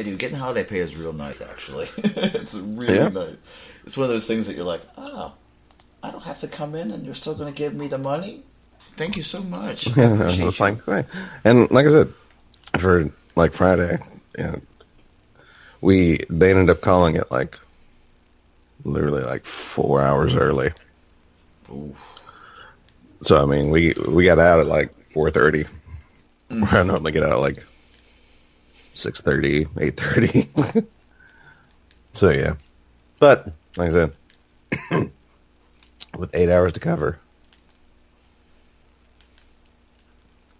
Yeah, dude, getting holiday pay is real nice, actually. It's really nice. It's one of those things that you're like, oh, I don't have to come in and you're still going to give me the money? Thank you so much. I appreciate you. Like, and like I said, for like Friday, yeah, they ended up calling it like literally like 4 hours early. Oof. So I mean, we got out at like 4:30. Where I normally get out at like 6:30, 8:30. So yeah, but like I said, with 8 hours to cover,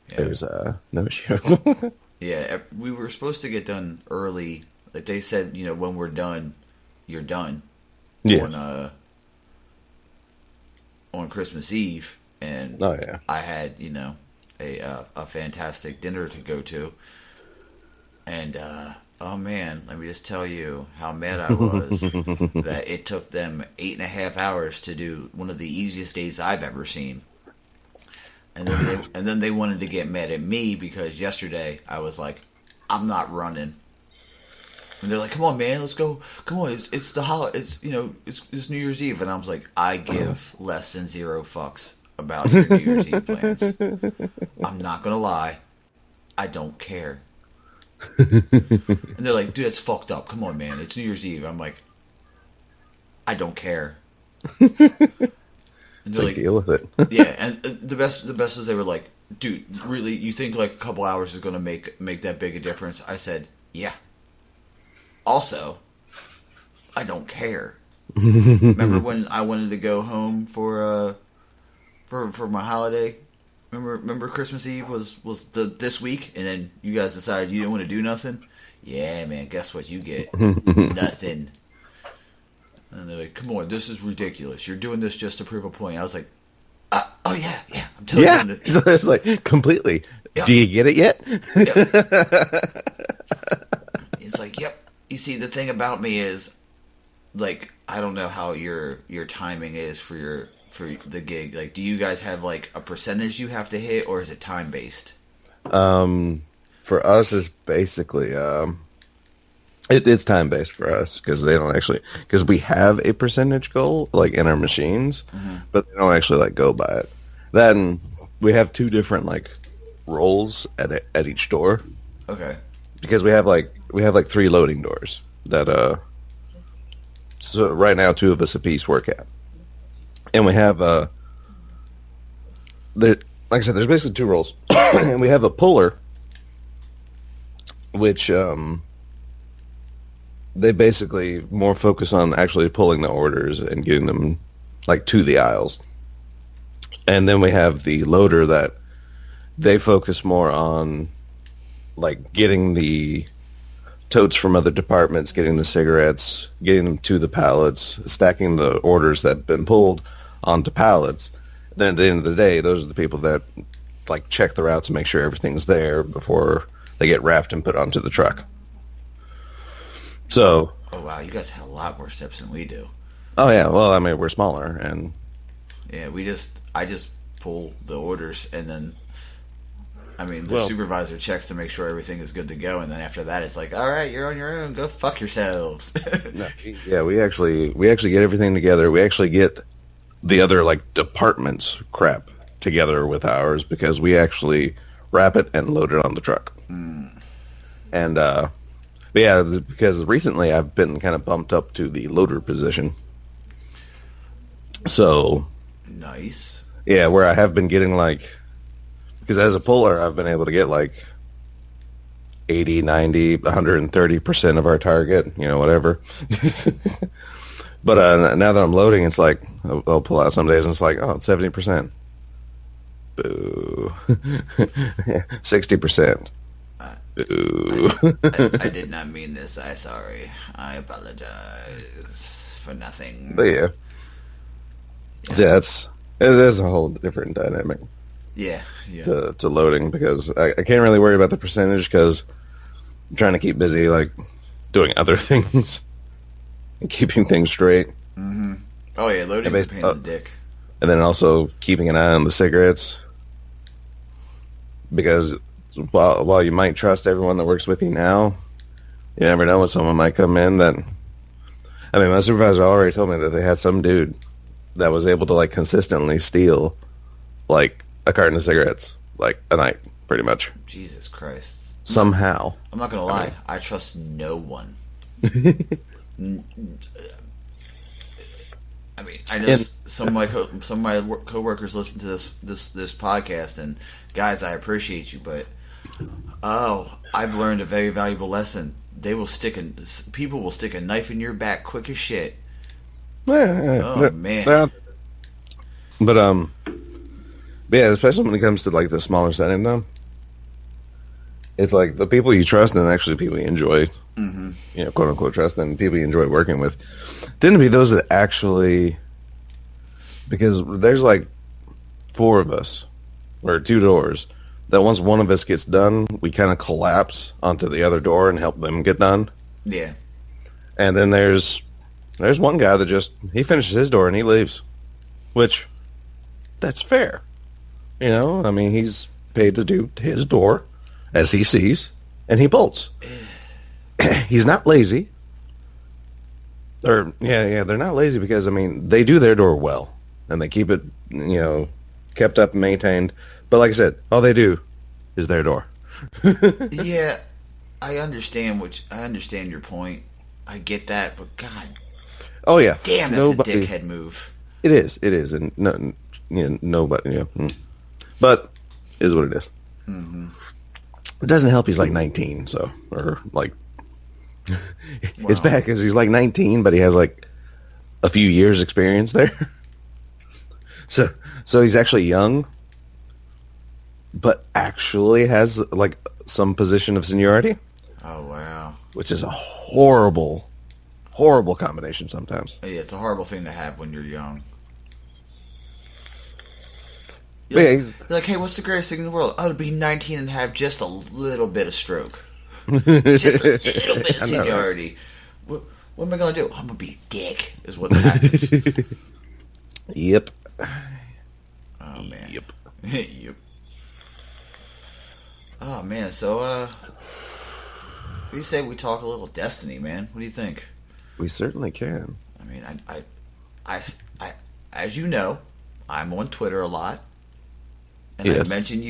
there's no issue. Yeah, we were supposed to get done early. Like they said, when we're done, you're done. Yeah. On Christmas Eve, and I had a fantastic dinner to go to, and oh man, let me just tell you how mad I was that it took them 8.5 hours to do one of the easiest days I've ever seen. And then they wanted to get mad at me because yesterday I was like, I'm not running. And they're like, come on, man, let's go. Come on, it's the holiday. It's New Year's Eve. And I was like, I give less than 0 fucks about your New Year's Eve plans. I'm not going to lie. I don't care. And they're like, dude, that's fucked up. Come on, man, it's New Year's Eve. I'm like, I don't care. And they're like, deal with it. Yeah, and the best is they were like, dude, really, you think like a couple hours is going to make that big a difference? I said, yeah. Also, I don't care. Remember when I wanted to go home for my holiday? Remember Christmas Eve was this week, and then you guys decided you didn't want to do nothing? Yeah, man, guess what you get? Nothing. And they're like, come on, this is ridiculous. You're doing this just to prove a point. I was like, oh yeah, I'm telling you. Yeah, it's like, completely. Yep. Do you get it yet? Yep. It's like, yep. You see, the thing about me is, like, I don't know how your timing is for the gig. Like, do you guys have like a percentage you have to hit, or is it time based? For us, it's basically it's time based for us because we have a percentage goal like in our machines, but they don't actually like go by it. Then we have 2 different like roles at each door. Okay. Because we have 3 loading doors that so right now 2 of us apiece work at, and we have like I said, there's basically 2 roles, and we have a puller, which they basically more focus on actually pulling the orders and getting them like to the aisles, and then we have the loader that they focus more on like getting the totes from other departments, getting the cigarettes, getting them to the pallets, stacking the orders that have been pulled onto pallets. Then at the end of the day, those are the people that like check the routes and make sure everything's there before they get wrapped and put onto the truck. So, oh wow, you guys have a lot more steps than we do. Oh yeah, well I mean we're smaller, and yeah, I just pull the orders, and then the supervisor checks to make sure everything is good to go, and then after that, it's like, all right, you're on your own. Go fuck yourselves. Yeah, we actually get everything together. We actually get the other like departments crap together with ours because we actually wrap it and load it on the truck. And yeah, because recently I've been kind of bumped up to the loader position. So nice. Yeah, where I have been getting like. Because as a puller, I've been able to get like 80, 90, 130% of our target, whatever. But now that I'm loading, it's like, I'll pull out some days and it's like, oh, it's 70%. Boo. 60%. Boo. I did not mean this. I'm sorry. I apologize for nothing. But yeah. Yeah, it's a whole different dynamic. Yeah. To loading, because I can't really worry about the percentage because I'm trying to keep busy like doing other things and keeping things straight. Mm-hmm. Oh yeah, loading is a pain in the dick. And then also keeping an eye on the cigarettes, because while you might trust everyone that works with you now, You never know when someone might come in that... I mean, my supervisor already told me that they had some dude that was able to, like, consistently steal, like, a carton of cigarettes, like, a night, pretty much. Jesus Christ. Somehow. I'm not going to lie. I trust no one. I mean, I know some of my coworkers listen to this podcast, and guys, I appreciate you, but I've learned a very valuable lesson. People will stick a knife in your back quick as shit. Yeah, man. But yeah, especially when it comes to like the smaller setting, though, it's like the people you trust and actually people you enjoy, you know, quote unquote trust, and people you enjoy working with, tend to be those that actually, because there's like 4 of us or 2 doors that once one of us gets done, we kind of collapse onto the other door and help them get done. Yeah. And then there's one guy that he finishes his door and he leaves, which that's fair. You know, I mean, he's paid to do his door as he sees, and he bolts. He's not lazy. Or, yeah, they're not lazy because, I mean, they do their door well, and they keep it, you know, kept up and maintained. But like I said, all they do is their door. Yeah, I understand your point. I get that, but God. Oh yeah. Damn, that's a dickhead move. It is, and no, you know, nobody, you know, but it is what it is. Mm-hmm. It doesn't help. He's like 19, so or like it's bad because he's like 19, but he has like a few years experience there. so he's actually young, but actually has like some position of seniority. Oh wow! Which is a horrible combination sometimes. Yeah, it's a horrible thing to have when you're young. You're like, hey, what's the greatest thing in the world? Oh, to be 19 and have just a little bit of stroke. Just a little bit of seniority. Right? What am I going to do? I'm going to be a dick, is what happens. Yep. Oh, man. Yep. Yep. Oh, man, so, what do you say we talk a little Destiny, man? What do you think? We certainly can. I mean, I as you know, I'm on Twitter a lot. And yes. I mentioned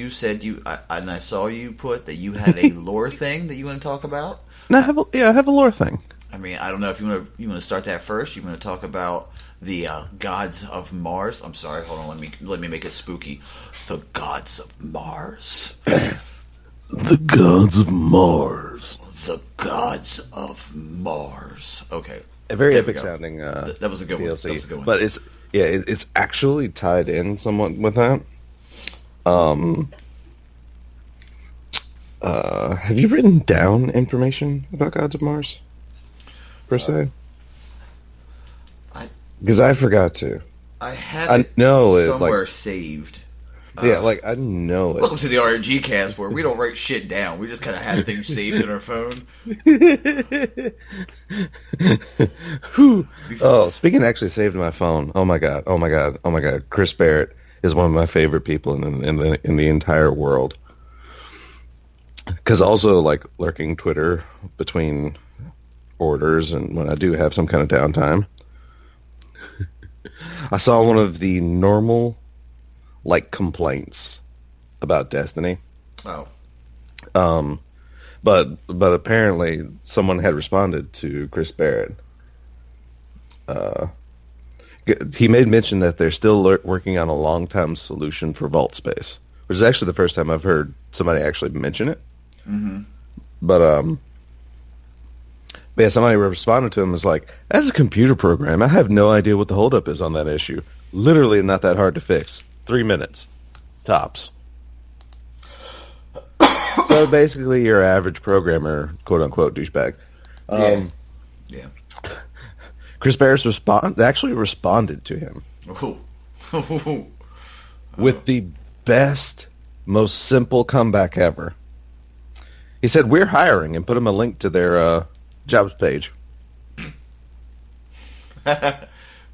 and I saw you put that you had a lore thing that you want to talk about. No, I have a lore thing. I mean, I don't know if you want to start that first. You want to talk about the gods of Mars? I'm sorry, hold on. Let me make it spooky. The gods of Mars. The gods of Mars. The gods of Mars. Okay. A very epic sounding. That was a good DLC. One. That was a good one. But it's actually tied in somewhat with that. Have you written down information about Gods of Mars, per se? Because I forgot to. I have it somewhere saved. Yeah, like, I know it. Welcome to the RngCast, where we don't write shit down. We just kind of have things saved in our phone. Oh, speaking of actually saved in my phone. Oh my god. Chris Barrett is one of my favorite people in the entire world. Because also, like, lurking Twitter between orders and when I do have some kind of downtime, I saw one of the normal, like, complaints about Destiny. Oh. But apparently someone had responded to Chris Barrett. He made mention that they're still working on a long-term solution for vault space, which is actually the first time I've heard somebody actually mention it. Mm-hmm. But yeah, somebody responded to him as like, as a computer program, I have no idea what the holdup is on that issue. Literally not that hard to fix. 3 minutes. Tops. So basically your average programmer, quote-unquote douchebag. Yeah. Chris Barrett actually responded to him with the best, most simple comeback ever. He said, "We're hiring," and put him a link to their jobs page.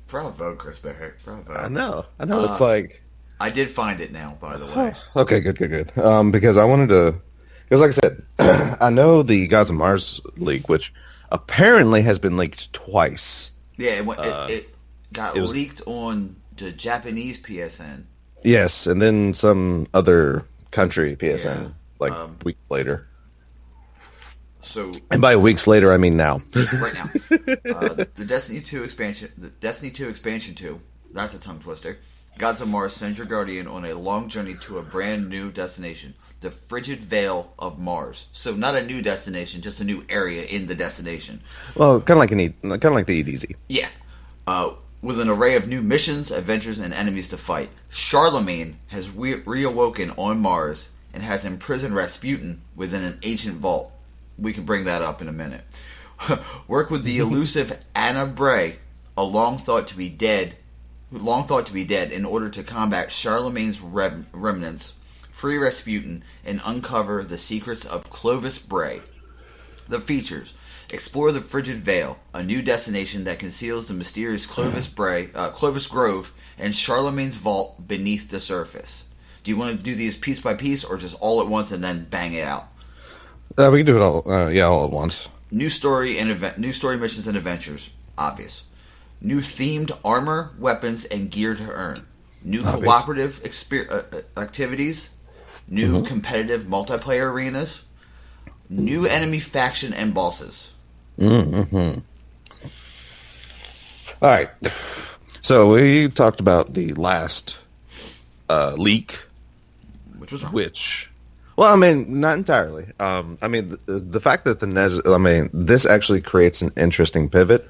Bravo, Chris Barrett. Bravo. I know. It's like... I did find it now, by the way. Okay, good. Because I wanted to... Because, like I said, I know the Gods of Mars leak, which apparently has been leaked twice. Yeah, it got leaked on the Japanese PSN. Yes, and then some other country PSN, a week later. So, and by weeks later, I mean now. Right now. The Destiny 2 expansion 2, that's a tongue twister. Gods of Mars sends your guardian on a long journey to a brand new destination, the frigid veil of Mars. So not a new destination, just a new area in the destination. Well, kind of like the EDZ. Yeah. With an array of new missions, adventures, and enemies to fight, Charlemagne has reawoken on Mars and has imprisoned Rasputin within an ancient vault. We can bring that up in a minute. Work with the elusive Anna Bray, long thought to be dead, in order to combat Charlemagne's remnants, free Rasputin, and uncover the secrets of Clovis Bray. The features: explore the Frigid Veil, a new destination that conceals the mysterious Clovis Grove, and Charlemagne's vault beneath the surface. Do you want to do these piece by piece, or just all at once and then bang it out? We can do it all. All at once. New story missions and adventures. Obvious. New themed armor, weapons, and gear to earn. New cooperative activities. New competitive multiplayer arenas. New enemy faction and bosses. Mm-hmm. All right. So we talked about the last leak, which. Well, I mean, not entirely. I mean, the fact that this actually creates an interesting pivot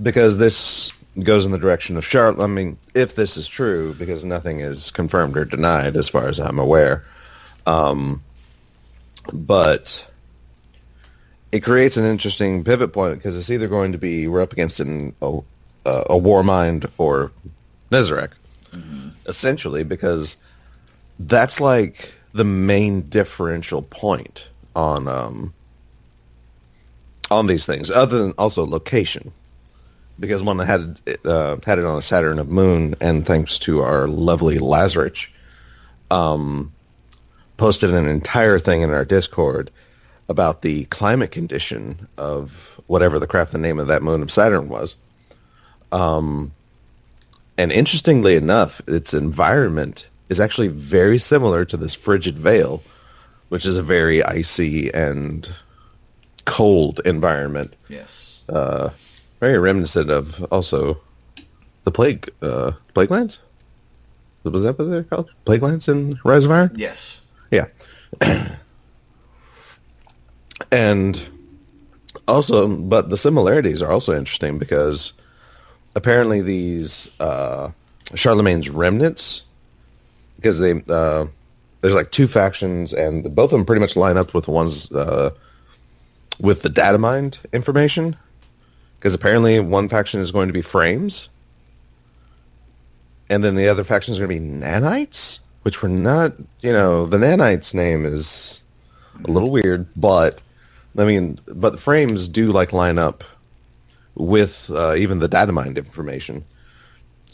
because this goes in the direction of Charlotte. I mean, if this is true, because nothing is confirmed or denied as far as I'm aware. But it creates an interesting pivot point because it's either going to be we're up against a Warmind or Nezarec, essentially, because that's like the main differential point on these things, other than also location, because one had it on a Saturn of Moon, and thanks to our lovely Lazarich, posted an entire thing in our Discord about the climate condition of whatever the crap the name of that moon of Saturn was. And interestingly enough, its environment is actually very similar to this frigid veil, which is a very icy and cold environment. Yes. Very reminiscent of also the plague lands. Was that what they're called? Plague lands in Rise of Iron? Yes. Yeah. And also, but the similarities are also interesting because apparently these Charlemagne's remnants, because there's like two factions, and both of them pretty much line up with the ones with the data mined information, because apparently one faction is going to be frames, and then the other faction is going to be nanites, which were not, the nanites name is a little weird, but the frames do line up with even the data mined information.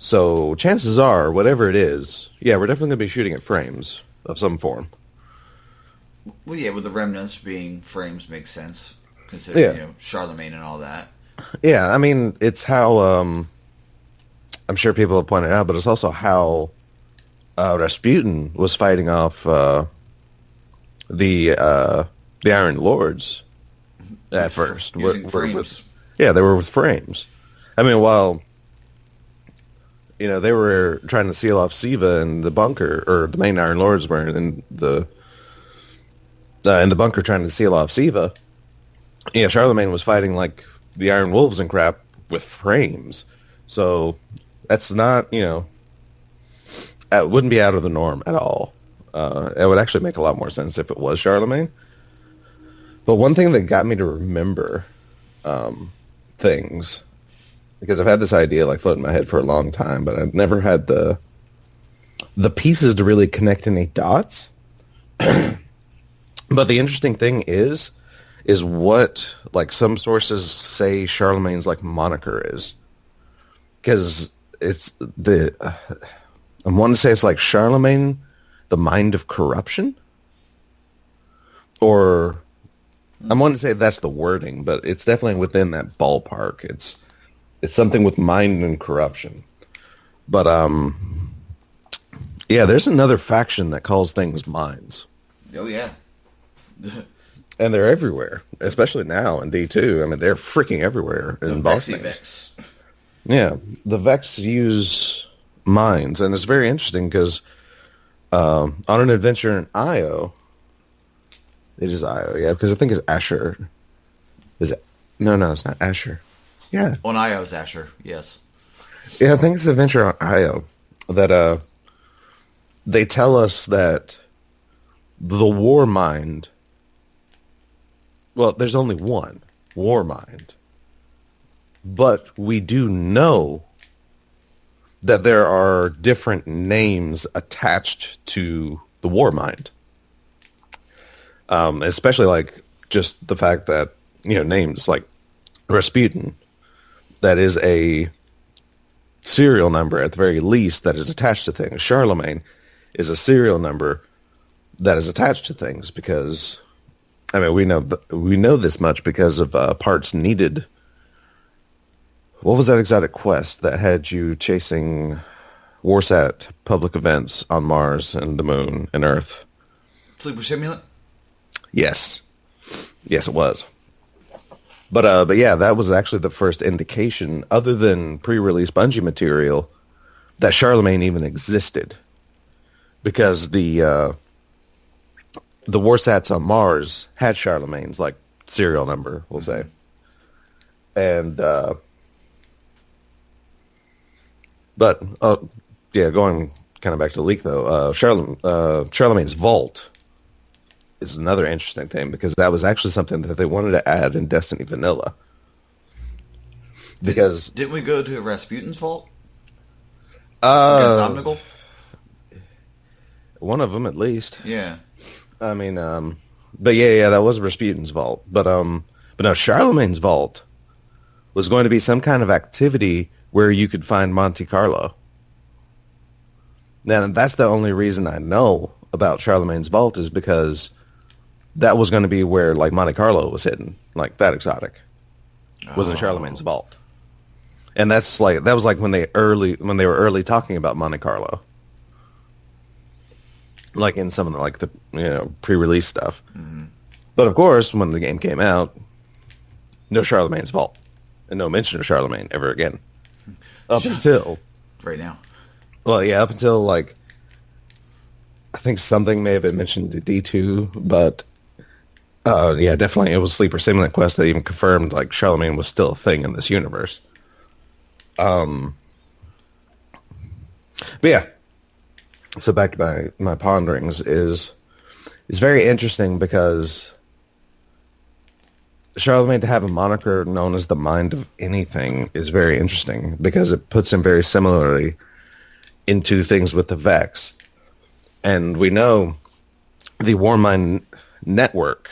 So chances are, whatever it is, we're definitely going to be shooting at frames of some form. Well, yeah, with the remnants being frames makes sense, considering Charlemagne and all that. Yeah, I mean, it's how I'm sure people have pointed out, but it's also how Rasputin was fighting off the Iron Lords at first. Using frames. They were with frames. I mean, while they were trying to seal off Siva in the bunker, or the main Iron Lords were in the bunker trying to seal off Siva. Charlemagne was fighting like the Iron Wolves and crap with frames. So that's not, it wouldn't be out of the norm at all. It would actually make a lot more sense if it was Charlemagne. But one thing that got me to remember things, because I've had this idea floating in my head for a long time, but I've never had the pieces to really connect any dots. But the interesting thing is what some sources say Charlemagne's moniker is, because it's I want to say it's Charlemagne, the mind of corruption. or I'm wanting to say that's the wording, but it's definitely within that ballpark. It's something with mind and corruption. But yeah, there's another faction that calls things minds. Oh yeah. And they're everywhere, especially now in D2. I mean, they're freaking everywhere in boss names. Vex. Yeah, the Vex use minds, and it's very interesting because on an adventure in Io, it is Io, yeah, because I think it's Asher. Is it? No, it's not Asher. Yeah. On Io's Asher, yes. Yeah, I think it's adventure on Io that they tell us that the war mind. Well, there's only one war mind, but we do know that there are different names attached to the war mind. Especially like just the fact that, names like Rasputin, that is a serial number at the very least that is attached to things. Charlemagne is a serial number that is attached to things because, I mean, we know this much because of parts needed. What was that exotic quest that had you chasing Warsat public events on Mars and the Moon and Earth? Sleeper Simulant? Yes, it was. But yeah, that was actually the first indication, other than pre-release Bungie material, that Charlemagne even existed, because the Warsats on Mars had Charlemagne's like serial number, we'll say, and but yeah, going kind of back to the leak though, Charlemagne's vault is another interesting thing, because that was actually something that they wanted to add in Destiny Vanilla. Because didn't we go to Rasputin's vault? Against Omnigul? One of them, at least. Yeah. I mean, but yeah, that was Rasputin's vault. But no, Charlemagne's vault was going to be some kind of activity where you could find Monte Carlo. Now, that's the only reason I know about Charlemagne's vault, is because that was going to be where, like, Monte Carlo was hidden. Like, that exotic was in Charlemagne's vault. And that was like when they were early talking about Monte Carlo. Like in some of the, like, the, pre-release stuff. Mm-hmm. But of course, when the game came out, no Charlemagne's vault. And no mention of Charlemagne ever again. Up until... Right now. Well, yeah, up until, like, I think something may have been mentioned to D2, but yeah, definitely it was Sleeper Simulant Quest that even confirmed, like, Charlemagne was still a thing in this universe. But yeah, so back to my ponderings is very interesting, because Charlemagne, to have a moniker known as the Mind of Anything, is very interesting, because it puts him very similarly into things with the Vex. And we know the Warmind network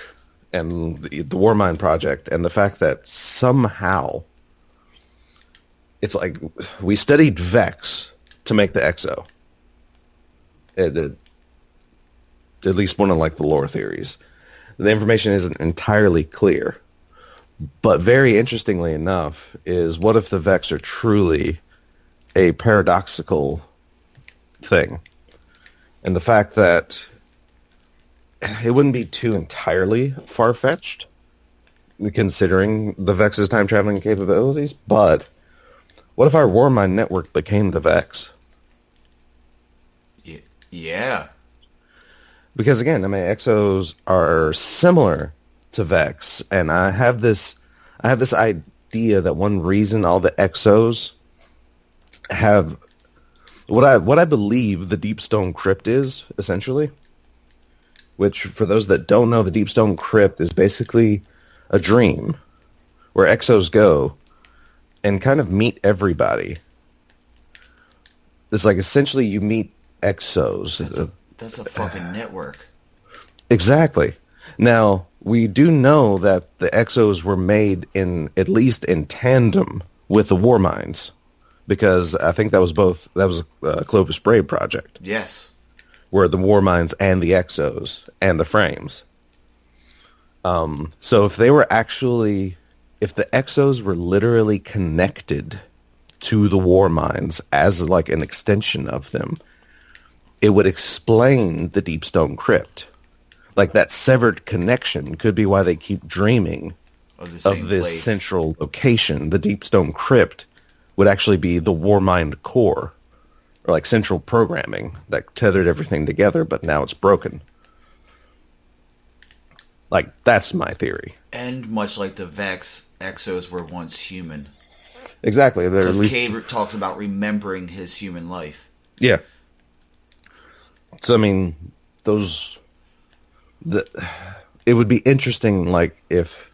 and the Warmind project, and the fact that somehow it's like we studied Vex to make the Exo. At least one of, like, the lore theories. The information isn't entirely clear. But very interestingly enough is, what if the Vex are truly a paradoxical thing? And the fact that it wouldn't be too entirely far-fetched, considering the Vex's time-traveling capabilities, but what if our Warmind network became the Vex? Yeah. Because again, I mean, Exos are similar to Vex, and I have this idea that one reason all the Exos have what I believe the Deepstone Crypt is, essentially, which, for those that don't know, the Deepstone Crypt is basically a dream where Exos go and kind of meet everybody. It's like, essentially, you meet Exos. That's a fucking network. Exactly. Now, we do know that the Exos were made at least in tandem with the Warminds, because I think that was a Clovis Bray project. Yes. Where the Warminds and the Exos and the Frames. So if they were actually, if the Exos were literally connected to the war minds as like an extension of them, it would explain the Deep Stone Crypt. Like that severed connection could be why they keep dreaming of this place. Central location. The Deep Stone Crypt would actually be the war mind core, or like central programming that tethered everything together, but now it's broken. Like, that's my theory. And much like the Vex, Exos were once human. Exactly. Because Cave talks about remembering his human life. Yeah. So, I mean, it would be interesting, like, if,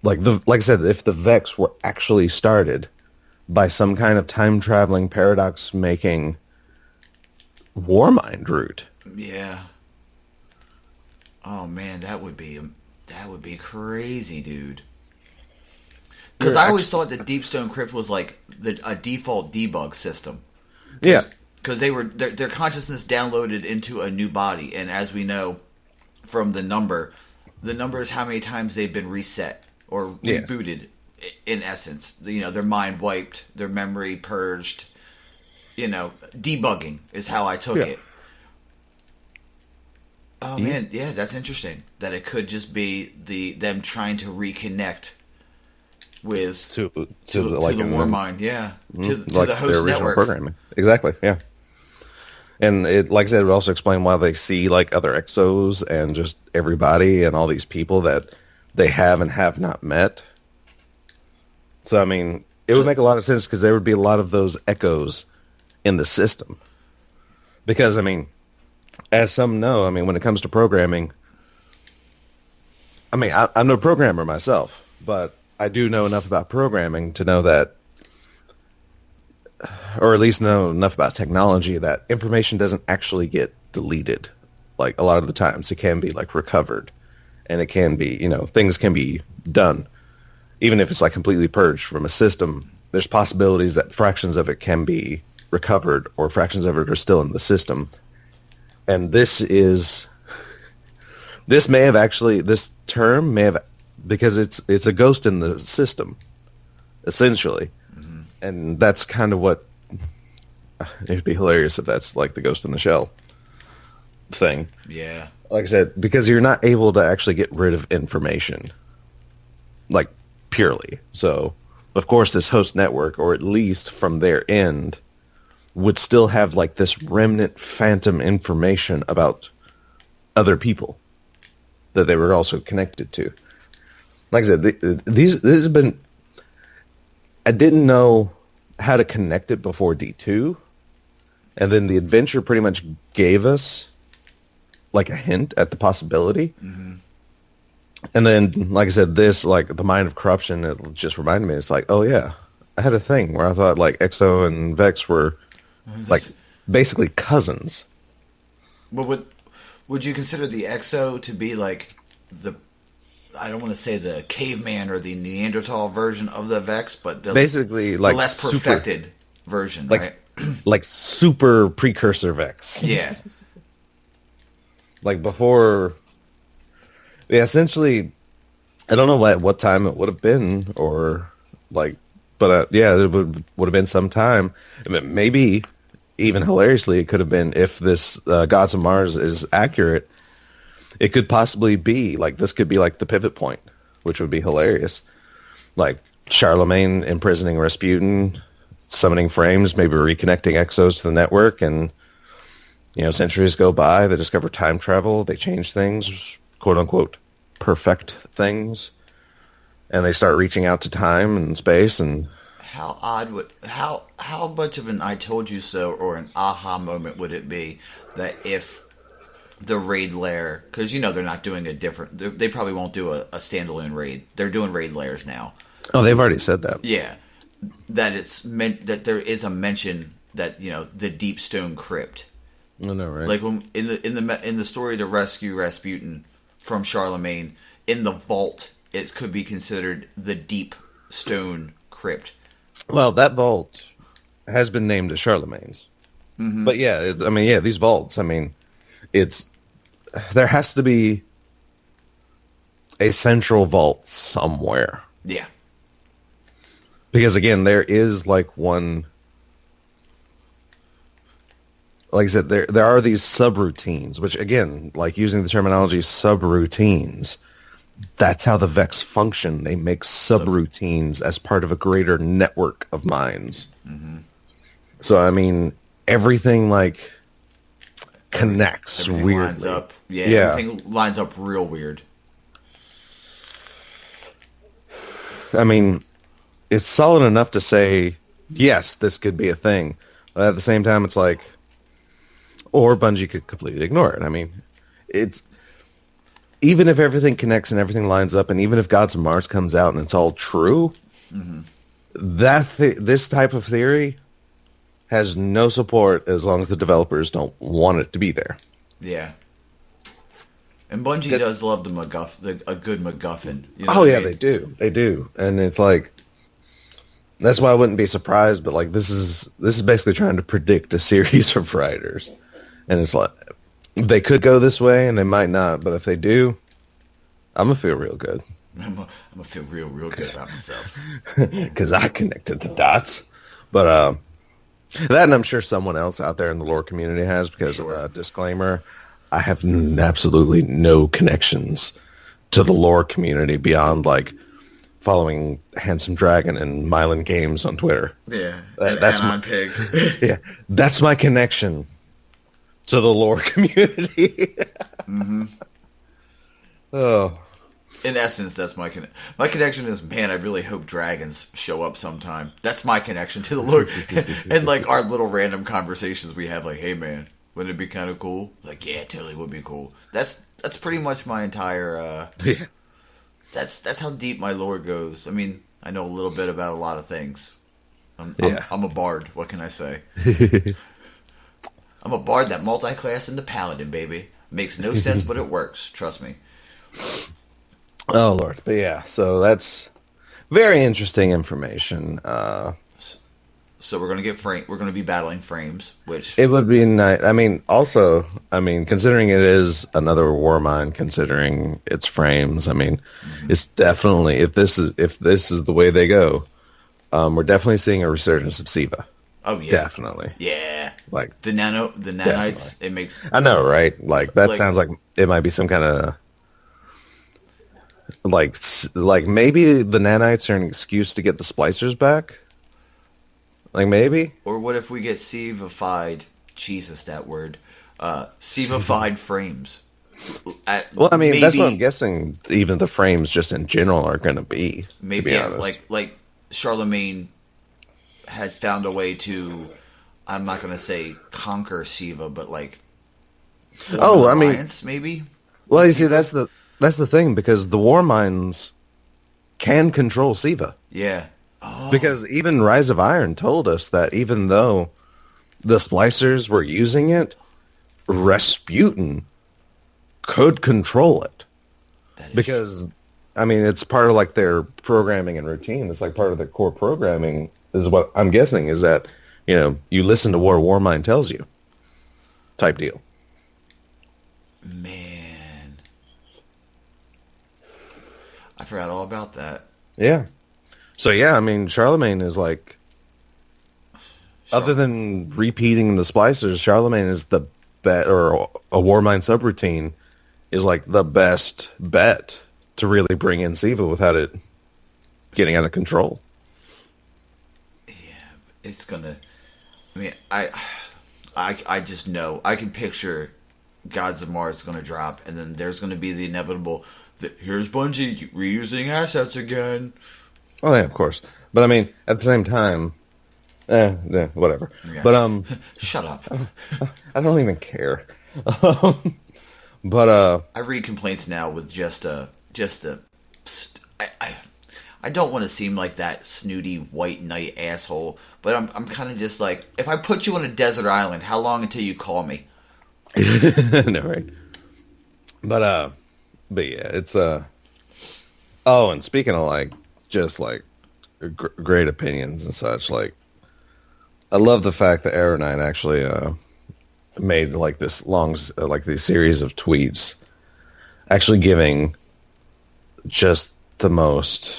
like I said, if the Vex were actually started by some kind of time-traveling, paradox-making war mind route. Yeah. Oh man, that would be crazy, dude. Because I always thought that Deep Stone Crypt was like a default debug system. Yeah. Because their consciousness downloaded into a new body, and as we know from the number is how many times they've been reset or rebooted. In essence, their mind wiped, their memory purged. Debugging is how I took it. Oh man, yeah, that's interesting. That it could just be them trying to reconnect with to the war mind, to the host network programming. Exactly, yeah. And it, like I said, it would also explain why they see like other Exos and just everybody and all these people that they have and have not met. So I mean, it would make a lot of sense because there would be a lot of those echoes in the system. Because I mean, as some know, I mean, when it comes to programming, I mean, I'm no programmer myself, but I do know enough about programming to know that, or at least know enough about technology that information doesn't actually get deleted. Like a lot of the times it can be like recovered, and it can be, things can be done. Even if it's like completely purged from a system, there's possibilities that fractions of it can be recovered or fractions of it are still in the system. And this term may have, because it's a ghost in the system, essentially. Mm-hmm. And that's kind of what, it'd be hilarious if that's like the ghost in the shell thing. Yeah. Like I said, because you're not able to actually get rid of information, like purely. So, of course, this host network, or at least from their end, would still have like this remnant phantom information about other people that they were also connected to. Like I said, this has been, I didn't know how to connect it before D2, and then the adventure pretty much gave us like a hint at the possibility. Mm-hmm. And then, like I said, this, like the Mind of Corruption, it just reminded me, it's like, oh yeah, I had a thing where I thought like Exo and Vex were like basically cousins. But would you consider the Exo to be like I don't want to say the caveman or the Neanderthal version of the Vex, but basically like the less perfected version, like, right? Like super precursor Vex. Yeah. Like before, essentially, I don't know what time it would have been, or like, but it would have been some time. I mean, maybe even hilariously, it could have been, if this Gods of Mars is accurate, it could possibly be like, this could be like the pivot point, which would be hilarious. Like Charlemagne imprisoning Rasputin, summoning frames, maybe reconnecting Exos to the network, and centuries go by, they discover time travel, they change things, quote unquote, perfect things, and they start reaching out to time and space. And how odd how much of an I told you so or an aha moment would it be that if the raid lair, because they're not doing a different, they probably won't do a standalone raid, they're doing raid lairs now. Oh, they've already said that. Yeah, that it's meant that there is a mention that the Deep Stone Crypt. I know, right? Like when in the story to rescue Rasputin from Charlemagne, in the vault, it could be considered the Deep Stone Crypt. Well, that vault has been named as Charlemagne's. Mm-hmm. But yeah, these vaults, there has to be a central vault somewhere. Yeah. Because again, there is like one, like I said, there are these subroutines, which again, like using the terminology subroutines, that's how the Vex function. They make subroutines as part of a greater network of minds. Mm-hmm. So I mean, everything like connects everything weirdly. Lines up. Yeah, everything lines up real weird. I mean, it's solid enough to say, yes, this could be a thing. But at the same time, it's like, or Bungie could completely ignore it. I mean, it's, even if everything connects and everything lines up, and even if Gods of Mars comes out and it's all true, mm-hmm. This type of theory has no support as long as the developers don't want it to be there. Yeah. And Bungie does love a good MacGuffin. You know they do. They do. And it's like, that's why I wouldn't be surprised, but like this is basically trying to predict a series of writers. And it's like, they could go this way and they might not, but if they do, I'm going to feel real good. I'm going to feel real good about myself. Because I connected the dots. But that, and I'm sure someone else out there in the lore community has, because disclaimer, I have absolutely no connections to the lore community beyond like following Handsome Dragon and Mylan Games on Twitter. Yeah, that's my pig. Yeah, that's my connection to the lore community. Mm-hmm. Oh, in essence, that's my connection is, man, I really hope dragons show up sometime. That's my connection to the lore. And like our little random conversations we have, like, hey man, wouldn't it be kind of cool? Like, yeah, it totally would be cool. That's pretty much my entire. Yeah. That's how deep my lore goes. I mean, I know a little bit about a lot of things. I'm a bard. What can I say? I'm a bard that multi-class into paladin, baby. Makes no sense, but it works. Trust me. Oh Lord, but yeah. So that's very interesting information. So we're gonna be battling frames, which it would be nice. I mean, also, considering it is another war mine, considering its frames, I mean, mm-hmm. It's definitely, if this is the way they go, we're definitely seeing a resurgence of Siva. Oh yeah, definitely. Yeah, like the nanites. Definitely. It makes. I know, right? Like that sounds like it might be some kind of. Like maybe the nanites are an excuse to get the splicers back. Like maybe. Or what if we get Siva-fied? Jesus, that word. Siva-fied frames. Well, I mean, maybe, that's what I'm guessing. Even the frames, just in general, are going to be. Maybe, to be like Charlemagne had found a way to. I'm not going to say conquer Siva, but like. Maybe. Well, you see, that's the thing, because the war mines can control Siva. Yeah. Oh. Because even Rise of Iron told us that even though the splicers were using it, Rasputin could control it. Because, I mean, it's part of like their programming and routine. It's like part of their core programming is what I'm guessing is that, you listen to what a war mine tells you type deal. Man. I forgot all about that. Yeah. So yeah, I mean, Charlemagne is like, other than repeating the splicers, Charlemagne is the bet, or a Warmind subroutine is like the best bet to really bring in Siva without it getting out of control. Yeah, it's gonna. I mean, I just know I can picture Gods of Mars going to drop, and then there's going to be the inevitable. Here's Bungie reusing assets again. Oh yeah, of course. But I mean, at the same time, whatever. Yeah. But shut up. I don't even care. But I read complaints now with I don't want to seem like that snooty white knight asshole, but I'm kind of just like, if I put you on a desert island, how long until you call me? No, right. But yeah, it's oh, and speaking of like just like great opinions and such, like I love the fact that Aeronite actually made like this long like these series of tweets actually giving just the most,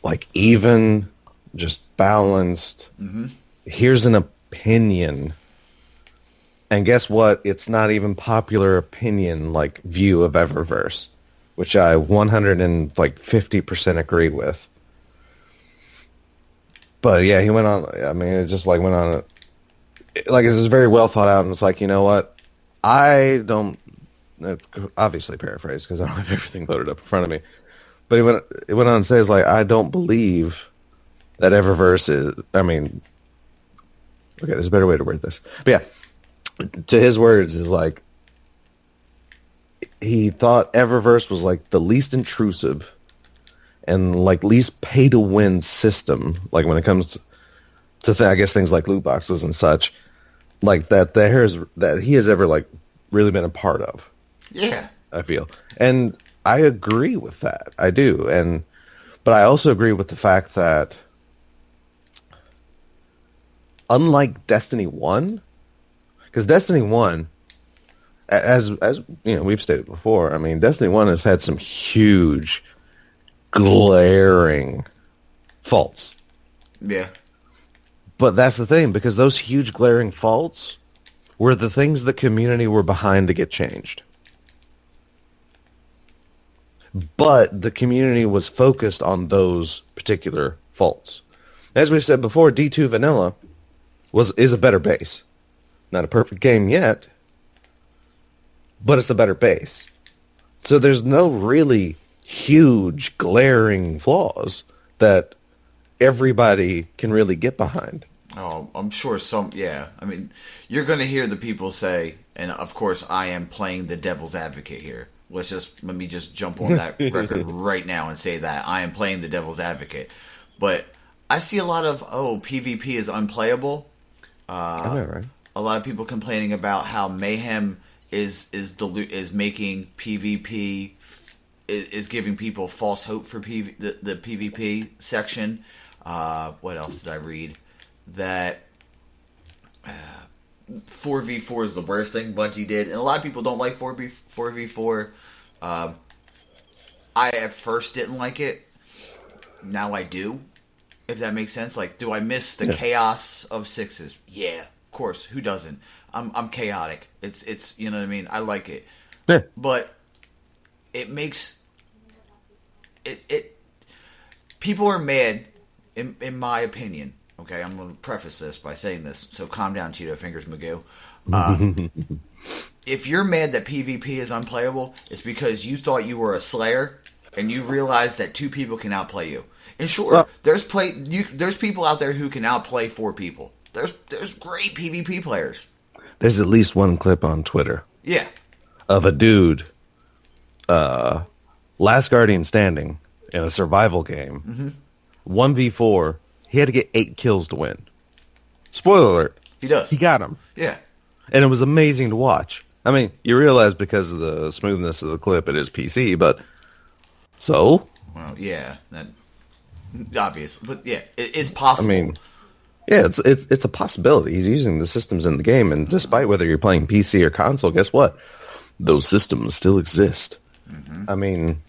like, even, just balanced. Mm-hmm. Here's an opinion. And guess what? It's not even popular opinion, like, view of Eververse, which I 150% agree with. But yeah, he went on, I mean, it just like went on, like, it was very well thought out, and it's like, you know what? I don't, obviously paraphrase, because I don't have everything loaded up in front of me. But it went on and says, like, I don't believe that Eververse is, I mean, okay, there's a better way to word this. But yeah, to his words is like, he thought Eververse was like the least intrusive and like least pay to win system, like when it comes to I guess things like loot boxes and such, like that he has ever like really been a part of. Yeah, I feel, and I agree with that. I do, but I also agree with the fact that unlike Destiny 1, because Destiny 1, as you know, we've stated before, I mean, Destiny 1 has had some huge, glaring faults. Yeah. But that's the thing, because those huge, glaring faults were the things the community were behind to get changed. But the community was focused on those particular faults. As we've said before, D2 Vanilla is a better base. Not a perfect game yet, but it's a better base. So there's no really huge, glaring flaws that everybody can really get behind. Oh, I'm sure some, yeah. I mean, you're going to hear the people say, and of course I am playing the devil's advocate here. Let me just jump on that record right now and say that I am playing the devil's advocate. But I see a lot of, PvP is unplayable. Right. A lot of people complaining about how Mayhem is making PvP, is giving people false hope for the PvP section. What else did I read? That 4v4 is the worst thing Bungie did, and a lot of people don't like 4v4. I at first didn't like it. Now I do, if that makes sense. Like, do I miss the chaos of sixes? Yeah, of course. Who doesn't? I'm chaotic. It's you know what I mean. I like it, but it makes it. People are mad, in my opinion. Okay, I'm going to preface this by saying this, so calm down, Cheeto Fingers Magoo. If you're mad that PvP is unplayable, it's because you thought you were a Slayer, and you realized that 2 people can outplay you. And sure, there's people out there who can outplay 4 people. There's great PvP players. There's at least one clip on Twitter. Yeah. Of a dude, last guardian standing in a survival game, 1v4. He had to get 8 kills to win. Spoiler alert. He does. He got him. Yeah. And it was amazing to watch. I mean, you realize because of the smoothness of the clip, it is PC, but so? Well, yeah. That, obvious. But yeah, it's possible. I mean, yeah, it's a possibility. He's using the systems in the game, and despite whether you're playing PC or console, guess what? Those systems still exist. Mm-hmm. I mean,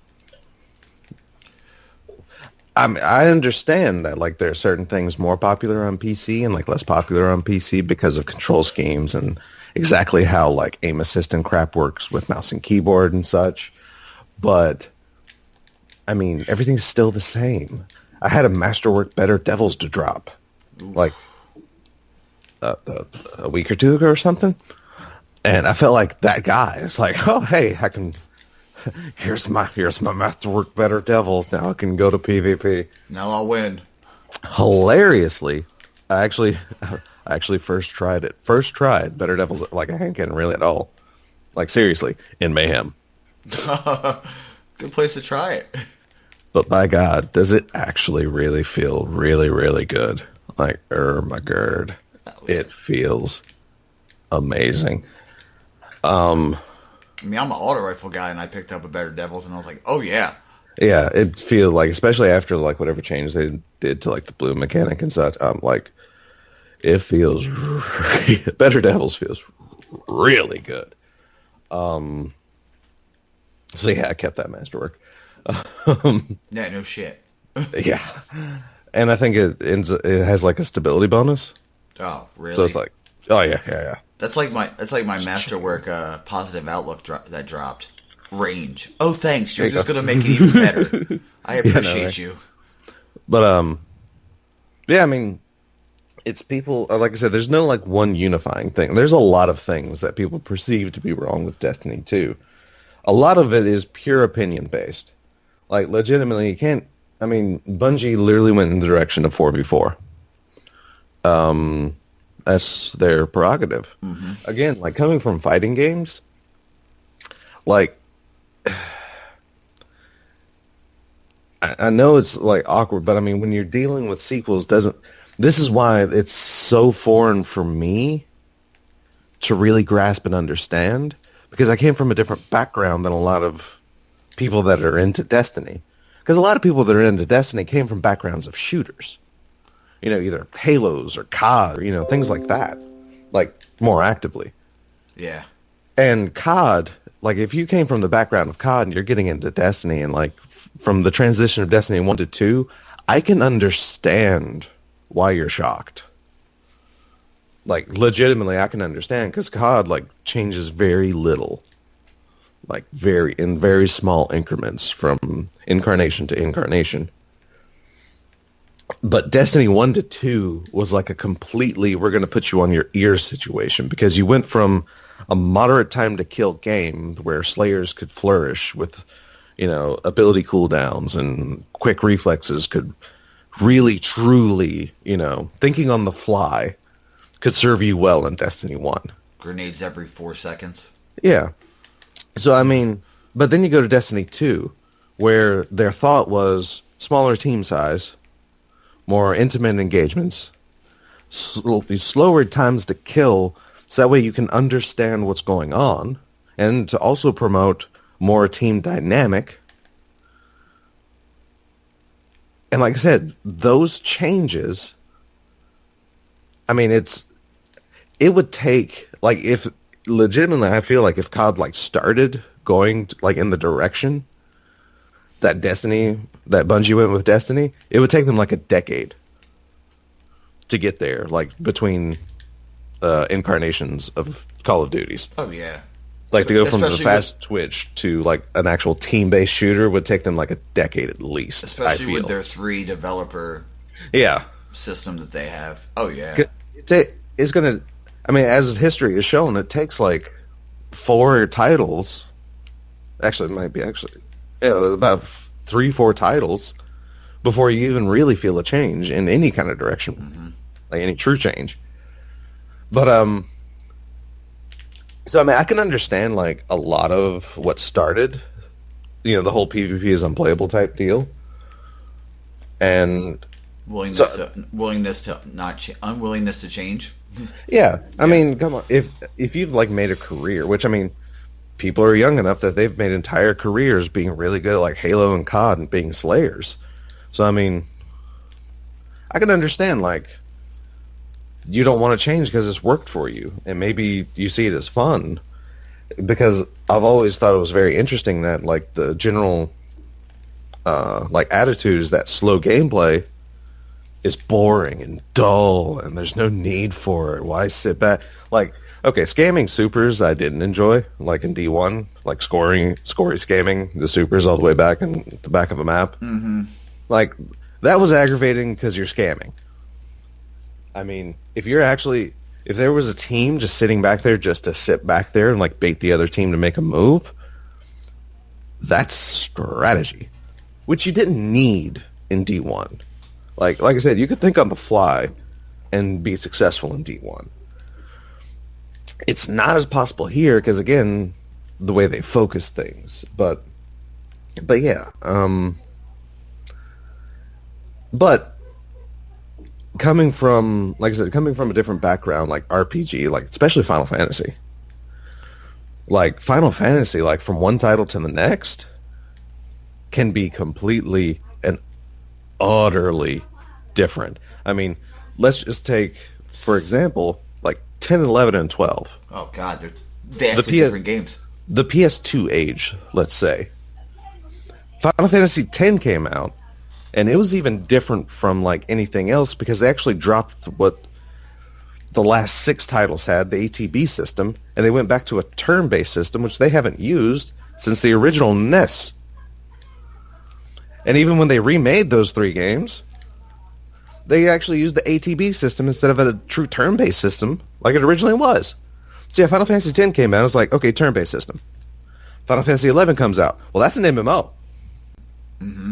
I understand that, like, there are certain things more popular on PC and, like, less popular on PC because of control schemes and exactly how, like, aim assist and crap works with mouse and keyboard and such. But, I mean, everything's still the same. I had a Masterwork Better Devils to drop, like, a week or 2 ago or something. And I felt like that guy. It's like, oh, hey, I can... Here's my Masterwork Better Devils. Now I can go to PvP. Now I'll win. Hilariously, I actually first tried Better Devils like a Hankin really at all. Like, seriously, in Mayhem. Good place to try it. But by God, does it actually really feel really, really good? Like, my God. It feels amazing. I mean, I'm an auto rifle guy, and I picked up a Better Devils, and I was like, oh, yeah. Yeah, it feels like, especially after, like, whatever change they did to, like, the blue mechanic and such, like, it feels, Better Devils feels really good. So, yeah, I kept that Masterwork. Yeah, no shit. Yeah, and I think it has like a stability bonus. Oh, really? So it's like, oh yeah. That's like my masterwork positive outlook that dropped. Range. Oh, thanks. You're just gonna make it even better. I appreciate you. But yeah. I mean, it's people. Like I said, there's no like one unifying thing. There's a lot of things that people perceive to be wrong with Destiny 2. A lot of it is pure opinion based. Like legitimately, you can't. I mean, Bungie literally went in the direction of 4v4. That's their prerogative. Mm-hmm. Again, like coming from fighting games, like I know it's like awkward, but I mean, when you're dealing with sequels, this is why it's so foreign for me to really grasp and understand, because I came from a different background than a lot of people that are into Destiny. Because a lot of people that are into Destiny came from backgrounds of shooters. You know, either Halos or COD, or, you know, things like that. Like, more actively. Yeah. And COD, like, if you came from the background of COD and you're getting into Destiny, and, like, from the transition of Destiny 1 to 2, I can understand why you're shocked. Like, legitimately, I can understand, because COD, like, changes very little. Like, in very small increments from incarnation to incarnation. But Destiny 1 to 2 was like a completely, we're going to put you on your ear situation, because you went from a moderate time to kill game where Slayers could flourish with, you know, ability cooldowns and quick reflexes could really, truly, you know, thinking on the fly could serve you well in Destiny 1. Grenades every 4 seconds. Yeah. So, I mean, but then you go to Destiny 2, where their thought was smaller team size, more intimate engagements, slower times to kill, so that way you can understand what's going on, and to also promote more team dynamic. And like I said, those changes, I mean, it would take, like, if, legitimately, I feel like if COD, like, started going, like, in the direction that Bungie went with Destiny, it would take them like a decade to get there, like between incarnations of Call of Duties. Oh yeah, like to go from the fast twitch to like an actual team-based shooter would take them like a decade at least. Especially with their 3 developer system that they have. Oh yeah, it's gonna. I mean, as history has shown, it takes like 4 titles. Actually, it might be about 3-4 titles before you even really feel a change in any kind of direction, like any true change. But so I mean, I can understand like a lot of what started, you know, the whole PvP is unplayable type deal, and unwillingness to change. Yeah, I mean, come on, if you've like made a career, which I mean, people are young enough that they've made entire careers being really good at like Halo and COD and being Slayers. So, I mean, I can understand, like, you don't want to change because it's worked for you. And maybe you see it as fun. Because I've always thought it was very interesting that, like, the general, like, attitude is that slow gameplay is boring and dull and there's no need for it. Why sit back? Like, okay, scamming supers I didn't enjoy, like in D1, like scory scamming the supers all the way back in the back of a map. Mm-hmm. Like, that was aggravating because you're scamming. I mean, if there was a team just sitting back there just to sit back there and like bait the other team to make a move, that's strategy, which you didn't need in D1. Like I said, you could think on the fly and be successful in D1. It's not as possible here because, again, the way they focus things. But yeah. But coming from, like I said, a different background, like RPG, like especially Final Fantasy. Like Final Fantasy, like from one title to the next, can be completely and utterly different. I mean, let's just take, for example, like 10, 11, and 12. Oh, God, they're vastly different games. The PS2 age, let's say. Final Fantasy X came out, and it was even different from like anything else because they actually dropped what the last 6 titles had, the ATB system, and they went back to a turn-based system, which they haven't used since the original NES. And even when they remade those 3 games, they actually used the ATB system instead of a true turn-based system like it originally was. So yeah, Final Fantasy X came out, it was like, okay, turn-based system. Final Fantasy XI comes out. Well, that's an MMO. Mm-hmm.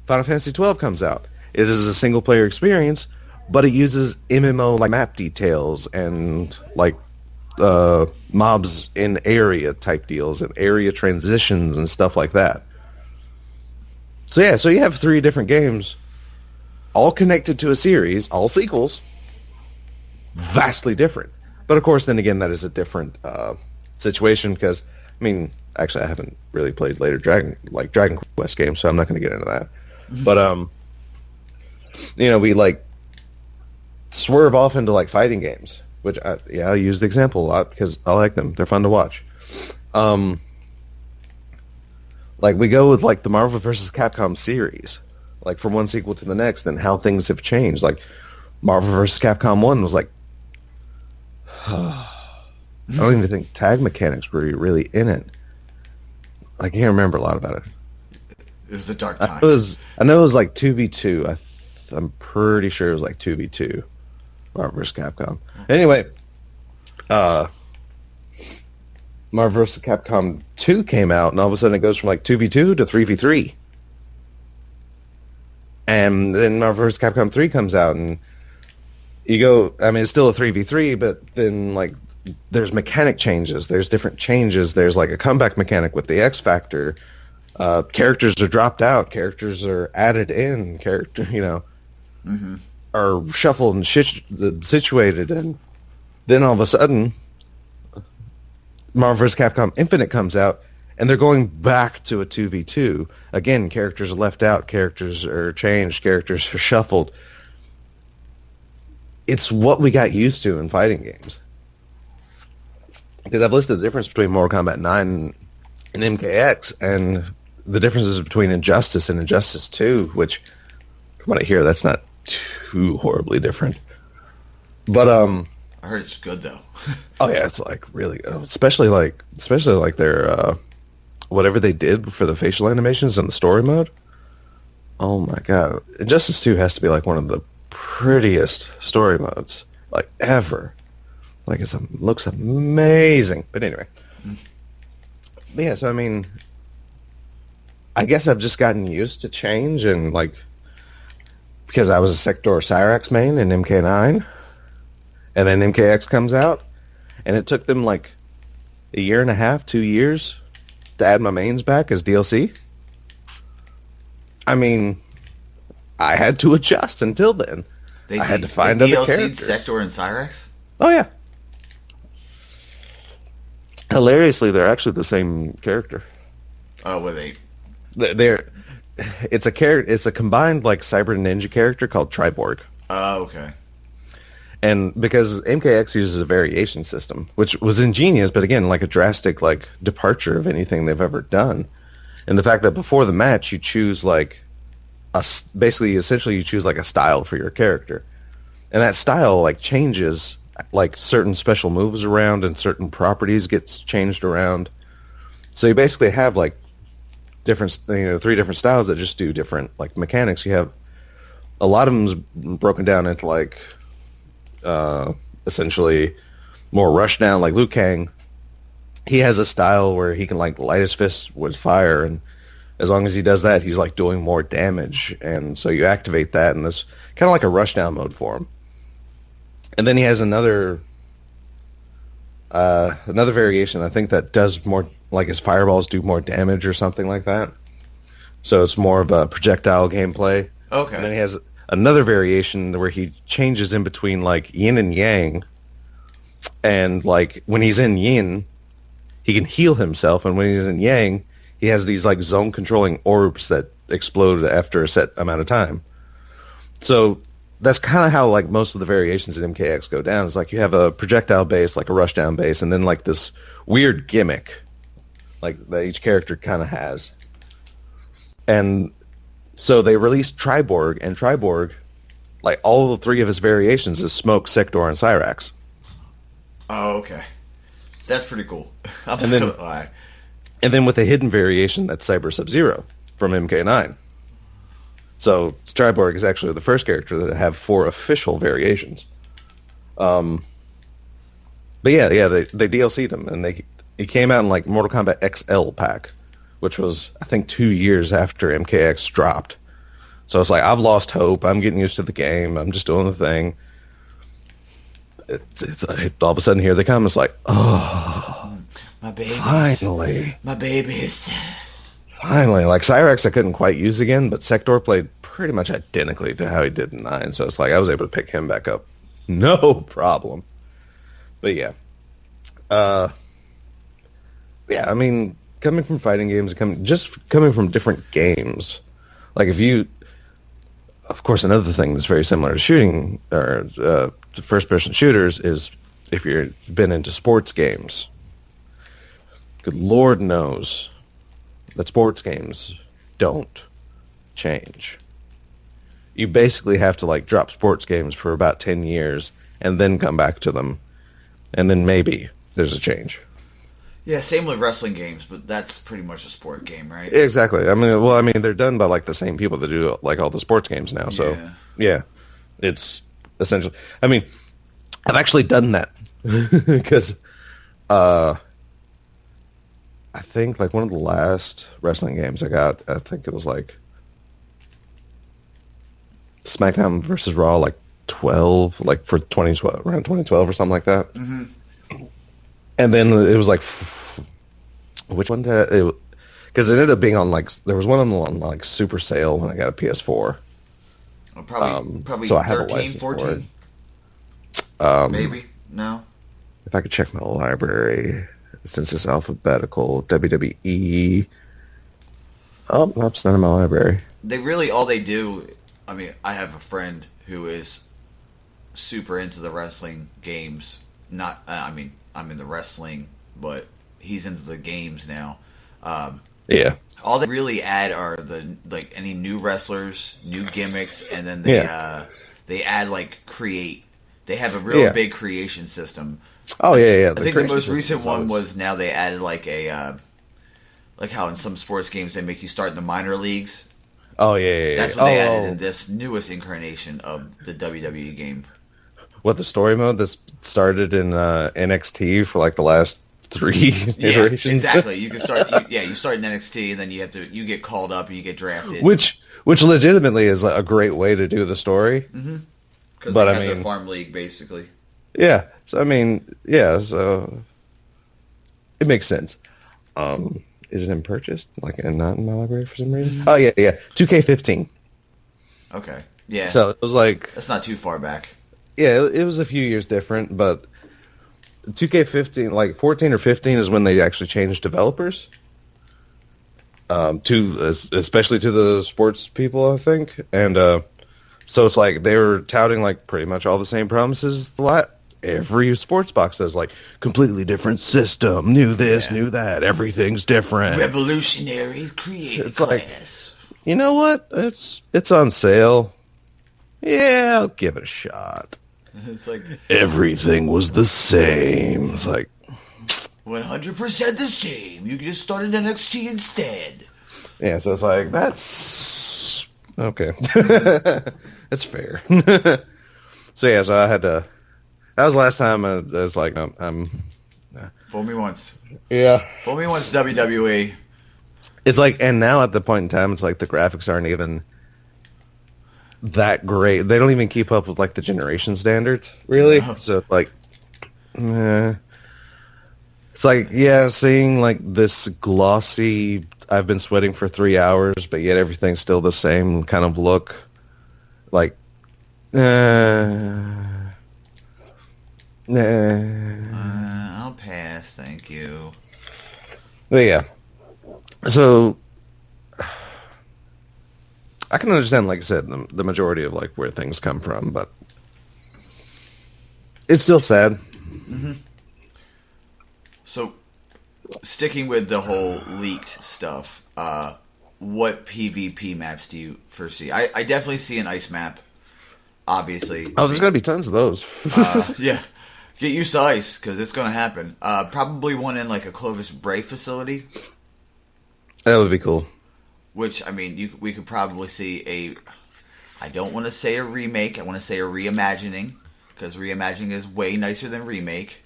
Final Fantasy 12 comes out. It is a single-player experience, but it uses MMO like map details and like mobs in area type deals and area transitions and stuff like that. So yeah, so you have 3 different games, all connected to a series, all sequels, vastly different. But of course, then again, that is a different situation because, I mean, actually, I haven't really played later Dragon Quest games, so I'm not going to get into that. But we like swerve off into like fighting games, which I use the example a lot because I like them. They're fun to watch. Like we go with like the Marvel vs. Capcom series, like from one sequel to the next, and how things have changed. Like Marvel vs. Capcom 1 was like, I don't even think tag mechanics were really in it. I can't remember a lot about it. It was the dark time. I know it was like 2v2. I'm pretty sure it was like 2v2. Marvel vs. Capcom. Anyway, Marvel vs. Capcom 2 came out, and all of a sudden it goes from like 2v2 to 3v3. And then Marvel vs. Capcom 3 comes out, and you go, I mean, it's still a 3v3, but then like there's mechanic changes, there's different changes, there's like a comeback mechanic with the X Factor. Characters are dropped out, characters are added in, are shuffled and situated, and then all of a sudden Marvel vs. Capcom Infinite comes out, and they're going back to a 2v2. Again, characters are left out, characters are changed, characters are shuffled. It's what we got used to in fighting games. Because I've listed the difference between Mortal Kombat 9 and MKX, and the differences between Injustice and Injustice 2, which, from what I hear, that's not too horribly different. But I heard it's good though. Oh yeah, it's like really good. Especially like their whatever they did for the facial animations and the story mode. Oh my god, Injustice 2 has to be like one of the prettiest story modes like ever. Like looks amazing. But anyway, but yeah. So I mean, I guess I've just gotten used to change, and like because I was a Sector Cyrax main in MK9, and then MKX comes out, and it took them like a year and a half, 2 years to add my mains back as DLC. I mean, I had to adjust until then. I had to find other characters. Sector and Cyrax? Oh yeah. Hilariously, they're actually the same character. Oh, were they? It's a combined like cyber ninja character called Triborg. Oh, okay. And because MKX uses a variation system, which was ingenious, but again, like a drastic like departure of anything they've ever done. And the fact that before the match you choose like essentially you choose like a style for your character, and that style like changes. Like certain special moves around and certain properties gets changed around. So you basically have like different, 3 different styles that just do different like mechanics. You have a lot of them's broken down into like essentially more rush down. Like Liu Kang, he has a style where he can like light his fist with fire, and as long as he does that, he's like doing more damage. And so you activate that, and this kind of like a rush down mode for him. And then he has another variation, I think, that does more, like his fireballs do more damage or something like that. So it's more of a projectile gameplay. Okay. And then he has another variation where he changes in between, like, yin and yang. And, like, when he's in yin, he can heal himself. And when he's in yang, he has these, like, zone-controlling orbs that explode after a set amount of time. So that's kind of how like most of the variations in MKX go down. It's like you have a projectile base, like a rushdown base, and then like this weird gimmick, like that each character kind of has. And so they released Triborg, and Triborg, like all three of his variations, is Smoke, Sector, and Cyrax. Oh, okay. That's pretty cool. I'm and not then, gonna lie. And then with a hidden variation, that's Cyber Sub-Zero from MK9. So Triborg is actually the first character that have 4 official variations. But yeah, they DLC'd him, and he came out in like Mortal Kombat XL pack, which was I think 2 years after MKX dropped. So it's like I've lost hope. I'm getting used to the game. I'm just doing the thing. It's all of a sudden here they come. It's like, oh, my babies, finally, my babies. Finally, like Cyrax I couldn't quite use again, but Sector played pretty much identically to how he did in 9, so it's like I was able to pick him back up. No problem. But yeah. I mean, coming from fighting games, coming from different games, like if you, of course, another thing that's very similar to shooting, or first-person shooters, is if you've been into sports games, good Lord knows that sports games don't change. You basically have to like drop sports games for about 10 years and then come back to them, and then maybe there's a change. Yeah, same with wrestling games, but that's pretty much a sport game, right? Exactly. I mean, they're done by like the same people that do like all the sports games now. So yeah, it's essentially. I mean, I've actually done that because I think like one of the last wrestling games I got, I think it was like SmackDown versus Raw, like 12, like for 2012, around 2012 or something like that. Mm-hmm. And then it was like, which one did it? Because it ended up being on like, there was one on like super sale when I got a PS4. Well, probably so 13, 14. Maybe? No? If I could check my library, since it's alphabetical, WWE. Oh, nope, it's not in my library. All they do, I mean, I have a friend who is super into the wrestling games. Not, I mean, I'm in the wrestling, but he's into the games now. Yeah. All they really add are any new wrestlers, new gimmicks, and then they add like create. They have a real big creation system. Oh yeah. I think the most recent one was now they added like a like how in some sports games they make you start in the minor leagues. Oh yeah. That's what they added in this newest incarnation of the WWE game. What, the story mode that started in NXT for like the last 3 iterations? Exactly. You can start. You start in NXT, and then you get called up and you get drafted. Which legitimately is a great way to do the story. Mm-hmm. Because they have their farm league basically. Yeah. So I mean, yeah. So it makes sense. Is it in purchase? Like, and not in my library for some reason? Oh yeah. 2K15. Okay. Yeah. So it was like, that's not too far back. Yeah, it was a few years different, but 2K15, like 14 or 15, is when they actually changed developers. Especially to the sports people, I think, and so it's like they were touting like pretty much all the same promises. Every sports box says like completely different system, new this, new that, everything's different, revolutionary creative class. Like, you know what? It's on sale. Yeah, I'll give it a shot. It's like everything was the same. It's like 100% the same. You just started NXT instead. Yeah, so it's like that's okay. That's fair. So yeah, so I had to. That was the last time I was like, I'm. Fool me once. Yeah. Fool me once, WWE. It's like, and now at the point in time, it's like the graphics aren't even that great. They don't even keep up with like the generation standards, really. No. So like, it's like, yeah, seeing like this glossy, I've been sweating for 3 hours, but yet everything's still the same kind of look. Like, I'll pass, thank you. But yeah, so I can understand, like I said, the majority of like where things come from, but it's still sad. Mm-hmm. So, sticking with the whole leaked stuff, what PvP maps do you foresee? I definitely see an ice map. Obviously. Oh, there's gonna be tons of those. Yeah. Get used to ice, because it's going to happen. Probably one in, like, a Clovis Bray facility. That would be cool. Which, I mean, we could probably see I don't want to say a remake. I want to say a reimagining. Because reimagining is way nicer than remake.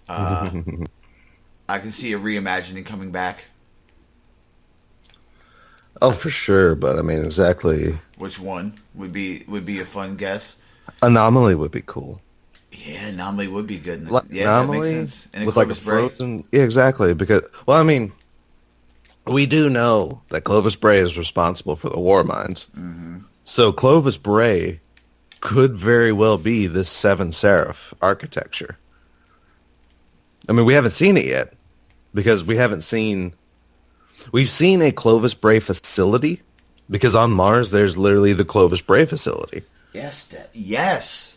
I can see a reimagining coming back. Oh, for sure. But, I mean, exactly. Which one would be a fun guess? Anomaly would be cool. Yeah, Anomaly would be good. Yeah, that makes sense. And with like a frozen, yeah, exactly. Because, well, I mean, we do know that Clovis Bray is responsible for the war mines. Mm-hmm. So Clovis Bray could very well be this Seven Seraph architecture. I mean, we haven't seen it yet because we've seen a Clovis Bray facility because on Mars there's literally the Clovis Bray facility. Yes.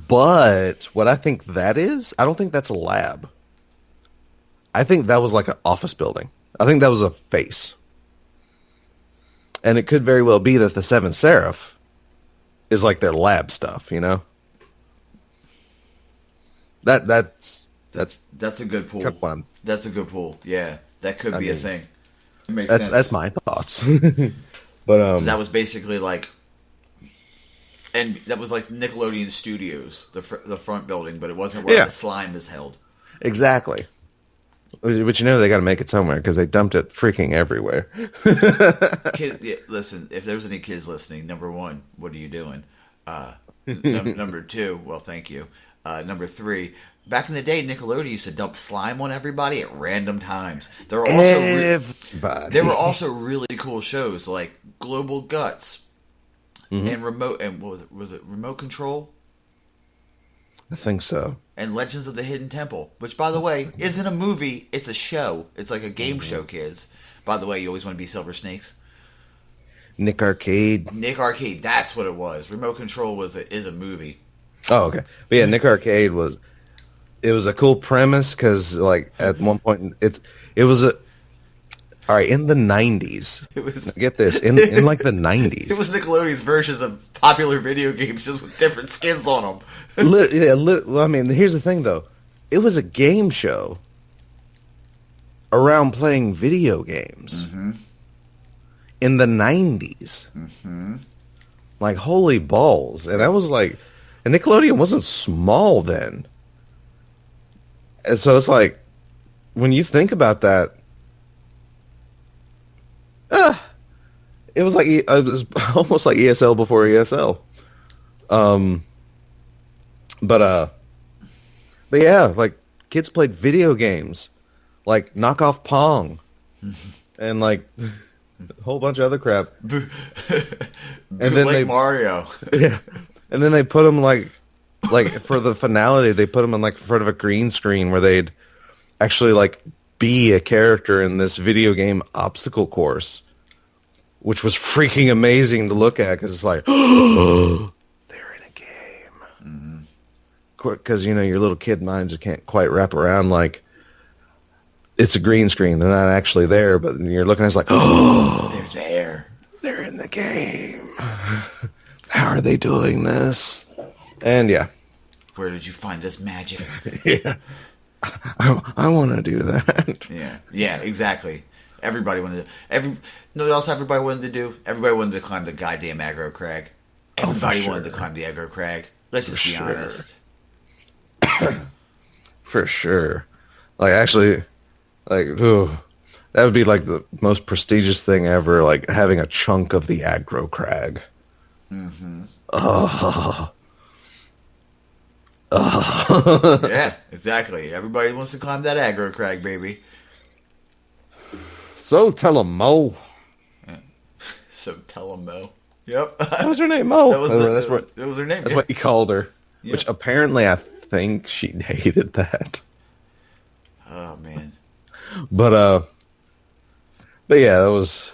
But what I think that is, I don't think that's a lab. I think that was like an office building. I think that was a face. And it could very well be that the Seven Seraph is like their lab stuff, you know? That's a good pool. That's a good pool. Yeah, that could be a thing. It makes sense. That's my thoughts. But that was basically like, and that was like Nickelodeon Studios, the front building, but it wasn't where the slime is held. Exactly. But you know they got to make it somewhere because they dumped it freaking everywhere. Listen, if there's any kids listening, number one, what are you doing? Number two, well, thank you. Number three, back in the day, Nickelodeon used to dump slime on everybody at random times. There were also really cool shows like Global Guts and was it Remote Control? I think so. And Legends of the Hidden Temple, which, by the way, isn't a movie. It's a show. It's like a game show, kids. By the way, you always want to be Silver Snakes. Nick Arcade. That's what it was. Remote Control is a movie. Oh, okay. But yeah, Nick Arcade was a cool premise because, like, at one point, it was all right, in the 90s. It was, get this, in like the 90s. It was Nickelodeon's versions of popular video games just with different skins on them. Well, I mean, here's the thing, though. It was a game show around playing video games in the 90s. Mm-hmm. Like, holy balls. And that was like, and Nickelodeon wasn't small then. And so it's like, when you think about that, it was almost like ESL before ESL. But yeah, like kids played video games, like knockoff Pong, and like a whole bunch of other crap. And then Mario. Yeah, and then they put them like for the finality, they put them in like in front of a green screen where they'd actually like be a character in this video game obstacle course, which was freaking amazing to look at because it's like, oh, they're in a game. Because, you know, your little kid mind just can't quite wrap around like it's a green screen. They're not actually there, but you're looking at it, it's like, oh, they're there. They're in the game. How are they doing this? And yeah. Where did you find this magic? Yeah. I want to do that. Yeah, exactly. Everybody wanted to. You know what else everybody wanted to do? Everybody wanted to climb the goddamn aggro crag. Everybody wanted to climb the aggro crag. Let's just be honest. For sure. Like, actually, like, ooh, that would be like the most prestigious thing ever, like having a chunk of the aggro crag. Mm-hmm. Oh. Yeah, exactly. Everybody wants to climb that aggro crag, baby. So tell 'em, Mo. Yeah. So tell 'em, Mo. Yep. What was her name, Mo? That was her name. That's what you called her. Yep. Which apparently I think she hated that. Oh man. But yeah, that was.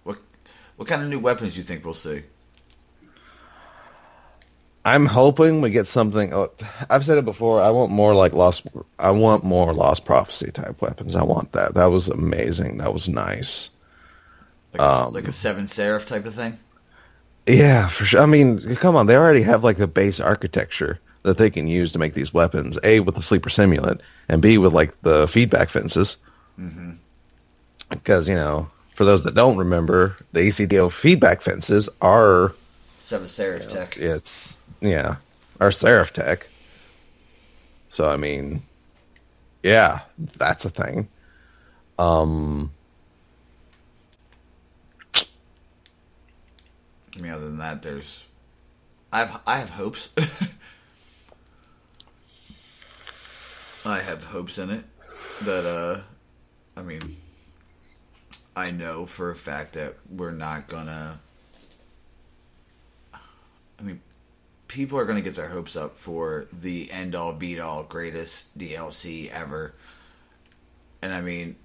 What kind of new weapons do you think we'll see? I'm hoping we get something. I've said it before. I want more Lost Prophecy type weapons. I want that. That was amazing. That was nice. Like a seven serif type of thing. Yeah, for sure. I mean, come on, they already have like the base architecture that they can use to make these weapons. A, with the sleeper simulant, and B, with like the feedback fences. Mm-hmm. Because, you know, for those that don't remember, the ACDO feedback fences are 7 serif tech. Our serif tech. So I mean, yeah, that's a thing. I mean, other than that, I have hopes. I have hopes in it that I mean, I know for a fact that we're not gonna. I mean, people are gonna get their hopes up for the end all beat all greatest DLC ever, and I mean,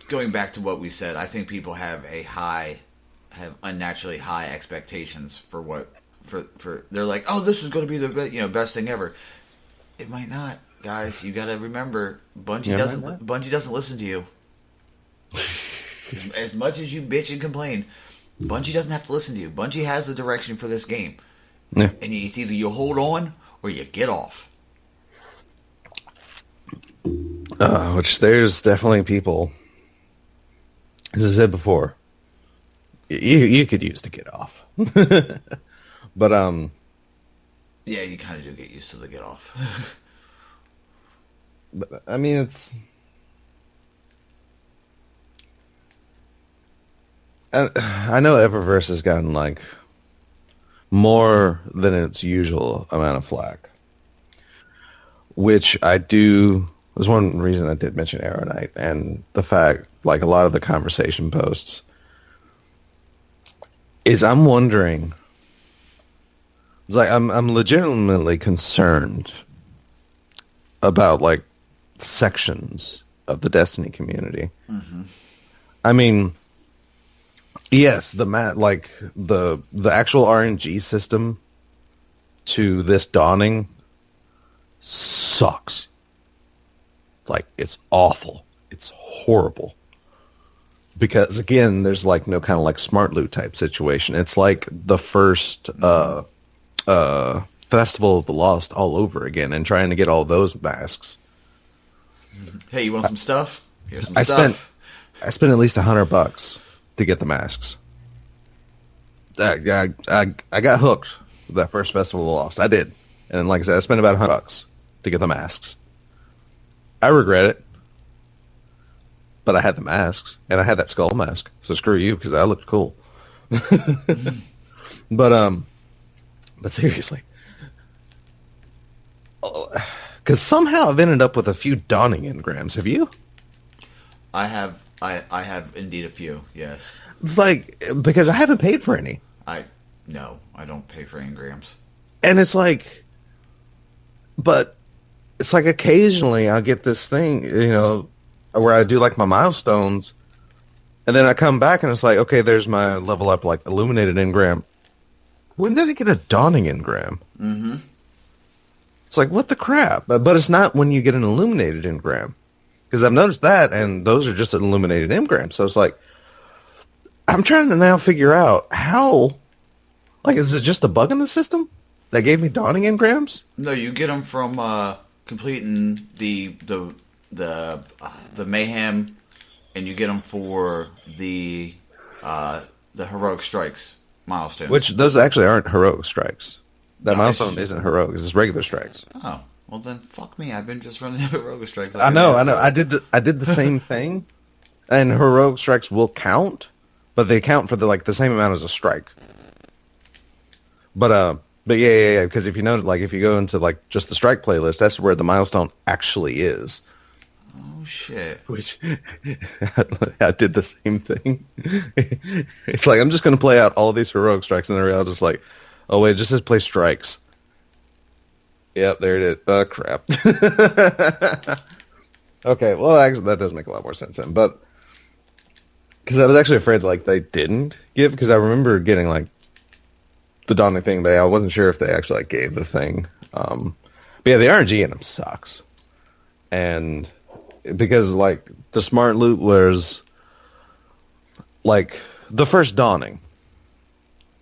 going back to what we said, I think people have unnaturally high expectations for what for. They're like, oh, this is going to be the best thing ever. It might not, guys. You got to remember, Bungie doesn't listen to you. As much as you bitch and complain, Bungie doesn't have to listen to you. Bungie has the direction for this game, and it's either you hold on or you get off. Which there's definitely people, as I said before, you could use to get off. But yeah, you kind of do get used to the get off. But I mean, it's I know Eververse has gotten like more than its usual amount of flack, which I do. There's one reason I did mention Arrow Knight, and the fact, like a lot of the conversation posts, is I'm wondering. It's like I'm legitimately concerned about like sections of the Destiny community. Mm-hmm. I mean, yes, the actual RNG system to this dawning sucks. Like, it's awful. It's horrible. Because again, there's like no kind of like smart loot type situation. It's like the first Festival of the Lost all over again, and trying to get all those masks. Hey, you want some stuff? Here's some stuff. I spent at least $100 to get the masks. I got hooked with that first Festival of the Lost. I did, and like I said, I spent about $100 to get the masks. I regret it, but I had the masks, and I had that skull mask. So screw you, because I looked cool. But seriously, because somehow I've ended up with a few Dawning engrams. Have you? I have indeed a few. Yes. It's like, because I haven't paid for any. No, I don't pay for engrams. And it's like, but it's like occasionally I'll get this thing, where I do like my milestones, and then I come back and it's like, okay, there's my level up like illuminated engram. When did I get a Dawning engram? Mm-hmm. It's like, what the crap? But it's not when you get an illuminated engram. Because I've noticed that, and those are just an illuminated engram. So it's like, I'm trying to now figure out how, like, is it just a bug in the system that gave me Dawning engrams? No, you get them from completing the mayhem, and you get them for the heroic strikes milestone. Which those actually aren't heroic strikes. That milestone isn't heroic; it's regular strikes. Oh, well then, fuck me. I've been just running heroic strikes. I know. I did the same thing, and heroic strikes will count, but they count for the same amount as a strike. But yeah. Because if you know, like, if you go into like just the strike playlist, that's where the milestone actually is. Oh shit! Which I did the same thing. It's like, I'm just going to play out all of these heroic strikes, and then I realized it's like, oh wait, it just says play strikes. Yep, there it is. Oh crap. Okay, well actually that does make a lot more sense then. But because I was actually afraid like they didn't give, because I remember getting like the Dawning thing. I wasn't sure if they actually like gave the thing. But yeah, the RNG in them sucks, and because like the smart loot was like the first Dawning,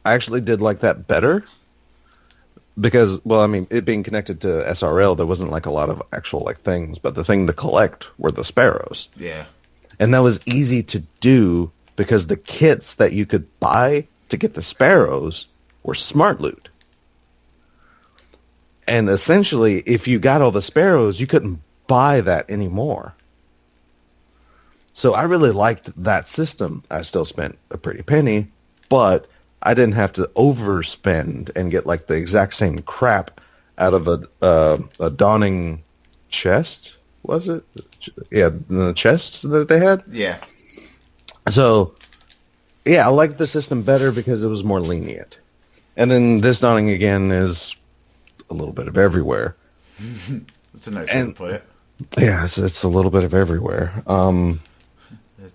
I actually did like that better because, well, I mean, it being connected to SRL, there wasn't like a lot of actual like things, but the thing to collect were the sparrows. Yeah. And that was easy to do because the kits that you could buy to get the sparrows were smart loot. And essentially, if you got all the sparrows, you couldn't buy that anymore. So I really liked that system. I still spent a pretty penny, but I didn't have to overspend and get like the exact same crap out of a Dawning chest. Was it? Yeah, the chests that they had? Yeah. So, yeah, I liked the system better because it was more lenient. And then this Dawning again is a little bit of everywhere. That's a nice way to put it. Yeah, it's a little bit of everywhere.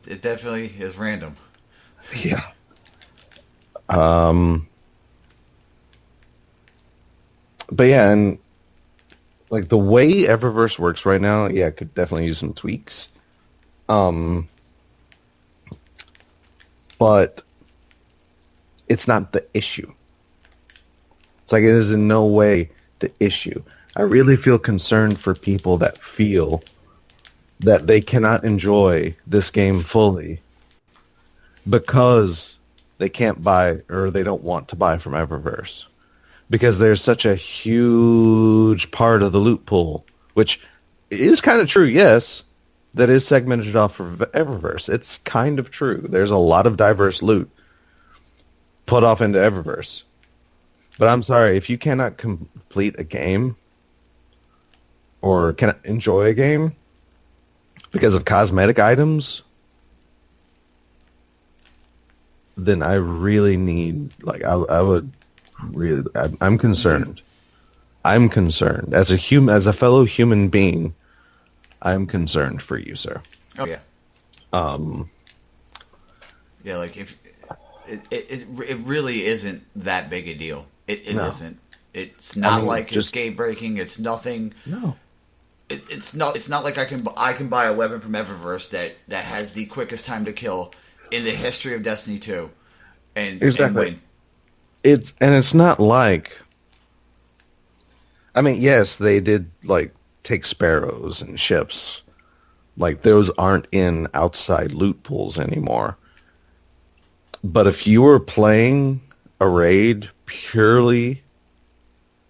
It definitely is random. Yeah. But yeah, and like the way Eververse works right now, yeah, it could definitely use some tweaks. But it's not the issue. It's like it is in no way the issue. I really feel concerned for people that feel that they cannot enjoy this game fully because they can't buy or they don't want to buy from Eververse. Because there's such a huge part of the loot pool, which is kind of true, yes, that is segmented off of Eververse. It's kind of true. There's a lot of diverse loot put off into Eververse. But I'm sorry, if you cannot complete a game or cannot enjoy a game because of cosmetic items, then I really need, like, I would really, I'm concerned. I'm concerned. As a fellow human being, I'm concerned for you, sir. Oh, yeah. Yeah, like, if it really isn't that big a deal. It no. isn't. It's not like it's game breaking. It's nothing. No. It's not like I can buy a weapon from Eververse that has the quickest time to kill in the history of Destiny 2 and win. It's not like, I mean, yes, they did like take sparrows and ships. Like those aren't in outside loot pools anymore. But if you were playing a raid purely,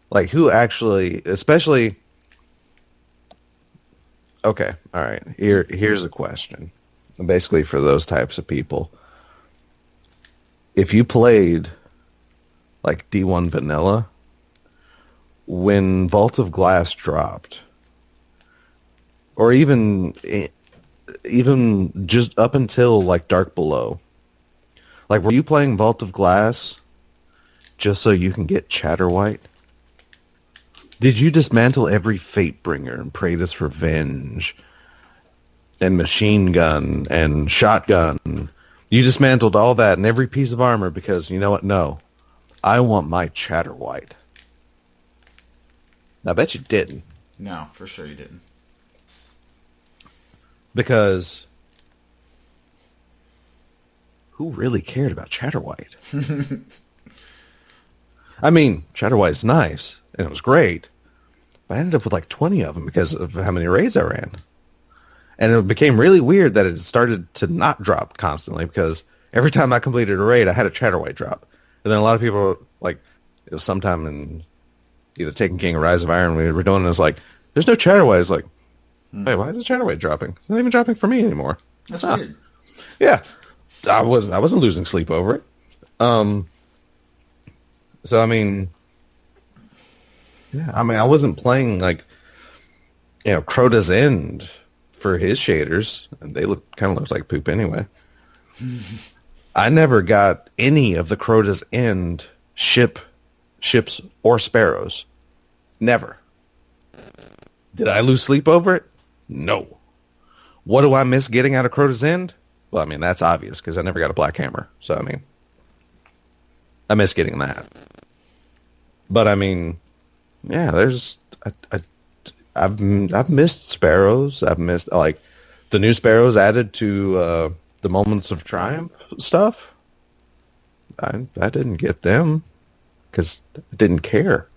like who actually, especially, okay, all right, here's a question. Basically for those types of people. If you played like D1 vanilla, when Vault of Glass dropped, or even just up until like Dark Below, like were you playing Vault of Glass just so you can get Chatterwhite? Did you dismantle every Fatebringer and Praetus Revenge and Machine Gun and Shotgun? You dismantled all that and every piece of armor because, you know what, no. I want my Chatterwhite. I bet you didn't. No, for sure you didn't. Because who really cared about Chatterwhite? I mean, Chatterwhite's nice, and it was great, but I ended up with like 20 of them because of how many raids I ran. And it became really weird that it started to not drop constantly because every time I completed a raid, I had a Chatterwhite drop. And then a lot of people, like, it was sometime in either Taken King or Rise of Iron, we were doing this, like, there's no Chatterwhite. It's like, wait, why is the Chatterwhite dropping? It's not even dropping for me anymore. That's weird. Yeah. I wasn't losing sleep over it. So, I mean, yeah, I wasn't playing, like, you know, Crota's End for his shaders. And they kind of looked like poop anyway. I never got any of the Crota's End ships or sparrows. Never. Did I lose sleep over it? No. What do I miss getting out of Crota's End? Well, I mean, that's obvious because I never got a Black Hammer. So, I mean, I miss getting that. But, I mean, yeah, I've missed sparrows. I've missed, like, the new sparrows added to the moments of triumph stuff, I didn't get them because I didn't care.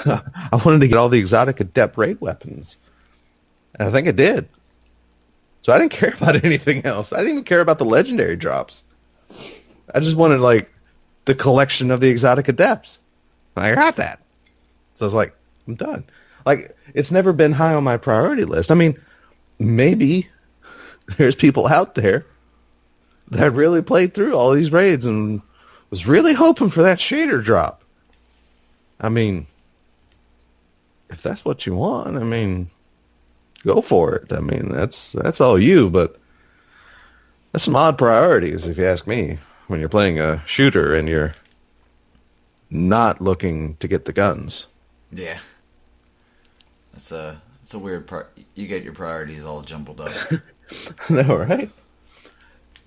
I wanted to get all the exotic adept raid weapons. And I think I did. So I didn't care about anything else. I didn't even care about the legendary drops. I just wanted, like, the collection of the exotic adepts. And I got that. So I was like, I'm done. Like, it's never been high on my priority list. I mean, maybe there's people out there that really played through all these raids and was really hoping for that shader drop. I mean, if that's what you want, I mean, go for it. I mean, that's all you, but that's some odd priorities, if you ask me, when you're playing a shooter and you're not looking to get the guns. Yeah. It's a weird part. You get your priorities all jumbled up. No, right?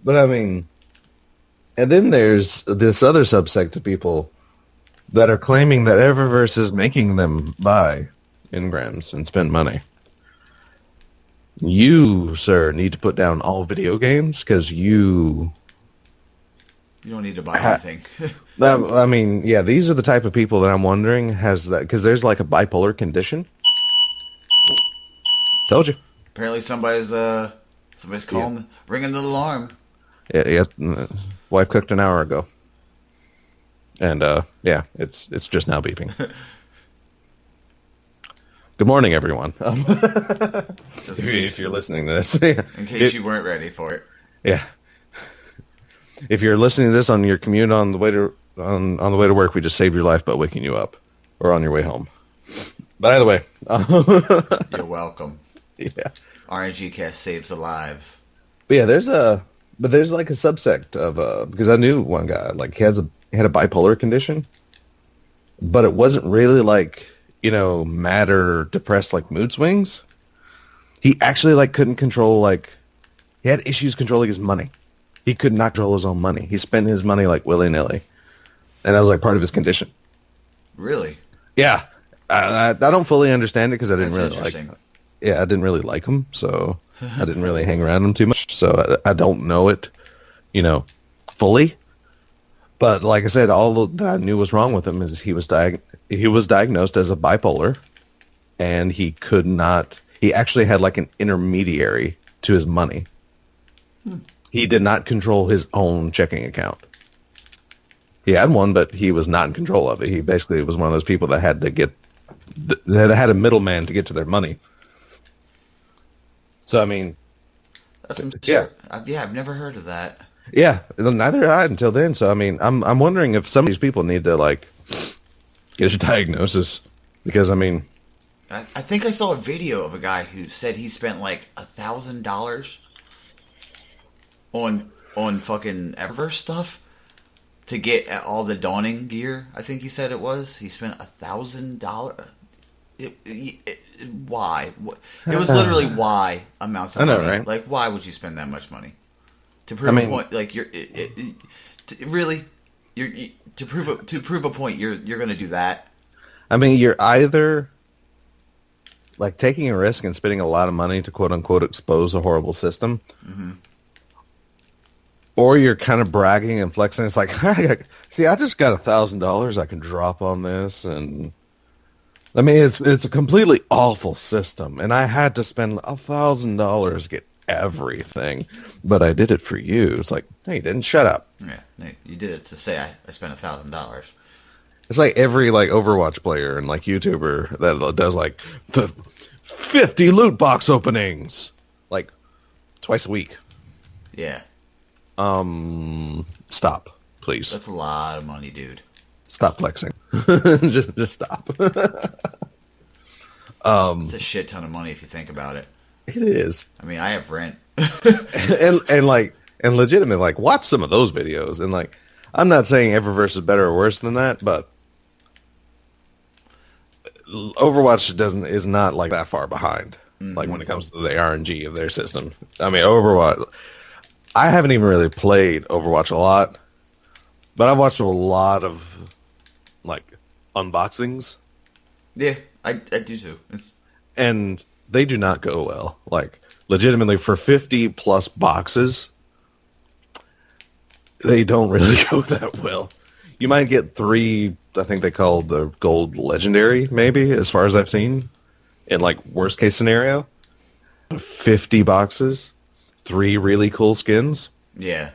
But I mean, and then there's this other subsect of people that are claiming that Eververse is making them buy engrams and spend money. You, sir, need to put down all video games because you don't need to buy anything. I mean, yeah, these are the type of people that I'm wondering has that, because there's like a bipolar condition. Told you. Apparently somebody's calling, ringing the alarm. Yeah. Wife cooked an hour ago. And, yeah, it's just now beeping. Good morning, everyone. If you're listening to this. In case you weren't ready for it. Yeah. If you're listening to this on your commute on the way to on the way to work, we just saved your life by waking you up, or on your way home. But either way, you're welcome. Yeah, RngCast saves the lives. But yeah, there's like a subsect of because I knew one guy, like he had a bipolar condition, but it wasn't really like, you know, mad or depressed like mood swings. He actually like couldn't control, like he had issues controlling his money. He could not control his own money. He spent his money like willy-nilly. And that was like part of his condition. Really? Yeah. I don't fully understand it because I didn't really like him. Yeah, I didn't really like him, so I didn't really hang around him too much. So I don't know it, you know, fully. But like I said, all that I knew was wrong with him is he was diagnosed as a bipolar, and he actually had like an intermediary to his money. He did not control his own checking account. He had one, but he was not in control of it. He basically was one of those people that had a middleman to get to their money. So, I mean... That's some shit. Yeah, I've never heard of that. Yeah, neither had I until then. So, I mean, I'm wondering if some of these people need to, like, get a diagnosis. Because, I mean... I think I saw a video of a guy who said he spent, like, $1,000 on fucking Eververse stuff to get all the Dawning gear. I think he said it was. He spent $1,000. Why? It was literally why amounts of money. Right? Like, why would you spend that much money to prove a point? Like, to prove a point, you're going to do that. I mean, you're either like taking a risk and spending a lot of money to quote unquote expose a horrible system. Mm-hmm. Or you're kind of bragging and flexing. It's like, see, I just got $1,000 I can drop on this. And I mean, it's a completely awful system. And I had to spend $1,000 to get everything. But I did it for you. It's like, no, you didn't. Shut up. Yeah, you did it to say I spent $1,000. It's like every like Overwatch player and like YouTuber that does like the 50 loot box openings like twice a week. Yeah. Stop, please. That's a lot of money, dude. Stop flexing. just stop. It's a shit ton of money if you think about it. It is. I mean, I have rent. and legitimately, like, watch some of those videos. And like, I'm not saying Eververse is better or worse than that, but Overwatch is not like that far behind. Mm-hmm. Like when it comes to the RNG of their system. I mean, Overwatch. I haven't even really played Overwatch a lot, but I've watched a lot of, like, unboxings. Yeah, I do too. And they do not go well. Like, legitimately for 50 plus boxes, they don't really go that well. You might get 3, I think they call the gold legendary, maybe, as far as I've seen, in like worst case scenario. 50 boxes, 3 really cool skins. Yeah.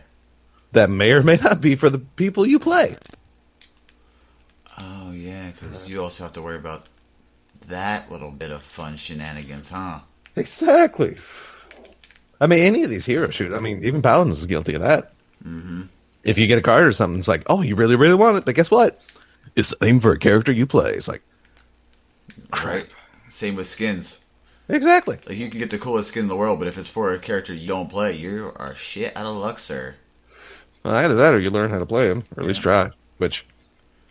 That may or may not be for the people you play. Oh, yeah, because you also have to worry about that little bit of fun shenanigans, huh? Exactly. I mean, any of these hero shooters, I mean, even Paladins is guilty of that. Mm-hmm. If you get a card or something, it's like, oh, you really, really want it, but guess what? It's the same for a character you play. It's like, crap. Right. Same with skins. Exactly. Like, you can get the coolest skin in the world, but if it's for a character you don't play, you are shit out of luck, sir. Well, either that or you learn how to play them, or at least try, which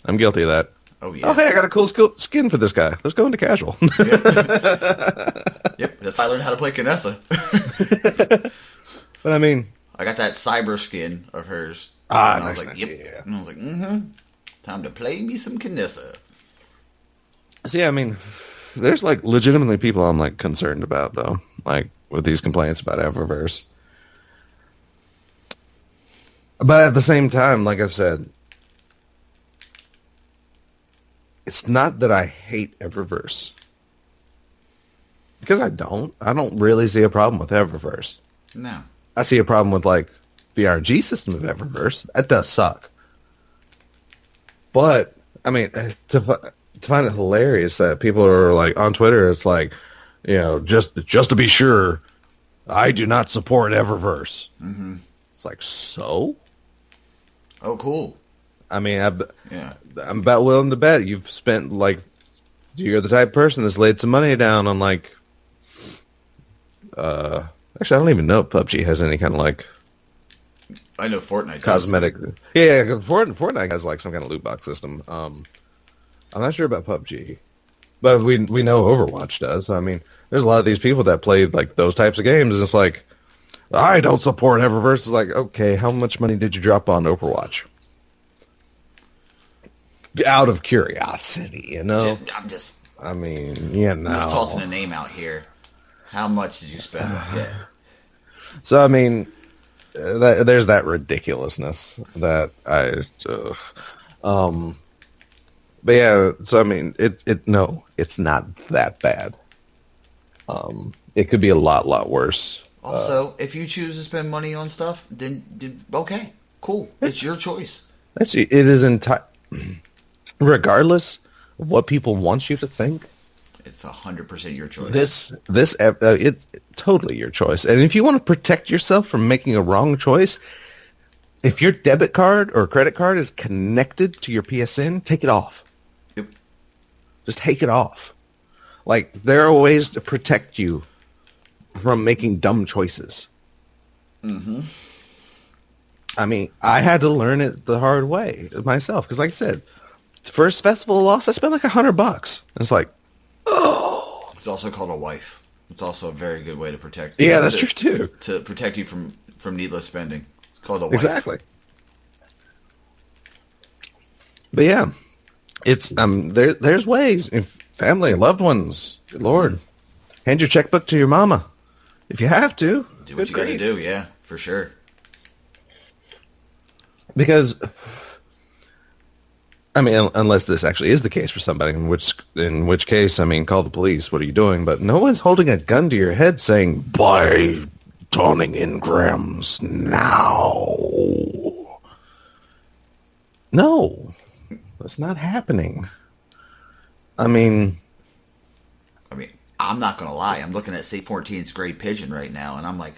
I'm guilty of that. Oh, yeah. Oh, hey, I got a cool skin for this guy. Let's go into casual. Yep, that's how I learned how to play Kinessa. But I mean, I got that cyber skin of hers. Nice, I was like, nice, yep. yeah. And I was like, time to play me some Kinessa. See, I mean, there's like legitimately people I'm like concerned about though, like with these complaints about Eververse. But at the same time, like I've said, it's not that I hate Eververse. Because I don't really see a problem with Eververse. No. I see a problem with like the RNG system of Eververse. That does suck. But I mean, to find it hilarious that people are like on Twitter, it's like, you know, just to be sure, I do not support Eververse. Mm-hmm. It's like, so? Oh, cool. I mean, I'm about willing to bet you've spent like, you're the type of person that's laid some money down on like, actually, I don't even know if PUBG has any kind of like, I know Fortnite cosmetic. Does. Yeah, Fortnite has like some kind of loot box system. I'm not sure about PUBG, but we know Overwatch does. I mean, there's a lot of these people that play like those types of games, and it's like, I don't support Eververse. It's like, okay, how much money did you drop on Overwatch? Out of curiosity, you know. I mean, you know. I'm just tossing a name out here. How much did you spend? Yeah. So I mean, there's that ridiculousness that but yeah. So I mean, it's not that bad. It could be a lot worse. Also, if you choose to spend money on stuff, then okay, cool. It's your choice. Actually, it is regardless of what people want you to think. It's 100% your choice. It's totally your choice. And if you want to protect yourself from making a wrong choice, if your debit card or credit card is connected to your PSN, take it off. Yep. Just take it off. Like, there are ways to protect you from making dumb choices. Mm-hmm. I mean, I had to learn it the hard way myself. Because like I said, first Festival of Lost, I spent like $100. It's like, oh. It's also called a wife. It's also a very good way to protect you. Yeah, that's true too. To protect you from needless spending. It's called a wife. Exactly. But yeah, it's there's ways. If family, loved ones, good Lord, hand your checkbook to your mama if you have to. Do what you got to do. Yeah, for sure. Because, I mean, unless this actually is the case for somebody, in which case, I mean, call the police. What are you doing? But no one's holding a gun to your head saying, buy dawning engrams now. No, that's not happening. I mean, I'm not going to lie. I'm looking at St. 14's Gray Pigeon right now, and I'm like,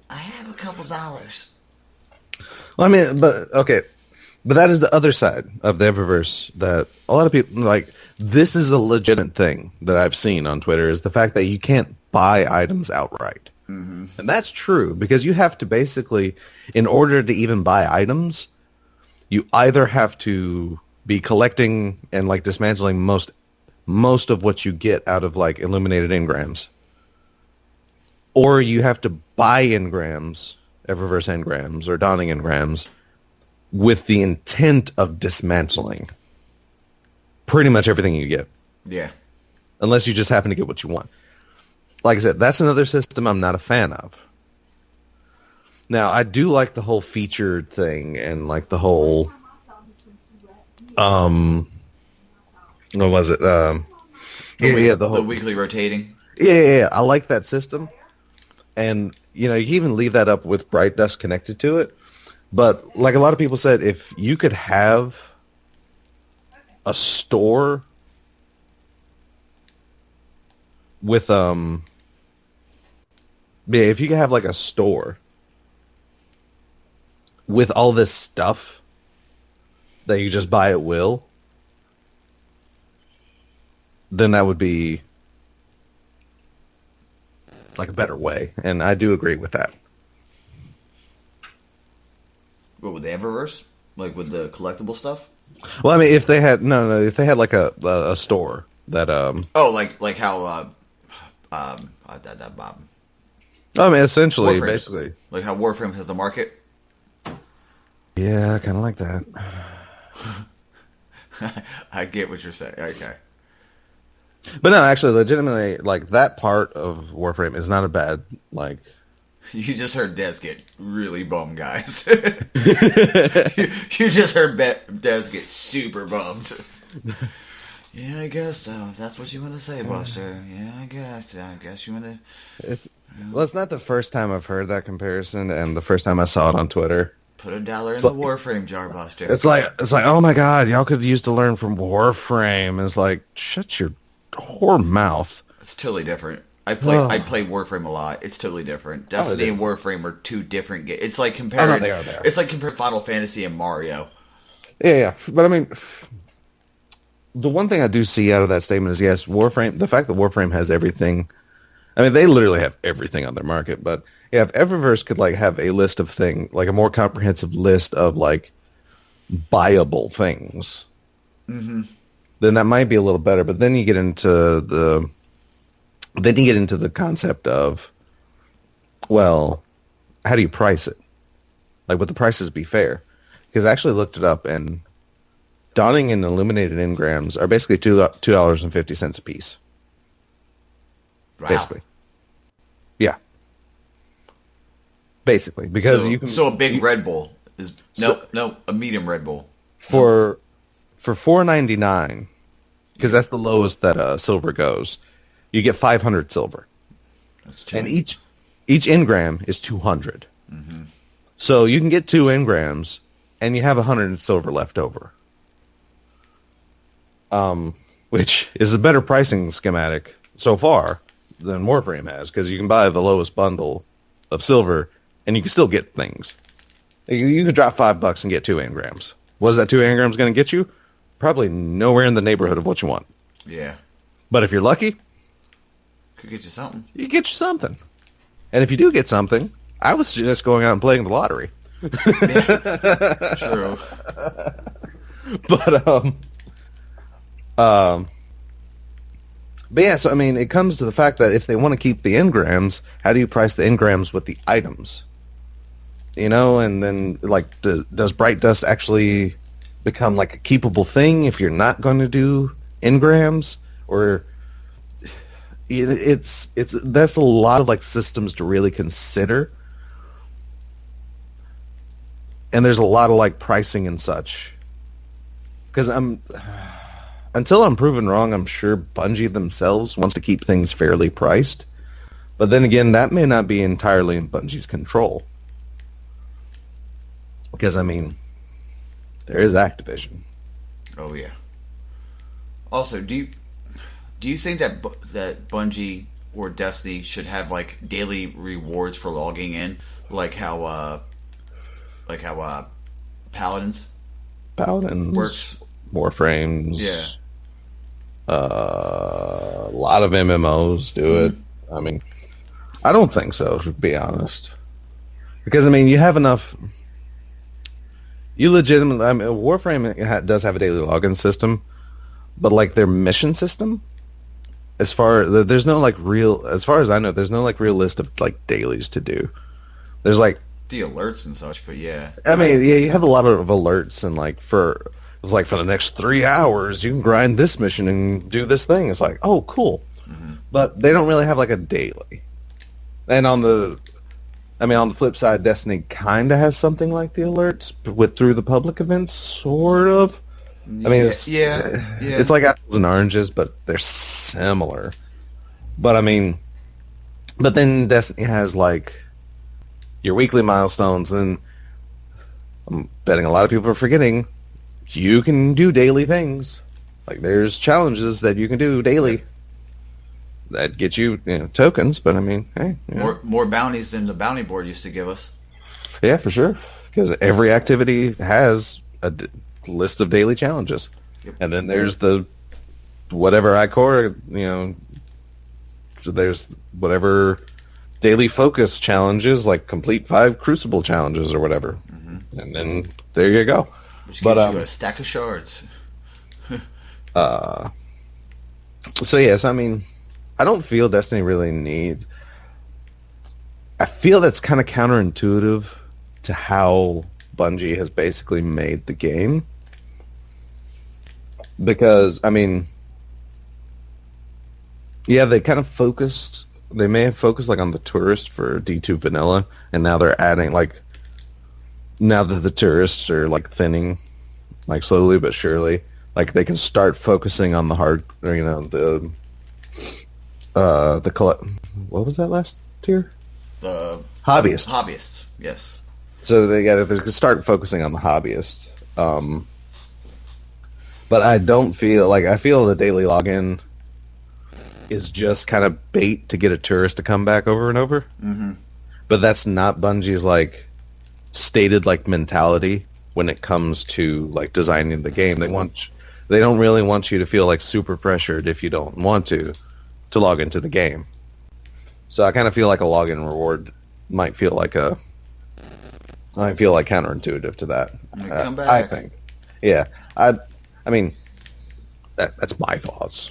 I have a couple dollars. Well, I mean, but that is the other side of the Eververse that a lot of people, like, this is a legitimate thing that I've seen on Twitter, is the fact that you can't buy items outright. Mm-hmm. And that's true, because you have to basically, in order to even buy items, you either have to be collecting and, like, dismantling most of what you get out of, like, illuminated engrams. Or you have to buy engrams, Eververse engrams, or dawning engrams, with the intent of dismantling pretty much everything you get. Yeah. Unless you just happen to get what you want. like I said, that's another system I'm not a fan of. Now, I do like the whole featured thing and like the whole, what was it? The weekly rotating. Yeah. I like that system. And, you can even leave that up with Bright Dust connected to it. But like a lot of people said, if you could have a store with, if you could have like a store with all this stuff that you just buy at will, then that would be like a better way. And I do agree with that. What, with the Eververse? Like with the collectible stuff? Well, I mean, if they had if they had like a store that like how Bob. I mean, essentially, Warframes. basically, like how Warframe has the market. Yeah, I kind of like that. I get what you're saying. Okay. But no, actually, legitimately, like, that part of Warframe is not a bad, like... You just heard Des get really bummed, guys. you just heard Des get super bummed. Yeah, I guess so. If that's what you want to say, Buster. Yeah, I guess you want to... Well, it's not the first time I've heard that comparison, and the first time I saw it on Twitter. Put $1 in the Warframe jar, Buster. It's like, oh my god, y'all could use to learn from Warframe. And it's like, shut your whore mouth. It's totally different. I play Warframe a lot. It's totally different. Destiny and Warframe are two different games. It's like comparing. They are. It's like comparing Final Fantasy and Mario. Yeah. But I mean, the one thing I do see out of that statement is, yes, Warframe. The fact that Warframe has everything. I mean, they literally have everything on their market. But yeah, if Eververse could like have a list of things, like a more comprehensive list of like buyable things, then that might be a little better. But then you get into the concept of, well, how do you price it? Like, would the prices be fair? Because I actually looked it up, and Dawning and Illuminated Engrams are basically $2.50 a piece. Wow. Basically. Yeah. Basically, because you can... So a big Red Bull is... No, a medium Red Bull. For $4.99, because that's the lowest that silver goes, you get 500 silver. That's true. And each engram is 200. Mm-hmm. So you can get 2 engrams, and you have 100 silver left over. Which is a better pricing schematic so far than Warframe has, because you can buy the lowest bundle of silver, and you can still get things. You can drop $5 and get 2 engrams. What is that 2 engrams going to get you? Probably nowhere in the neighborhood of what you want. Yeah. But if you're lucky... Could get you something. You get you something. And if you do get something, I was just going out and playing the lottery. Yeah, true. But yeah, so I mean, it comes to the fact that if they want to keep the engrams, how do you price the engrams with the items? And then, like, does Bright Dust actually become, like, a keepable thing if you're not going to do engrams? Or that's a lot of, like, systems to really consider. And there's a lot of, like, pricing and such. Because until I'm proven wrong, I'm sure Bungie themselves wants to keep things fairly priced. But then again, that may not be entirely in Bungie's control. Because, I mean, there is Activision. Oh, yeah. Also, do you think that Bungie or Destiny should have, like, daily rewards for logging in? Like how Paladins works? Warframes. Yeah. A lot of MMOs do it. I mean, I don't think so, to be honest. Because, I mean, you have enough... Warframe does have a daily login system, but, like, their mission system, as far as I know, there's no, like, real list of, like, dailies to do. There's, like... the alerts and such, but yeah. I mean, yeah, you have a lot of alerts, and, like, for the next 3 hours, you can grind this mission and do this thing. It's like, oh, cool. but they don't really have like a daily. And on the flip side, Destiny kind of has something like the alerts with through the public events, sort of. I mean, it's like apples and oranges, but they're similar. But I mean, but then Destiny has like your weekly milestones, and I'm betting a lot of people are forgetting you can do daily things. Like there's challenges that you can do daily that get you, tokens. But I mean, hey, more bounties than the bounty board used to give us. Yeah, for sure. Because every activity has a list of daily challenges, and then there's the whatever ICOR, so there's whatever daily focus challenges, like complete 5 Crucible challenges or whatever, and then there you go. Which gives you a stack of shards. So yes, I mean, I don't feel Destiny really needs. I feel that's kind of counterintuitive to how Bungie has basically made the game. Because, I mean, yeah, they kind of focused. They may have focused like on the tourist for D2 vanilla, and now they're adding now that the tourists are like thinning, like slowly but surely, like they can start focusing on the hard, or, what was that last tier? The hobbyists. Hobbyists, yes. So they can start focusing on the hobbyists. But I don't feel I feel the daily login is just kind of bait to get a tourist to come back over and over. Mm-hmm. But that's not Bungie's stated mentality when it comes to designing the game. They don't really want you to feel super pressured if you don't want to log into the game. So I kind of feel like a login reward might feel counterintuitive to that. Come back. I think. Yeah. I mean, that's my thoughts.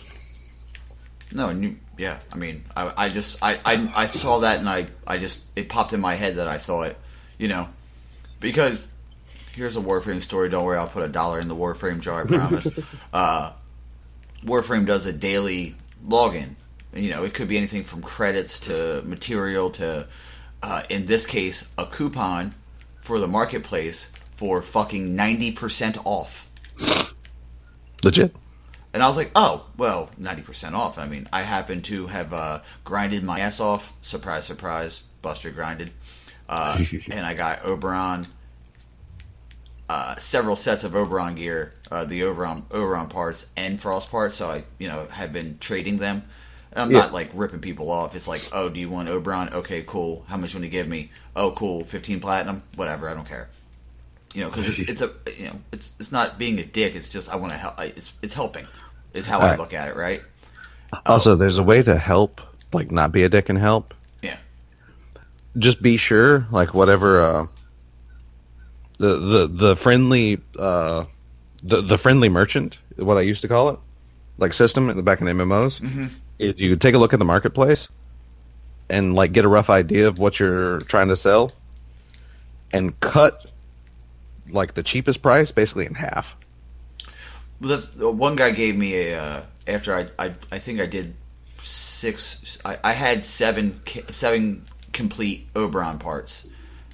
No, yeah. I mean, I saw that and it popped in my head that I thought, because here's a Warframe story. Don't worry, I'll put $1 in the Warframe jar, I promise. Warframe does a daily login. It could be anything from credits to material to, in this case, a coupon for the marketplace for fucking 90% off. Legit. And I was like, oh, well, 90% off. I mean, I happen to have grinded my ass off. Surprise, surprise. Buster grinded. And I got Oberon, several sets of Oberon gear, the Oberon parts and Frost parts. So I, have been trading them. I'm not ripping people off. It's like, oh, do you want Oberon? Okay, cool. How much you want to give me? Oh, cool. 15 platinum. Whatever. I don't care. Because it's not being a dick. It's just I want to help. It's helping. Is how I look at it, right? Also, there's a way to help, not be a dick and help. Yeah. Just be sure, whatever. The friendly the friendly merchant, what I used to call it, system in the back in MMOs. Mm-hmm. Is you take a look at the marketplace and get a rough idea of what you're trying to sell, and cut the cheapest price basically in half. Well, one guy gave me after I think I did 6. I had 7 complete Oberon parts,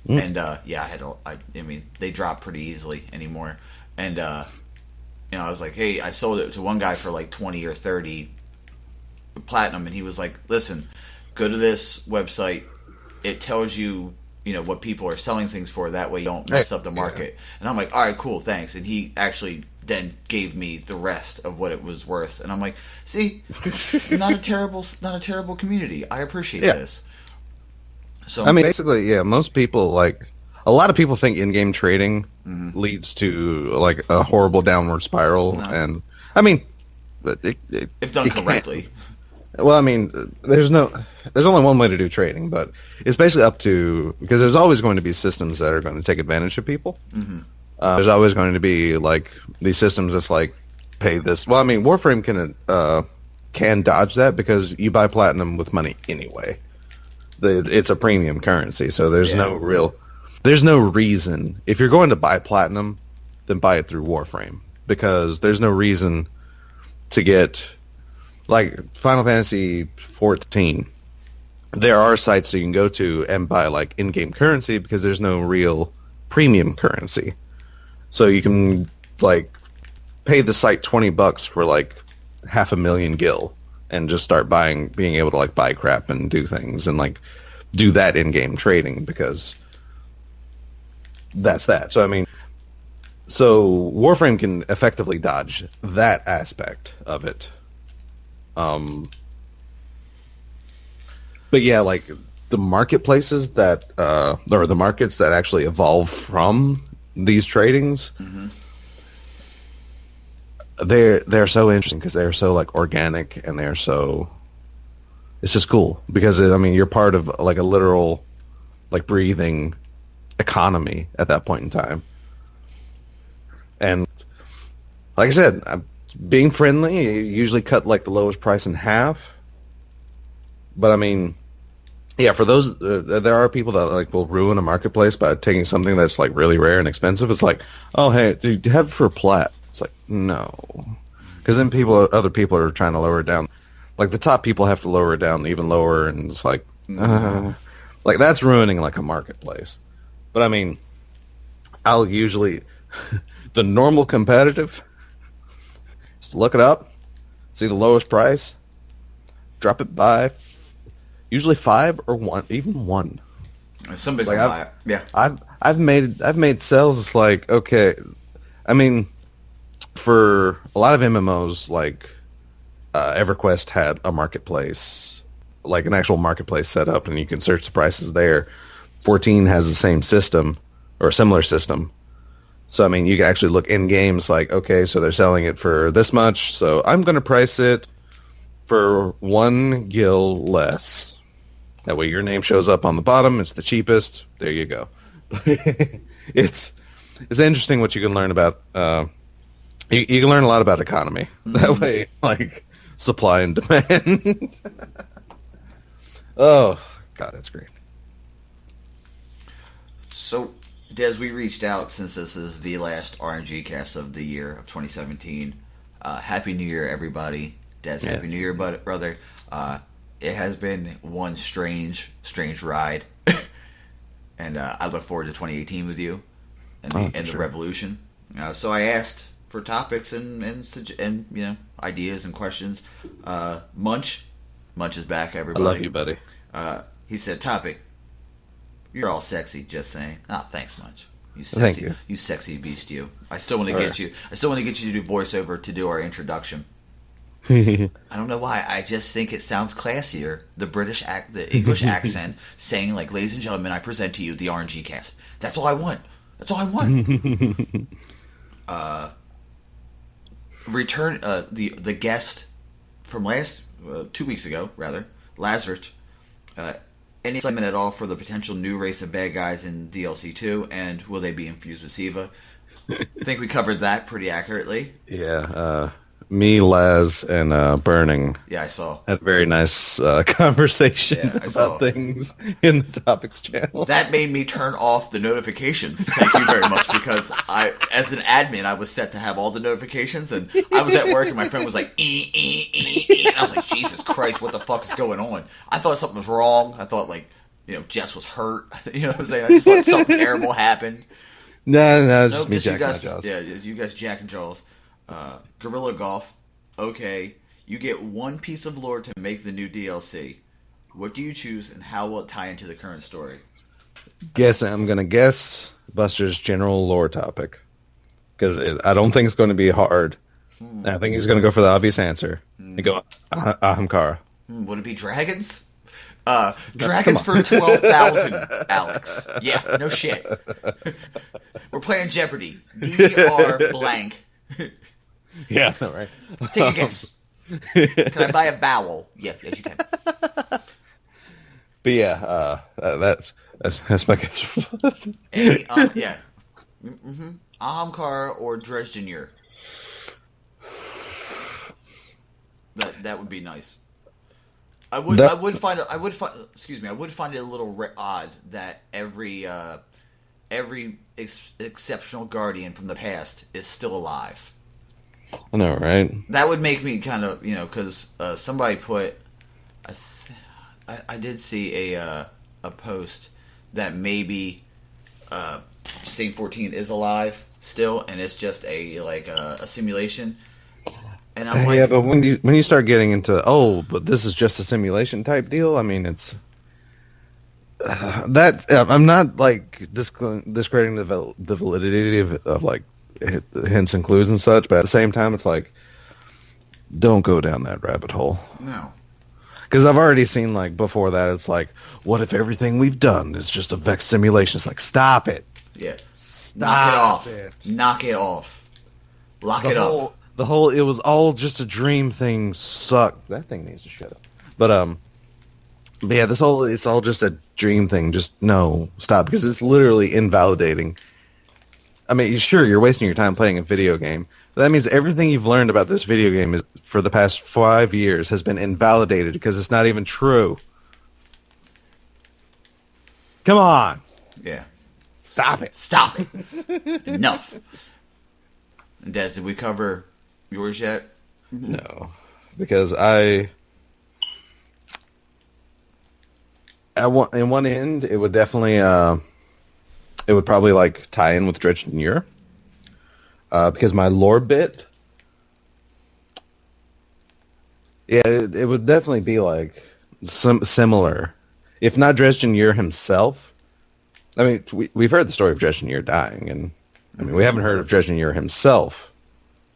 and I had I mean they drop pretty easily anymore, and I was like, hey, I sold it to one guy for 20 or 30 platinum, and he was like, listen, go to this website, it tells you what people are selling things for, that way you don't mess up the market. And I'm like, all right, cool, thanks. And he actually then gave me the rest of what it was worth, and I'm like, see, not a terrible community. I appreciate this. So I mean, basically, most people a lot of people think in-game trading leads to a horrible downward spiral, and I mean, if done correctly. Well, I mean, there's only one way to do trading, but it's basically up to, because there's always going to be systems that are going to take advantage of people. Mm-hmm. There's always going to be these systems that's pay this. Well, I mean, Warframe can dodge that because you buy platinum with money anyway. It's a premium currency, so there's no reason, if you're going to buy platinum, then buy it through Warframe, because there's no reason to get like Final Fantasy 14, there are sites that you can go to and buy like in-game currency because there's no real premium currency. So you can like pay the site $20 for like 500,000 gil and just start being able to like buy crap and do things and like do that in-game trading because that's that. So I mean, so Warframe can effectively dodge that aspect of it. But yeah, like the marketplaces that, or the markets that actually evolve from these tradings, they're so interesting because they're so like organic and they're so, it's just cool because I mean you're part of like a literal, like breathing economy at that point in time. And like I said, being friendly, you usually cut like the lowest price in half. But I mean, yeah, for those, there are people that like will ruin a marketplace by taking something that's like really rare and expensive. It's like, oh hey, do you have it for plat? It's like, no, because then other people are trying to lower it down. Like the top people have to lower it down even lower, and it's like, like that's ruining like a marketplace. But I mean, I'll usually the normal competitive, just look it up, see the lowest price, drop it by usually 5 or 1, even 1. Somebody's like gonna buy it. Yeah, I've made sales. It's like, okay, I mean, for a lot of MMOs, like EverQuest had a marketplace, like an actual marketplace set up, and you can search the prices there. 14 has the same system or a similar system. So I mean, you can actually look in games like, okay, so they're selling it for this much, so I'm going to price it for 1 gil less. That way your name shows up on the bottom. It's the cheapest. There you go. It's interesting what you can learn about. You can learn a lot about economy. That way, like supply and demand. Oh, God, that's great. So, Des, we reached out since this is the last RngCast of the year of 2017. Happy New Year, everybody. Des, yes. Happy New Year, brother. It has been one strange ride, and I look forward to 2018 with you and the revolution. So I asked for topics and you know, ideas and questions. Munch is back, everybody. I love you, buddy. He said, topic. You're all sexy, just saying. Oh, thanks, Munch. Thank you. You sexy beast, you. I still want to get you. I still want to get you to do voiceover to do our introduction. I don't know why. I just think it sounds classier. The English accent, saying like, "Ladies and gentlemen, I present to you the RngCast." That's all I want. That's all I want. Return the guest from 2 weeks ago, rather, Lazarus. Any excitement at all for the potential new race of bad guys in DLC 2, and will they be infused with Siva? I think we covered that pretty accurately. Yeah, me, Laz, and Burning. Yeah, I saw. Had a very nice conversation about things in the topics channel. That made me turn off the notifications. Thank you very much, because as an admin, I was set to have all the notifications, and I was at work, and my friend was like, and I was like, Jesus Christ, what the fuck is going on? I thought something was wrong. I thought, like, you know, Jess was hurt. You know what I'm saying? I just thought something terrible happened. No, it's just me jacking my jaws. Yeah, you guys jacking jaws. Guerrilla Golf. Okay, you get one piece of lore to make the new DLC. What do you choose, and how will it tie into the current story? I'm going to guess Buster's general lore topic, because I don't think it's going to be hard. I think he's going to go for the obvious answer. And go, Ahamkara. Would it be dragons? Dragons for 12,000, Alex. Yeah, no shit. We're playing Jeopardy. DR blank. Yeah, right. Take a guess. Can I buy a vowel? Yeah, yes, you can. But yeah, that's my guess. Yeah. Ahamkara or Dresdenir. That would be nice. I would find it a little odd that every exceptional guardian from the past is still alive. I know, right? That would make me kind of, because somebody put, I did see a post that maybe Saint 14 is alive still, and it's just a simulation. And I'm like, yeah, but when you start getting into but this is just a simulation type deal. I mean, it's that I'm not like discrediting the validity of like hints and clues and such, but at the same time, it's like, don't go down that rabbit hole. No. Because I've already seen, like, before that, it's like, what if everything we've done is just a Vex simulation? It's like, stop it. Yeah. Knock it off. Lock it up. The whole, it was all just a dream thing sucked. That thing needs to shut up. But yeah, it's all just a dream thing. Just, no, stop. Because it's literally invalidating. I mean, sure, you're wasting your time playing a video game. But that means everything you've learned about this video game is for the past 5 years has been invalidated because it's not even true. Come on. Yeah. Stop it. Stop it. Enough. Des, did we cover yours yet? No. Because in one end, it would definitely, it would probably like tie in with Dredged and Ur. Because my lore bit, yeah, it would definitely be like similar, if not Dredgen Ur himself. I mean, we've heard the story of Dredgen Ur dying, and I mean, we haven't heard of Dredgen Ur himself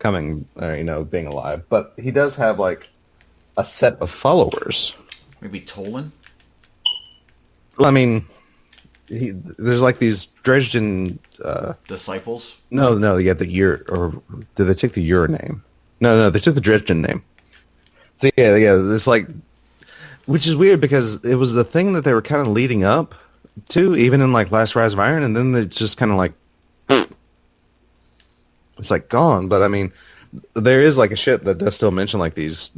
coming, being alive. But he does have like a set of followers. Maybe Tolan? Well, I mean, there's like these Dredgen disciples. No, you had the Ur, or did they take the Ur name? No, they took the Dredgen name. So yeah, it's like, which is weird because it was the thing that they were kind of leading up to, even in like Last Rise of Iron, and then they just kind of like, it's like gone. But I mean, there is like a ship that does still mention like this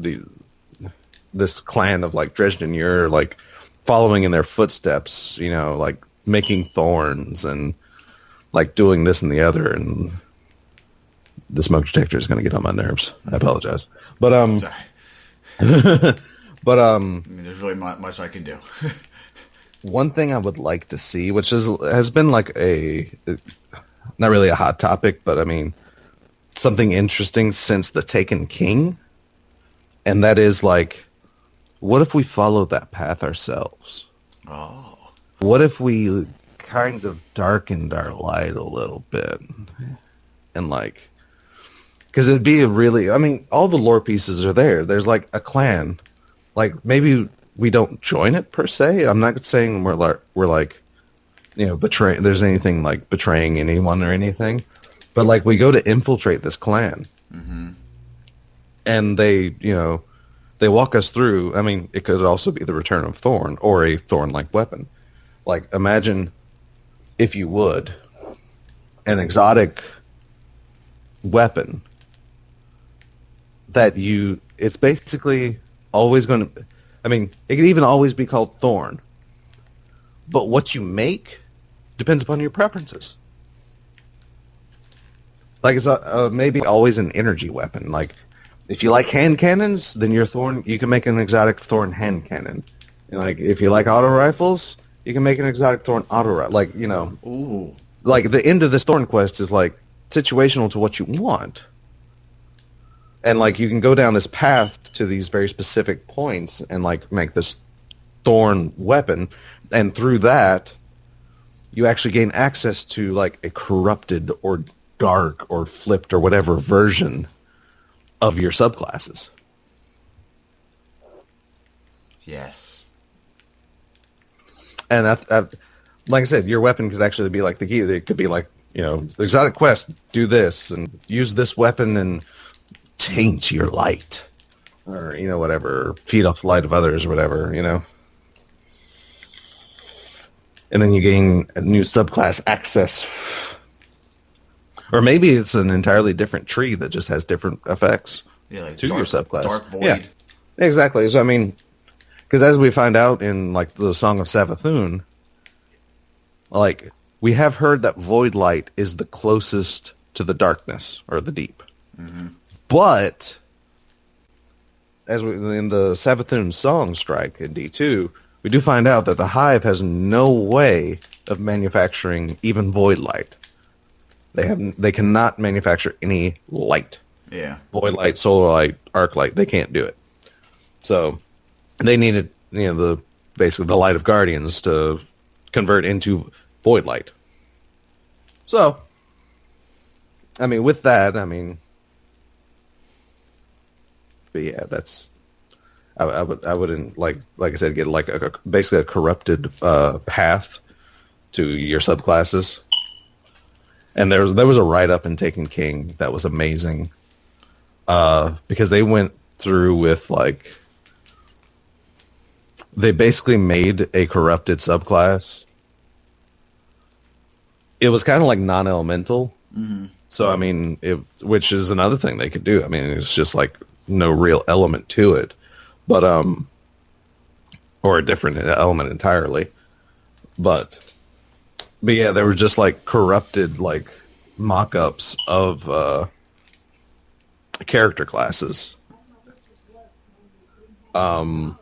clan of like Dredgen Ur, like following in their footsteps, like making thorns and like doing this and the other, and the smoke detector is going to get on my nerves. I apologize, but Sorry. but I mean, there's really not much I can do. One thing I would like to see, which has been like not really a hot topic, but I mean something interesting since the Taken King, and that is like, what if we follow that path ourselves? Oh. What if we kind of darkened our light a little bit? And like, because it'd be I mean, all the lore pieces are there. There's like a clan. Like, maybe we don't join it per se. I'm not saying we're like, betraying. There's anything like betraying anyone or anything. But like, we go to infiltrate this clan. Mm-hmm. And they walk us through. I mean, it could also be the return of Thorn or a Thorn-like weapon. Like, imagine, if you would, an exotic weapon that it's basically always going to, I mean, it could even always be called Thorn. But what you make depends upon your preferences. Like, it's maybe always an energy weapon. Like, if you like hand cannons, then your Thorn, you can make an exotic Thorn hand cannon. And like, if you like auto rifles, you can make an exotic Thorn auto rifle. Like, Ooh. Like, the end of this Thorn quest is like situational to what you want. And like, you can go down this path to these very specific points and like make this Thorn weapon, and through that you actually gain access to like a corrupted or dark or flipped or whatever version of your subclasses. Yes. And like I said, your weapon could actually be like the key. It could be like, exotic quest, do this and use this weapon and taint your light, or whatever, feed off the light of others or whatever, and then you gain a new subclass access. Or maybe it's an entirely different tree that just has different effects to your subclass. Dark Void. Yeah, exactly. So I mean, because as we find out in like the Song of Savathûn, like, we have heard that Void Light is the closest to the darkness or the deep. Mm-hmm. But as we in the Savathun song strike in D2, we do find out that the Hive has no way of manufacturing even void light. They cannot manufacture any light. Yeah. Void light, solar light, arc light, they can't do it. So they needed, basically the light of guardians to convert into void light. So, I mean, with that, but yeah, that's I wouldn't like I said, get like basically a corrupted path to your subclasses. And there was a write-up in Taken King that was amazing, because they went through with like, they basically made a corrupted subclass. It was kind of like non-elemental. Mm-hmm. So, which is another thing they could do. It's just like no real element to it, but, or a different element entirely. But yeah, they were just like corrupted, like mock-ups of, character classes. Oh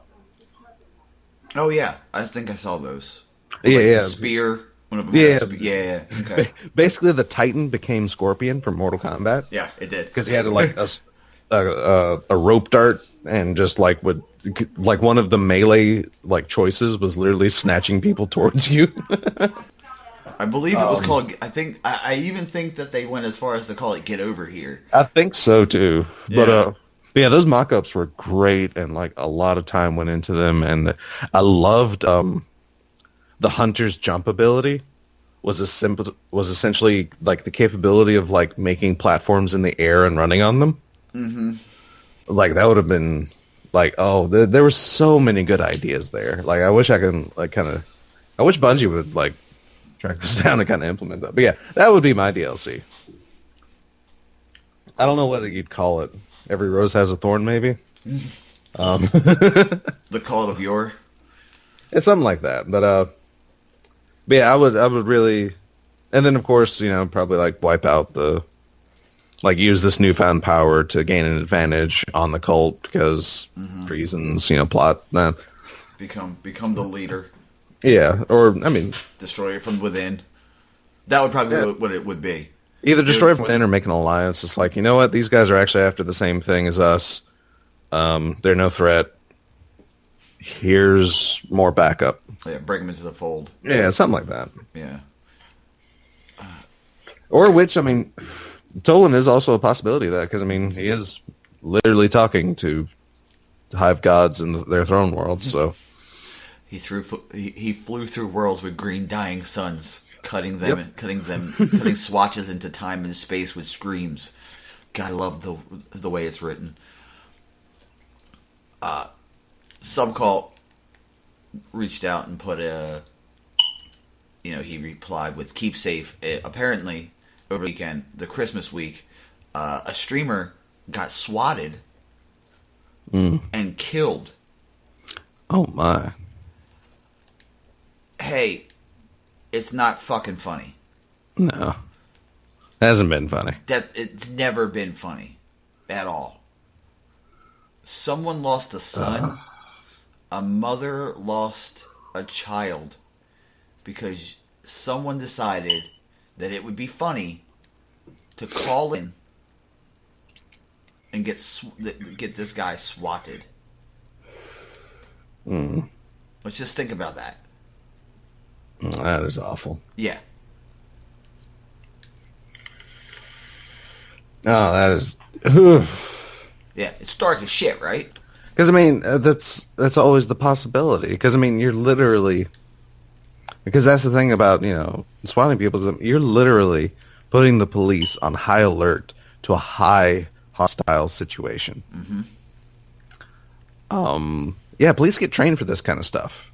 yeah, I think I saw those. Yeah. Spear. One of them yeah. Okay. Basically, the Titan became Scorpion from Mortal Kombat. Yeah, it did because he had like a rope dart, and just like would like one of the melee like choices was literally snatching people towards you. I believe it was called. I even think that they went as far as to call it "Get Over Here." I think so too. But yeah, those mock-ups were great, and like a lot of time went into them, and I loved the Hunter's jump ability was essentially like the capability of like making platforms in the air and running on them. Mm-hmm. Like that would have been like, there were so many good ideas there. Like I wish I could like I wish Bungie would like track this down and kind of implement that. But yeah, that would be my DLC. I don't know what you'd call it. Every rose has a thorn, maybe. The Call of Yore. It's something like that. But yeah, I would really, and then of course, probably like wipe out use this newfound power to gain an advantage on the cult because reasons, plot that. Become the leader. Yeah, or destroy it from within. That would probably be what it would be. Either destroy it from within or make an alliance. It's like, you know what, these guys are actually after the same thing as us. They're no threat. Here's more backup. Yeah, bring them into the fold. Yeah, something like that. Yeah. Or Tolan is also a possibility of that, because, he is literally talking to hive gods in their throne world, so. He flew through worlds with green dying suns, cutting swatches into time and space with screams. God, I love the way it's written. Subcult reached out and put he replied with "Keep safe." Apparently, over the weekend, the Christmas week, a streamer got swatted and killed. Oh my! Hey, it's not fucking funny. No, it hasn't been funny. It's never been funny at all. Someone lost a son. A mother lost a child because someone decided that it would be funny to call in and get this guy swatted. Let's just think about that. That is awful. Yeah. Oh, that is. Yeah, it's dark as shit, right? Because that's always the possibility. Because you're literally, because that's the thing about swatting people is you're literally putting the police on high alert to a high hostile situation. Mm-hmm. Yeah, police get trained for this kind of stuff.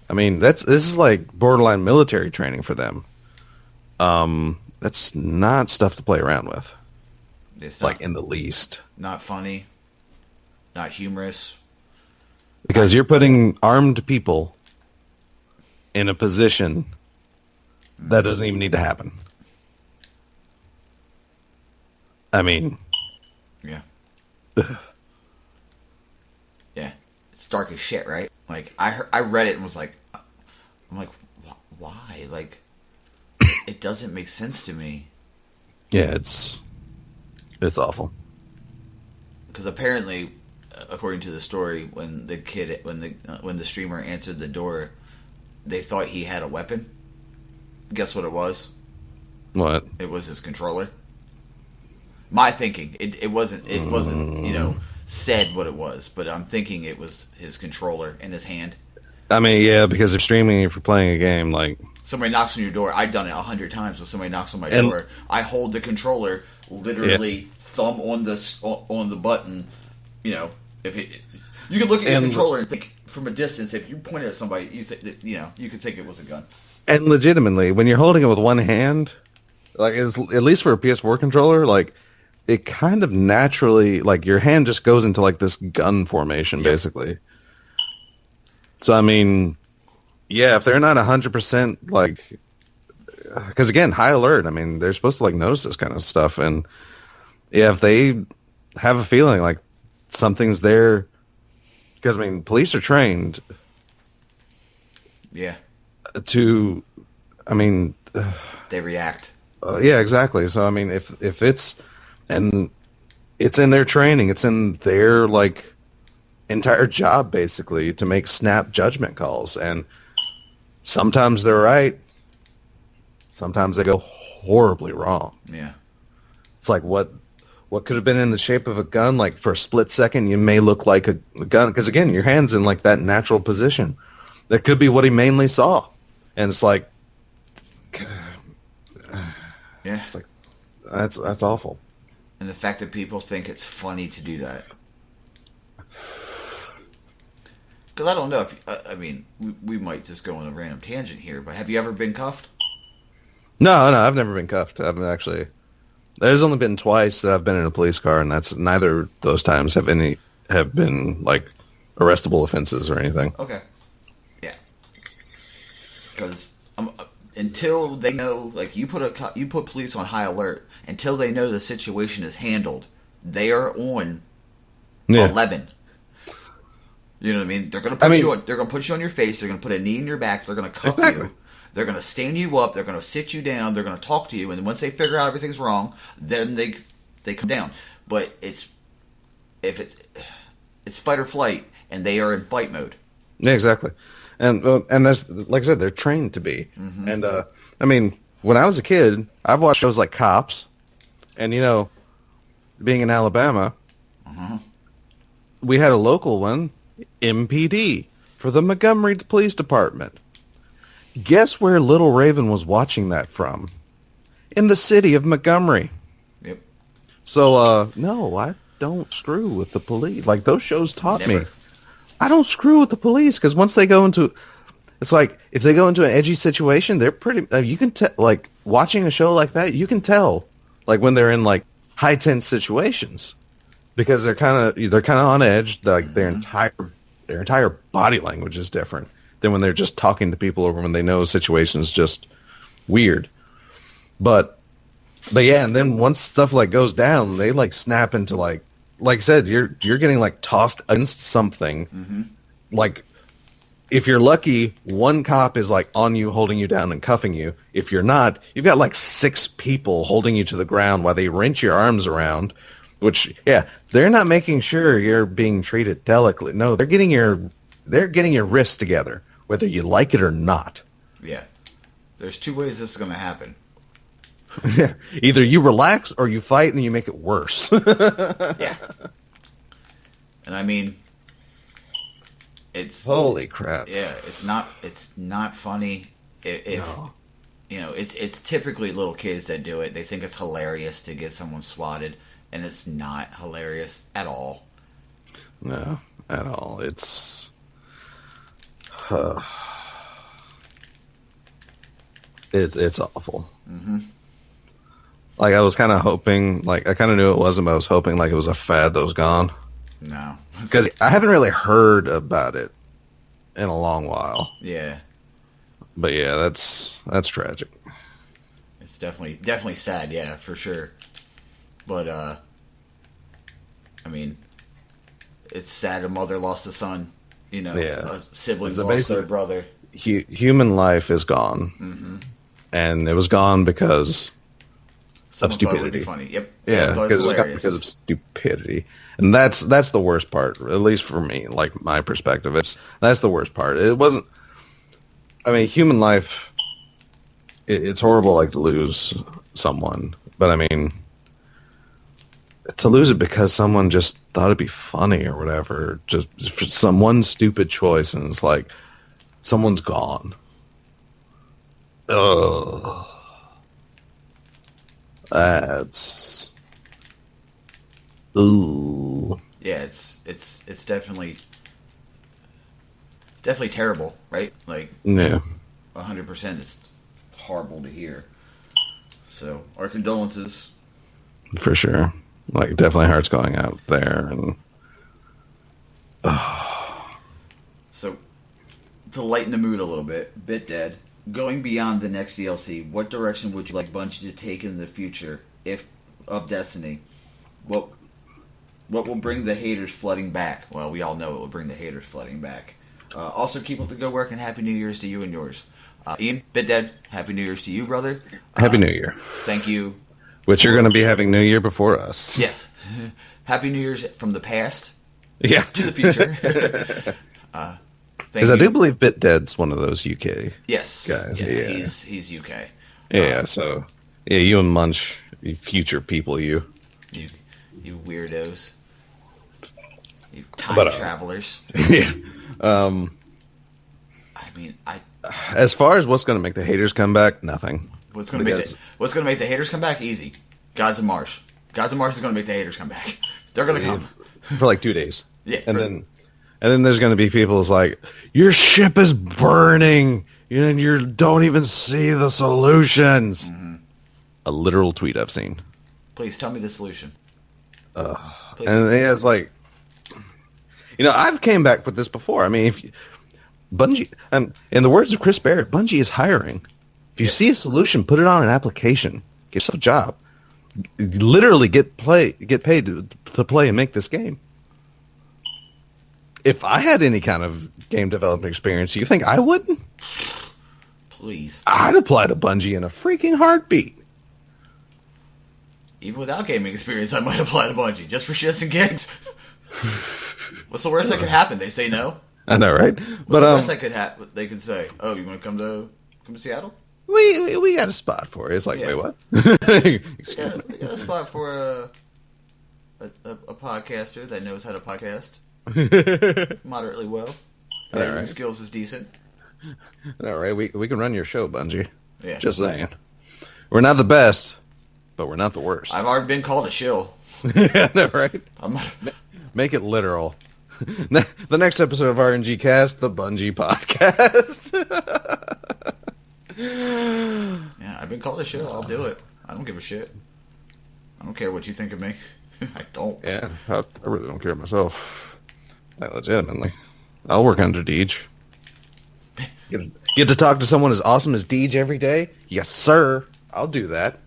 This is like borderline military training for them. That's not stuff to play around with. It's like in the least. Not funny. Not humorous. Because you're putting armed people in a position that doesn't even need to happen. Yeah, it's dark as shit, right? Like I read it and was like, I'm like, why? Like, it doesn't make sense to me. Yeah, it's awful. Because apparently, according to the story, when the streamer answered the door, they thought he had a weapon. Guess what it was? What? It was his controller. My thinking. It wasn't said what it was, but I'm thinking it was his controller in his hand. I mean, yeah, because they're streaming if you're playing a game, like... Somebody knocks on your door. I've done it 100 times when somebody knocks on my door. I hold the controller, literally thumb on the button. You know, you can look at your controller and think from a distance. If you point it at somebody, you could think it was a gun. And legitimately, when you're holding it with one hand, like at least for a PS4 controller, like it kind of naturally, like your hand just goes into like this gun formation, basically. So I mean, yeah, if they're not 100% like, because again, high alert. I mean, they're supposed to like notice this kind of stuff, and yeah, if they have a feeling like something's there, because I mean, police are trained. Yeah. I mean, they react. Yeah, exactly. So I mean, if it's in their training, it's in their like entire job basically to make snap judgment calls, and sometimes they're right, sometimes they go horribly wrong. Yeah, it's like what could have been in the shape of a gun. Like for a split second, you may look like a gun because again, your hand's in like that natural position. That could be what he mainly saw, and it's like, yeah, it's like that's awful. And the fact that people think it's funny to do that. Because I don't know if... I mean, we might just go on a random tangent here, but have you ever been cuffed? No, I've never been cuffed. I've actually... There's only been twice that I've been in a police car, and that's neither of those times have been, like, arrestable offenses or anything. Okay. Yeah. Because until they know... Like, you put police on high alert, until they know the situation is handled, they are on 11. You know what I mean? They're going to put you on your face. They're going to put a knee in your back. They're going to cuff you. They're going to stand you up. They're going to sit you down. They're going to talk to you. And once they figure out everything's wrong, then they come down. But it's fight or flight, and they are in fight mode. Yeah, exactly. And that's, like I said, they're trained to be. Mm-hmm. And I mean, when I was a kid, I've watched shows like Cops, and being in Alabama, we had a local one. MPD for the Montgomery Police Department. Guess where Little Raven was watching that from? In the city of Montgomery. Yep. So, no, I don't screw with the police. Like, those shows taught me. I don't screw with the police, because once they go into... It's like, if they go into an edgy situation, they're pretty... you can tell, like, watching a show like that, you can tell, like, when they're in, like, high-tense situations. Because they're kind of on edge. Like their entire body language is different than when they're just talking to people or when they know a situation's just weird. But yeah, and then once stuff like goes down, they like snap into like I said, you're getting like tossed against something. Mm-hmm. Like if you're lucky, one cop is like on you, holding you down and cuffing you. If you're not, you've got like 6 people holding you to the ground while they wrench your arms around. Which, yeah, they're not making sure you're being treated delicately. No, they're getting your wrists together, whether you like it or not. Yeah. There's 2 ways this is going to happen. Yeah. Either you relax or you fight and you make it worse. Yeah. And I mean, it's... Holy crap. Yeah, it's not funny. No. It's typically little kids that do it. They think it's hilarious to get someone swatted. And it's not hilarious at all. No, at all. It's... It's awful. Mm-hmm. Like, I was kind of hoping... Like, I kind of knew it wasn't, but I was hoping, like, it was a fad that was gone. No. Because I haven't really heard about it in a long while. Yeah. But, yeah, that's tragic. It's definitely sad, yeah, for sure. But, I mean, it's sad a mother lost a son. You know, siblings so lost their brother. Human life is gone. Mm-hmm. And it was gone because of stupidity. It would be funny. Yep. Yeah, because of stupidity. And that's the worst part, at least for me, like my perspective. That's the worst part. It wasn't, I mean, human life, it's horrible, like, to lose someone. But, I mean, to lose it because someone just thought it'd be funny or whatever, just for some one stupid choice, and it's like, someone's gone. Ugh. That's... Ooh. Yeah, it's definitely terrible, right? Like, yeah, 100%. It's horrible to hear. So, our condolences. For sure. Like, definitely hearts going out there, and so, to lighten the mood a little bit, Dead. Going beyond the next DLC, what direction would you like Bungie to take in the future of Destiny? What will bring the haters flooding back? Well, we all know it will bring the haters flooding back. Also, keep up the good work, and Happy New Year's to you and yours. Ian, Dead, Happy New Year's to you, brother. Happy New Year. Thank you. Which you're going to be having New Year before us. Yes. Happy New Year's from the past. Yeah. To the future. Because I do believe Dead's one of those UK guys. Yeah. He's UK. Yeah, so, yeah, you and Munch, you future people, you weirdos. You time travelers. Yeah. I mean, as far as what's going to make the haters come back, nothing. What's going to make the haters come back? Easy. Gods of Mars. Gods of Mars is going to make the haters come back. They're going to come for like 2 days. Yeah, and then there's going to be people who's like, your ship is burning, and you don't even see the solutions. Mm-hmm. A literal tweet I've seen. Please tell me the solution. And it's like, I've came back with this before. I mean, if Bungie, in the words of Chris Barrett, Bungie is hiring. If you see a solution, put it on an application. Get yourself a job. Literally get paid to play and make this game. If I had any kind of game development experience, you think I wouldn't? Please. I'd apply to Bungie in a freaking heartbeat. Even without gaming experience, I might apply to Bungie just for shits and gigs. What's the worst that could happen? They say no. I know, right? What's the worst that could happen? They could say, "Oh, you want to come to Seattle? We got a spot for it." It's like, wait, what? We got a spot for a podcaster that knows how to podcast moderately well. Editing skills is decent. All right, we can run your show, Bungie. Yeah, just saying. We're not the best, but we're not the worst. I've already been called a shill. Yeah, no, right? Make it literal. The next episode of RngCast, the Bungie podcast. Yeah, I've been called a shill. I'll do it. I don't give a shit. I don't care what you think of me. I don't. Yeah, I really don't care myself. Like, legitimately. I'll work under Deej. Get to talk to someone as awesome as Deej every day? Yes, sir. I'll do that.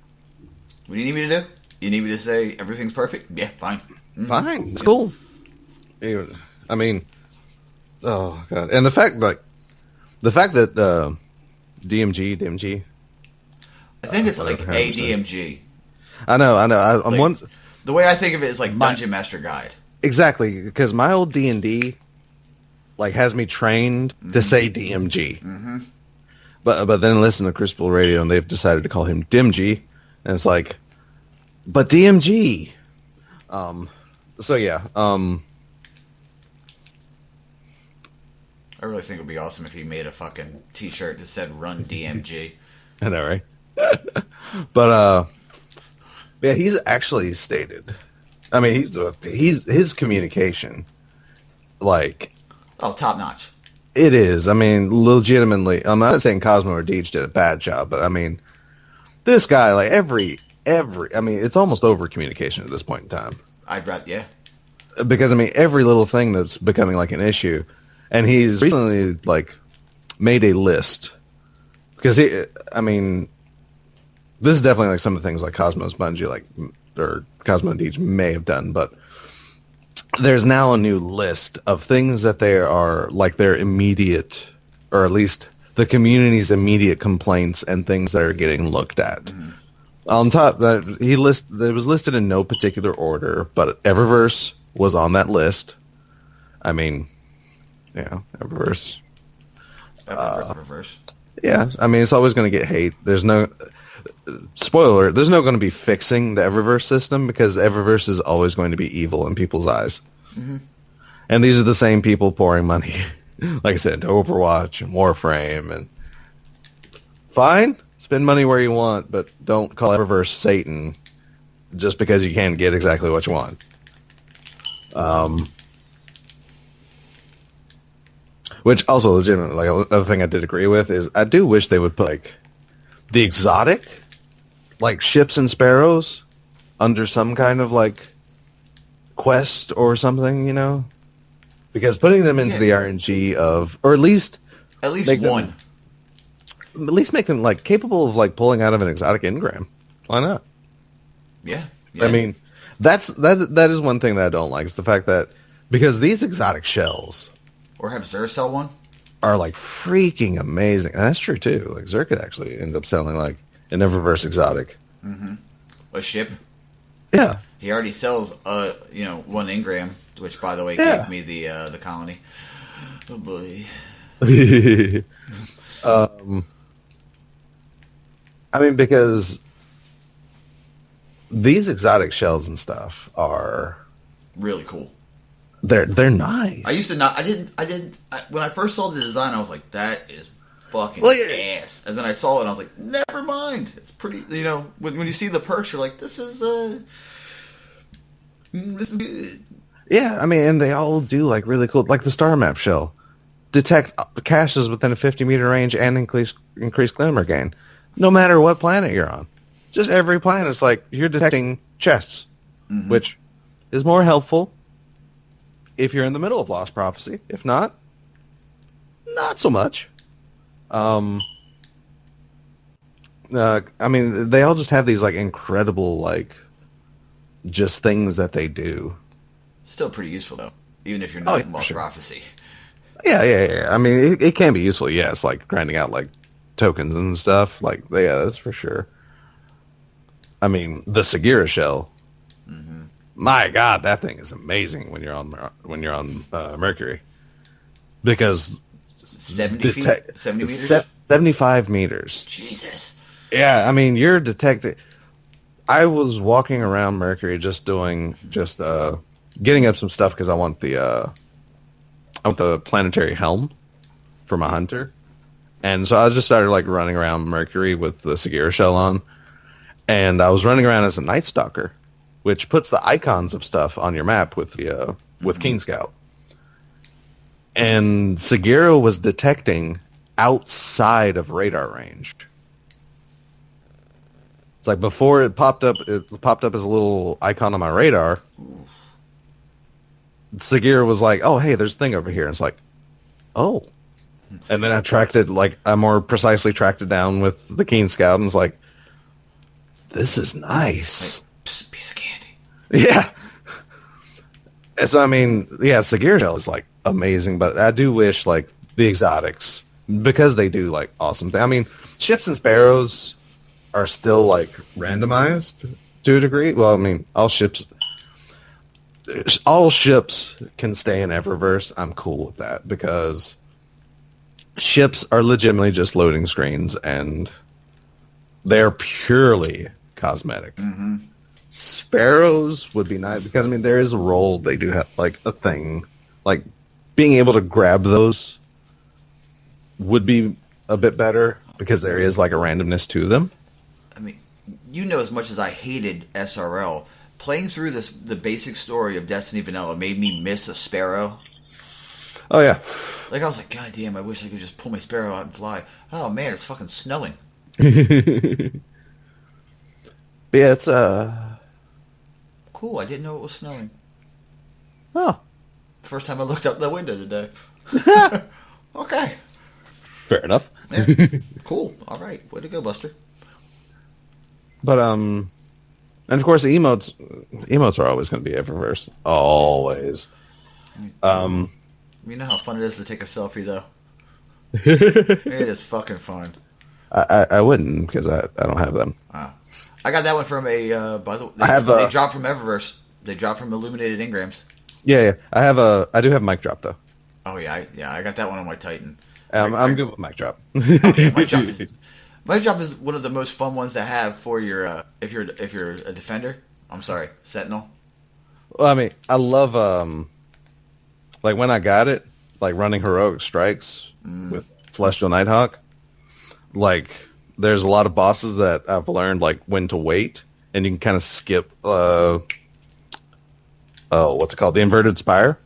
What do you need me to do? You need me to say everything's perfect? Yeah, fine. Mm-hmm. Fine. It's cool. I mean, oh, God. And the fact that DMG. I think it's like a DMG. I know. The way I think of it is like Dungeon Master Guide. Exactly, because my old D&D has me trained to say DMG. Mm-hmm. But then listen to Crystal Radio, and they've decided to call him Dimg, and it's like, but DMG. So yeah. I really think it would be awesome if he made a fucking T-shirt that said "Run DMG." I know, right? But yeah, he's actually stated. I mean, he's his communication, top notch. It is. I mean, legitimately. I'm not saying Cosmo or Deej did a bad job, but I mean, this guy, every. I mean, it's almost over communication at this point in time. I'd rather, yeah. Because I mean, every little thing that's becoming an issue. And he's recently, made a list. Because, this is definitely, some of the things Cosmo's Bungie, or Cosmo and Deej may have done. But there's now a new list of things that they are like their immediate, or at least the community's immediate complaints and things that are getting looked at. Mm-hmm. On top that it was listed in no particular order, but Eververse was on that list. I mean, yeah, Eververse. Eververse. Yeah, I mean, it's always going to get hate. There's no spoiler. There's no going to be fixing the Eververse system because Eververse is always going to be evil in people's eyes. Mm-hmm. And these are the same people pouring money, like I said, to Overwatch and Warframe. And fine, spend money where you want, but don't call Eververse Satan just because you can't get exactly what you want. Which also, legitimately, like another thing I did agree with is I do wish they would put like the exotic, like ships and sparrows, under some kind of like quest or something, you know, because putting them into the RNG of, or at least one, at least make them like capable of like pulling out of an exotic engram. Why not? Yeah. I mean, that is one thing that I don't like is the fact that because these exotic shells. Or have Xur sell one? Are like freaking amazing. And that's true too. Like Xur could actually end up selling like an Eververse exotic. Mm-hmm. A ship? Yeah. He already sells one engram, which by the way gave me the colony. Oh boy. I mean, because these exotic shells and stuff are really cool. They're nice. I used to not. I didn't. When I first saw the design, I was like, "That is fucking ass." And then I saw it, and I was like, "Never mind. It's pretty." You know, when you see the perks, you're like, "This is good." Yeah, I mean, and they all do like really cool, like the star map shell, detect caches within a 50-meter range and increase glimmer gain, no matter what planet you're on. Just every planet is like you're detecting chests, which is more helpful. If you're in the middle of Lost Prophecy. If not so much. I mean, they all just have these, like, incredible, like, just things that they do. Still pretty useful, though. Even if you're not in Lost Prophecy. Yeah. I mean, it can be useful, yes, like, grinding out, like, tokens and stuff. Like, yeah, that's for sure. I mean, the Sagira shell. Mm-hmm. My God, that thing is amazing when you're on Mercury, because 70 feet, 70 meters, 75 meters. Jesus. Yeah, I mean you're detecting. I was walking around Mercury just getting up some stuff because I want the planetary helm for my hunter, and so I just started like running around Mercury with the Sagira shell on, and I was running around as a Night Stalker, which puts the icons of stuff on your map with Keen Scout. And Sagira was detecting outside of radar range. It's like before it popped up as a little icon on my radar. Sagira was like, "Oh, hey, there's a thing over here." And it's like, "Oh." And then I more precisely tracked it down with the Keen Scout, and it's like, "This is nice." Piece of candy. Yeah. And so, I mean, yeah, Sagira shell is, like, amazing, but I do wish, like, the exotics, because they do, like, awesome things. I mean, ships and sparrows are still, like, randomized to a degree. Well, I mean, all ships can stay in Eververse. I'm cool with that, because ships are legitimately just loading screens, and they're purely cosmetic. Mm-hmm. Sparrows would be nice because, I mean, there is a role. They do have, like, a thing. Like, being able to grab those would be a bit better because there is, like, a randomness to them. I mean, you know, as much as I hated SRL, playing through the basic story of Destiny Vanilla made me miss a sparrow. Oh, yeah. Like, I was like, God damn, I wish I could just pull my sparrow out and fly. Oh, man, it's fucking snowing. But yeah, it's, cool, I didn't know it was snowing. Oh. First time I looked out the window today. Okay. Fair enough. Yeah. Cool. All right. Way to go, Buster. But, And of course, the emotes are always going to be Eververse. Always. You know how fun it is to take a selfie, though? It is fucking fun. I wouldn't, because I don't have them. I got that one from by the way, they dropped from Eververse. They dropped from Illuminated Ingrams. Yeah. I do have Mic Drop, though. Oh, yeah. I got that one on my Titan. I'm good with Mic Drop. Yeah, Mic Drop is one of the most fun ones to have for your, if you're a defender. I'm sorry, Sentinel. Well, I mean, I love, like, when I got it, like, running Heroic Strikes with Celestial Nighthawk, like, there's a lot of bosses that I've learned, like, when to wait, and you can kind of skip, what's it called? The Inverted Spire.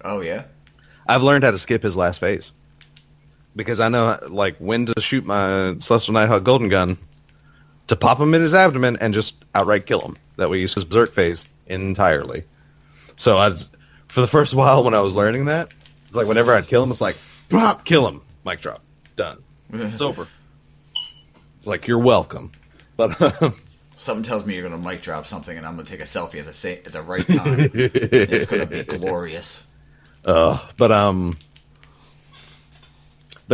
Oh, yeah? I've learned how to skip his last phase. Because I know, like, when to shoot my Celestial Nighthawk Golden Gun to pop him in his abdomen and just outright kill him. That way he uses his Berserk phase entirely. So for the first while when I was learning that, it's like whenever I'd kill him, it's like, pop, kill him, Mic Drop, done. It's over. It's like, you're welcome. But something tells me you're going to Mic Drop something, and I'm going to take a selfie at the right time. It's going to be glorious. But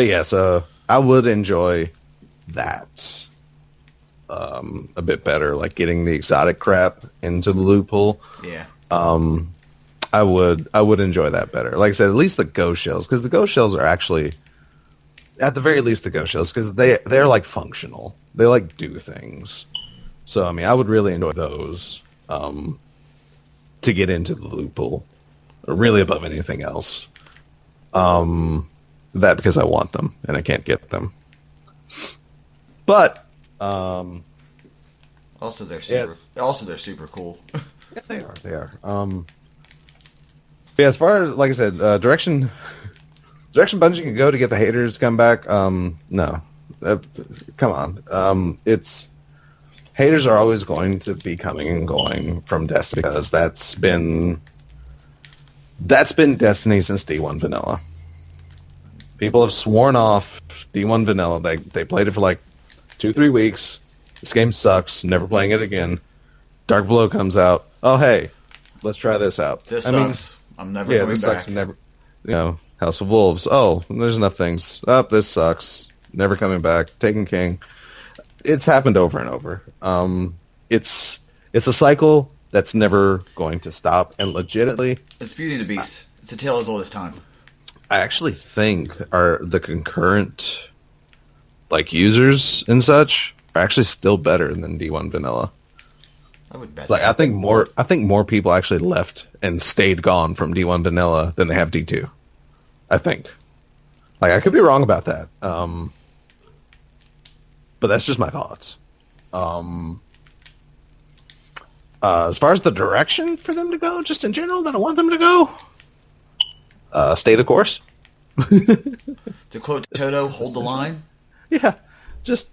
yeah, so I would enjoy that a bit better, like getting the exotic crap into the loot pool. Yeah. I would enjoy that better. Like I said, at least the ghost shells, because the ghost shells are actually, at the very least, the ghost shells, because they're like functional. They like do things. So I mean, I would really enjoy those to get into the loot pool, really above anything else. That because I want them and I can't get them. But also they're super cool. Yeah, they are. Yeah, as far as, like I said, direction Bungie can go to get the haters to come back. No, come on. It's haters are always going to be coming and going from Destiny, because that's been Destiny since D1 Vanilla. People have sworn off D1 Vanilla. They played it for like 2-3 weeks. This game sucks. Never playing it again. Dark Below comes out. Oh, hey, let's try this out. This sucks. I'm never coming back. Sucks. Never, House of Wolves. Oh, there's enough things. Oh, this sucks. Never coming back. Taken King. It's happened over and over. It's a cycle that's never going to stop. And legitimately, it's Beauty and the Beast. It's a tale as old as time. I actually think the concurrent like users and such are actually still better than D1 Vanilla. I would bet. Like I think more people actually left and stayed gone from D1 Vanilla than they have D2. I think. Like I could be wrong about that. But that's just my thoughts. As far as the direction for them to go, just in general, that I want them to go, stay the course. To quote Toto, hold the line. Yeah, just.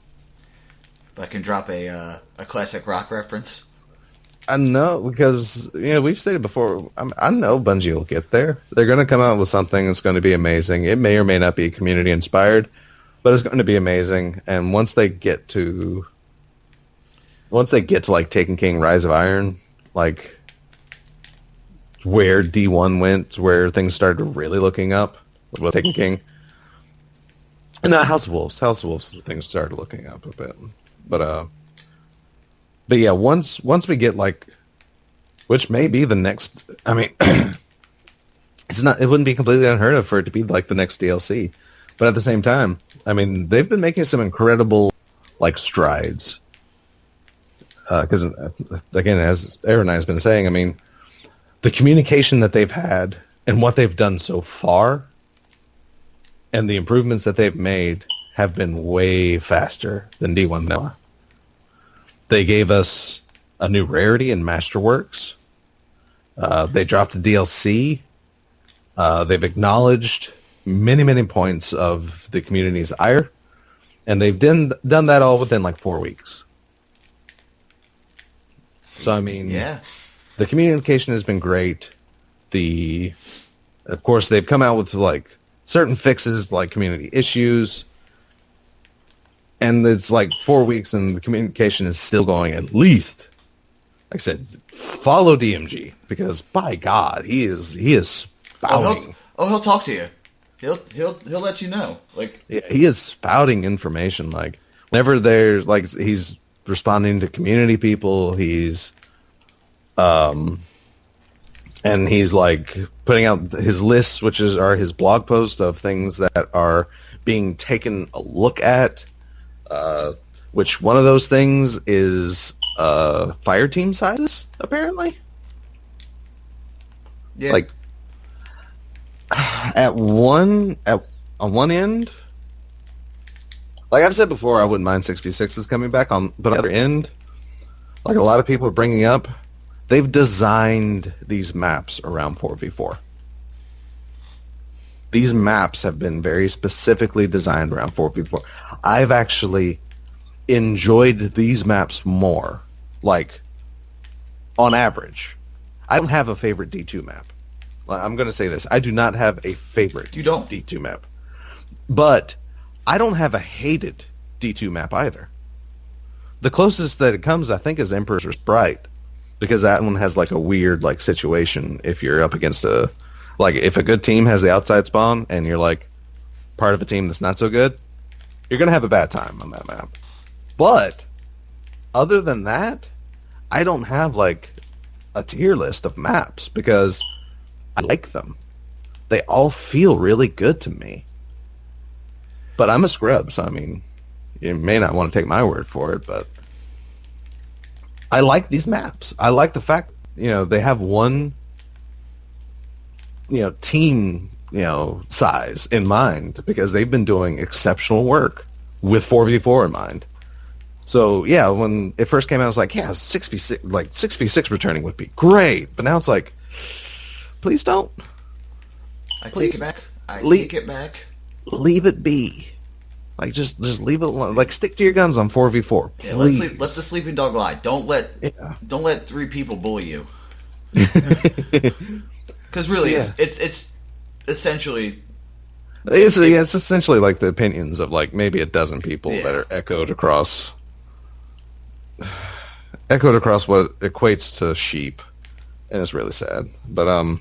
If I can drop a classic rock reference. I know, because we've stated before. I know Bungie will get there. They're going to come out with something that's going to be amazing. It may or may not be community inspired, but it's going to be amazing. And once they get to like Taken King, Rise of Iron, like where D1 went, where things started really looking up with Taken King. And House of Wolves. House of Wolves, things started looking up a bit. But yeah, once we get like, which may be the next, I mean, it wouldn't be completely unheard of for it to be like the next DLC. But at the same time, I mean, they've been making some incredible like strides. Because again, as Aaron and I has been saying, I mean, the communication that they've had and what they've done so far and the improvements that they've made have been way faster than D1 Vanilla. They gave us a new rarity in Masterworks. They dropped a DLC. They've acknowledged many, many points of the community's ire, and they've done that all within like 4 weeks. So, I mean, yeah, the communication has been great. Of course, they've come out with like certain fixes, like community issues, and it's like 4 weeks, and the communication is still going at least I said, follow DMG because by God, he is spouting. He'll talk to you. He'll let you know. Like, yeah, he is spouting information. Like, whenever there's like he's responding to community people, he's and he's like putting out his lists, which are his blog posts of things that are being taken a look at. Which one of those things is fire team sizes, apparently. Yeah. Like on one end, like I've said before, I wouldn't mind 6v6s coming back but on the other end, like a lot of people are bringing up, they've designed these maps around 4v4. These maps have been very specifically designed around 4v4. I've actually enjoyed these maps more, like, on average. I don't have a favorite D2 map. I'm going to say this. I do not have a favorite D2 map. But I don't have a hated D2 map either. The closest that it comes, I think, is Emperor's Bright, because that one has, like, a weird, like, situation if you're up against like, if a good team has the outside spawn and you're, like, part of a team that's not so good, you're going to have a bad time on that map. But other than that, I don't have, like, a tier list of maps because I like them. They all feel really good to me. But I'm a scrub, so I mean, you may not want to take my word for it, but I like these maps. I like the fact, they have one, team, size in mind because they've been doing exceptional work with 4v4 in mind. So, yeah, when it first came out, I was like, yeah, 6v6 returning would be great. But now it's like, please don't. Take it back. Take it back. Leave it be. Like, just leave it alone. Like, stick to your guns on 4v4. Yeah, let's the sleeping dog lie. Don't let three people bully you. Because really, it's essentially... It's essentially like the opinions of, like, maybe a dozen people that are echoed across what equates to sheep, and it's really sad. But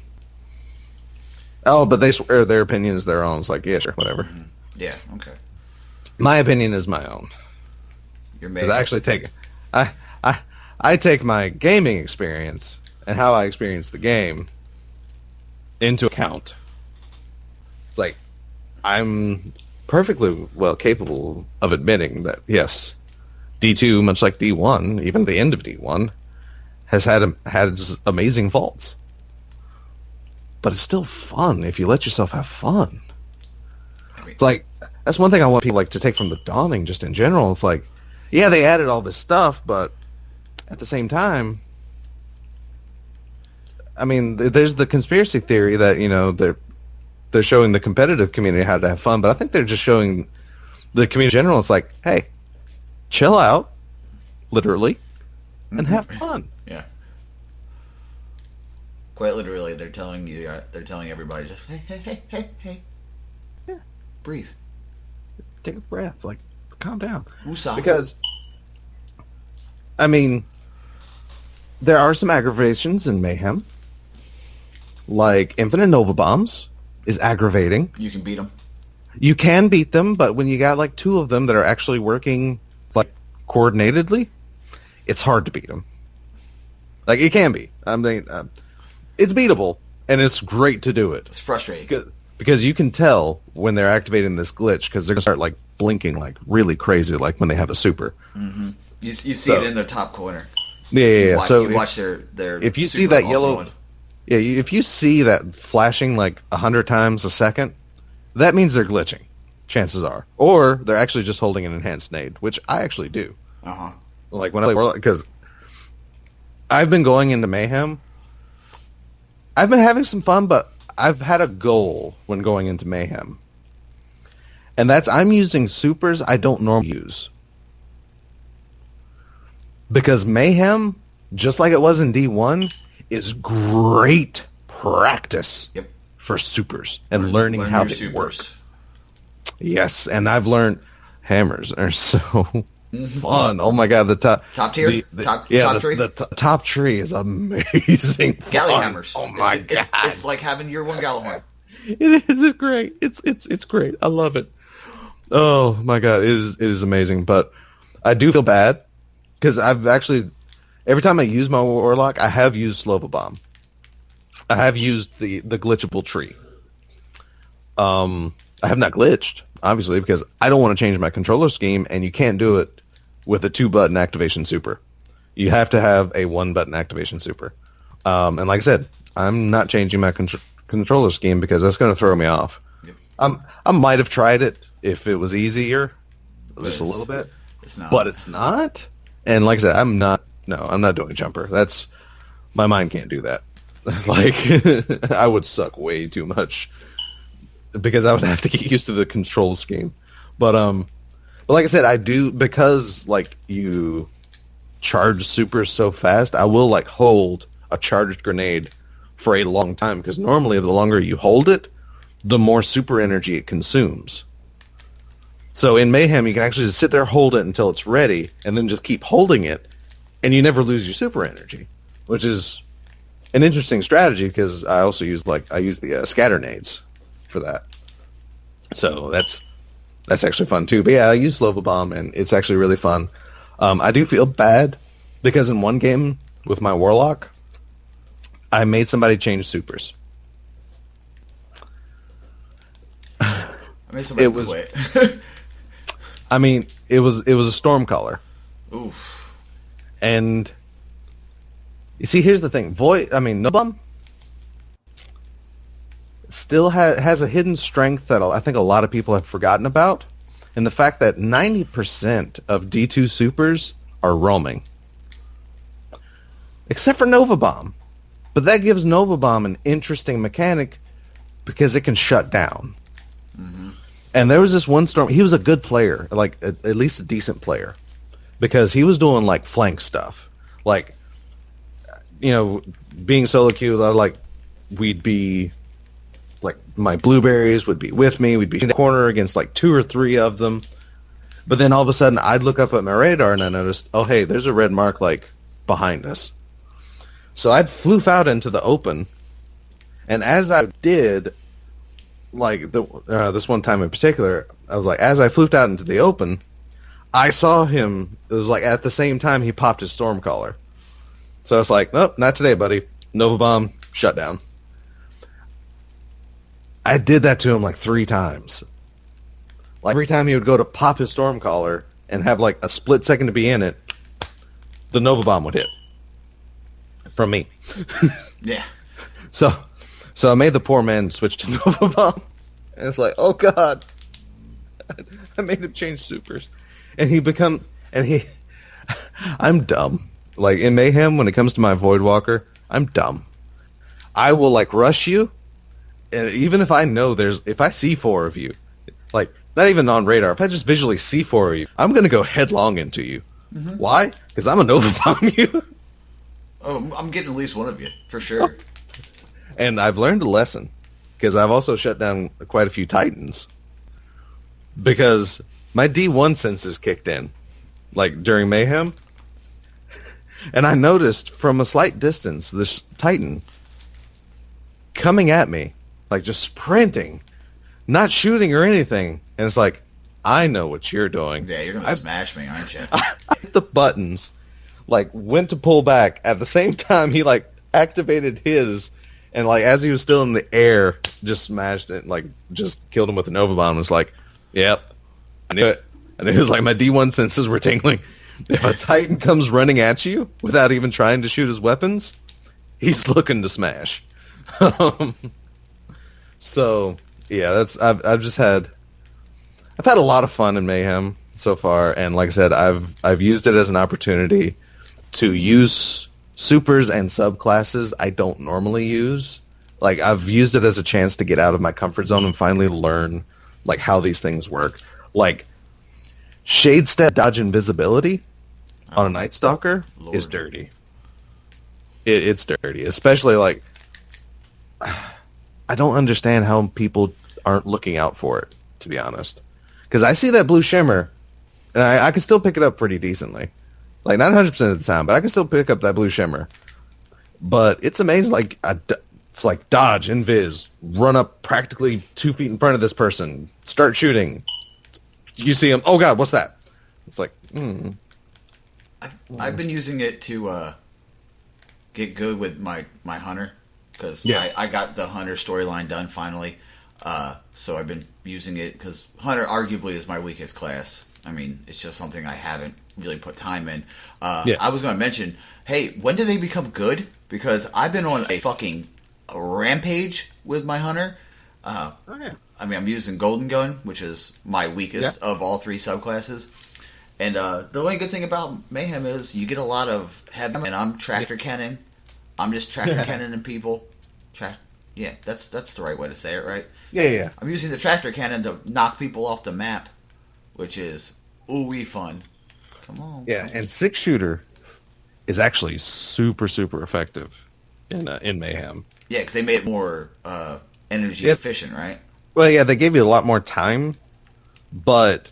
but they swear their opinion is their own. It's like, yeah, sure, whatever. Yeah, okay. My opinion is my own. Because I actually I take my gaming experience and how I experience the game into account. It's like, I'm perfectly well capable of admitting that, yes, D2, much like D1, even the end of D1, has had amazing faults. But it's still fun if you let yourself have fun. It's like, that's one thing I want people like to take from the Dawning just in general. It's like, yeah, they added all this stuff, but at the same time, I mean, there's the conspiracy theory that, they're showing the competitive community how to have fun, but I think they're just showing the community in general. It's like, hey, chill out, literally, and have fun. Yeah. Quite literally, they're telling everybody, just, hey. Yeah. Breathe. Take a breath. Like, calm down. Woosah. Because, I mean, there are some aggravations in Mayhem. Like, Infinite Nova Bombs is aggravating. You can beat them. You can beat them, but when you got like two of them that are actually working like coordinatedly, it's hard to beat them. Like, it can be. I mean, it's beatable, and it's great to do it. It's frustrating. Because you can tell when they're activating this glitch, because they're going to start like blinking like really crazy, like when they have a super. Mm-hmm. You see it in their top corner. Yeah. You watch their if you see that yellow... Yeah, if you see that flashing like 100 times a second, that means they're glitching. Chances are, or they're actually just holding an enhanced nade, which I actually do. Like when I play Warlock, because I've been going into Mayhem. I've been having some fun, but I've had a goal when going into Mayhem, and that's I'm using supers I don't normally use, because Mayhem, just like it was in D1. Is great practice for supers and learning how they work. Yes, and I've learned hammers are so fun. Oh my god, the top tier, top tree. The top tree is amazing. Galley hammers. Oh my god, it's like having year one Gallahorn. It is. It's great. It's great. I love it. Oh my god, it is amazing. But I do feel bad because I've actually every time I use my Warlock, I have used Slova Bomb. I have used the glitchable tree. I have not glitched, obviously, because I don't want to change my controller scheme, and you can't do it with a 2-button activation super. You have to have a 1-button activation super. And like I said, I'm not changing my controller scheme because that's going to throw me off. Yep. I might have tried it if it was easier, just a little bit. It's not. But it's not. And like I said, I'm not doing jumper. My mind can't do that. Like, I would suck way too much because I would have to get used to the control scheme. But like I said, I do, because like you charge supers so fast, I will like hold a charged grenade for a long time, because normally the longer you hold it, the more super energy it consumes. So in Mayhem, you can actually just sit there, hold it until it's ready, and then just keep holding it, and you never lose your super energy, which is an interesting strategy, because I also use the scatter nades for that. So that's actually fun too. But yeah, I use Slova Bomb, and it's actually really fun. I do feel bad because in one game with my Warlock, I made somebody change supers. I made somebody quit. I mean, it was a Stormcaller. Oof. And you see, here's the thing. Nobum still has a hidden strength that I think a lot of people have forgotten about, and the fact that 90% of D2 supers are roaming. Except for Nova Bomb. But that gives Nova Bomb an interesting mechanic because it can shut down. Mm-hmm. And there was this one Storm. He was a good player, like at least a decent player, because he was doing like flank stuff. Like, you know, being solo queue, we'd be like, my blueberries would be with me. We'd be in the corner against like 2 or 3 of them. But then all of a sudden, I'd look up at my radar and I noticed, oh hey, there's a red mark like behind us. So I floof out into the open, and as I did, like this one time in particular, I was like, as I floofed out into the open, I saw him. It was like at the same time he popped his Stormcaller. So I was like, nope, not today, buddy. Nova Bomb, shut down. I did that to him like 3 times. Like every time he would go to pop his Stormcaller and have like a split second to be in it, the Nova Bomb would hit. From me. Yeah. So I made the poor man switch to Nova Bomb. And it's like, oh god. I made him change supers. I'm dumb. Like in Mayhem, when it comes to my Voidwalker, I'm dumb. I will like rush you, and even if I know if I see 4 of you, like not even on radar, if I just visually see 4 of you, I'm gonna go headlong into you. Mm-hmm. Why? Because I'm a Nova Bomb you. Oh, I'm getting at least one of you, for sure. And I've learned a lesson, because I've also shut down quite a few Titans. Because my D1 senses kicked in, like during Mayhem. And I noticed from a slight distance, this Titan coming at me, like just sprinting, not shooting or anything. And it's like, I know what you're doing. Yeah, you're going to smash me, aren't you? I hit the buttons, like went to pull back. At the same time, he like activated his, and like as he was still in the air, just smashed it, like just killed him with a Nova Bomb. It's like, yep, I knew it. And it was like my D1 senses were tingling. If a Titan comes running at you without even trying to shoot his weapons, he's looking to smash. So yeah, I've had a lot of fun in Mayhem so far, and like I said, I've used it as an opportunity to use supers and subclasses I don't normally use. Like, I've used it as a chance to get out of my comfort zone and finally learn like how these things work. Like, Shade Step dodge invisibility on a Night Stalker is dirty. It's dirty, especially like, I don't understand how people aren't looking out for it, to be honest. Because I see that blue shimmer, And I can still pick it up pretty decently. Like, not 100% of the time, but I can still pick up that blue shimmer. But it's amazing. Like, it's like dodge, invis, run up practically 2 feet in front of this person, start shooting. You see him, oh god, what's that? It's like, I've been using it to get good with my hunter, because I got the hunter storyline done finally. So I've been using it because hunter arguably is my weakest class. I mean, it's just something I haven't really put time in. I was going to mention, hey, when do they become good? Because I've been on a fucking rampage with my hunter. I mean, I'm using Golden Gun, which is my weakest of all 3 subclasses. And the only good thing about Mayhem is you get a lot of heavy, and I'm tractor cannon. I'm just tractor cannoning people. Yeah, that's the right way to say it, right? Yeah. I'm using the tractor cannon to knock people off the map, which is ooh-wee fun. Come on. Yeah, and 6-shooter is actually super, super effective in Mayhem. Yeah, because they made it more energy efficient, right? Well, yeah, they gave you a lot more time, but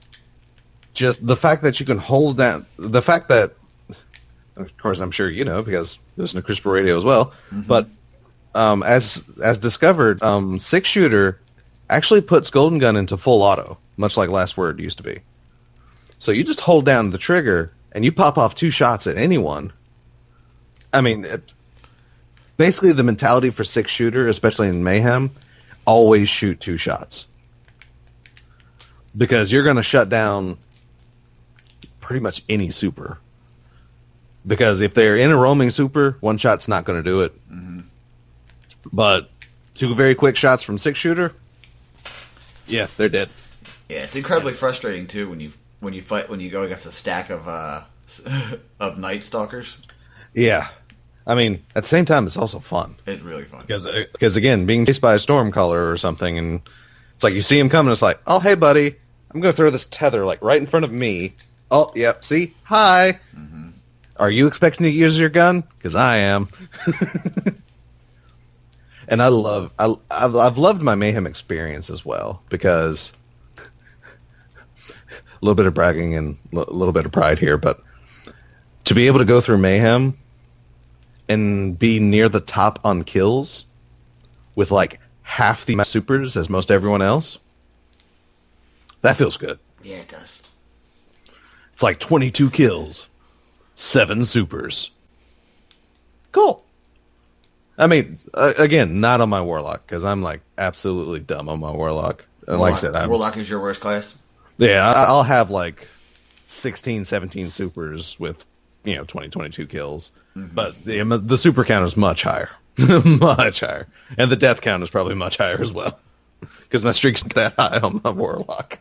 just the fact that you can hold down, the fact that, of course, I'm sure you know because you listen to Crucible Radio as well, but as discovered, 6-shooter actually puts Golden Gun into full auto, much like Last Word used to be. So you just hold down the trigger, and you pop off 2 shots at anyone. I mean, basically the mentality for 6-shooter, especially in Mayhem, always shoot 2 shots. Because you're going to shut down pretty much any super. Because if they're in a roaming super, 1 shot's not going to do it. But 2 very quick shots from 6-shooter, yeah, they're dead. Yeah, it's incredibly frustrating too when you go against a stack of Night Stalkers. Yeah, I mean, at the same time, it's also fun. It's really fun because again, being chased by a Stormcaller or something, and it's like you see him coming, it's like, oh hey buddy, I'm gonna throw this tether like right in front of me. Oh yep, see, hi. Are you expecting to use your gun? Because I am. And I've loved my Mayhem experience as well, because a little bit of bragging and a little bit of pride here, but to be able to go through Mayhem and be near the top on kills with like half the supers as most everyone else, that feels good. Yeah, it does. It's like 22 kills, 7 supers. Cool. I mean, again, not on my Warlock, because I'm, like, absolutely dumb on my Warlock. Like I said, Warlock is your worst class? Yeah, I'll have, like, 16, 17 supers with, 20, 22 kills. But the super count is much higher. Much higher. And the death count is probably much higher as well. Because my streak's not that high on my Warlock.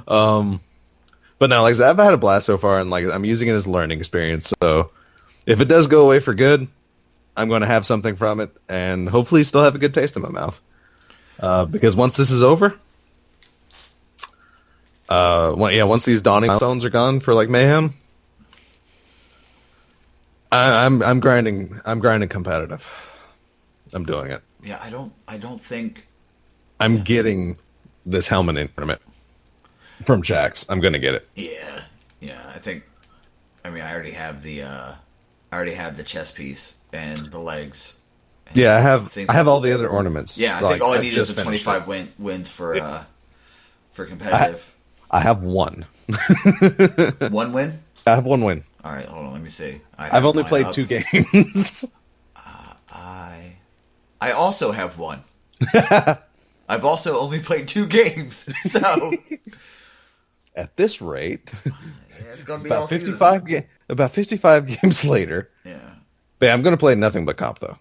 But no, like I said, I've had a blast so far, and, like, I'm using it as a learning experience. So if it does go away for good, I'm going to have something from it, and hopefully still have a good taste in my mouth. Because once this is over, once these dawning milestones are gone for like Mayhem, I'm grinding. I'm grinding competitive. I'm doing it. Yeah, I don't think I'm getting this helmet in tournament from Jax. I'm going to get it. Yeah. I mean, I already have the chest piece and the legs. And yeah, I have all the other ornaments. Yeah, I think all I need is the 25 wins for competitive. I have 1. 1 win? I have 1 win. All right, hold on, let me see. I've only played 2 games. I also have 1. I've also only played 2 games, so at this rate, it's gonna be about 55 about 55 games later. Yeah. But I'm going to play nothing but comp though,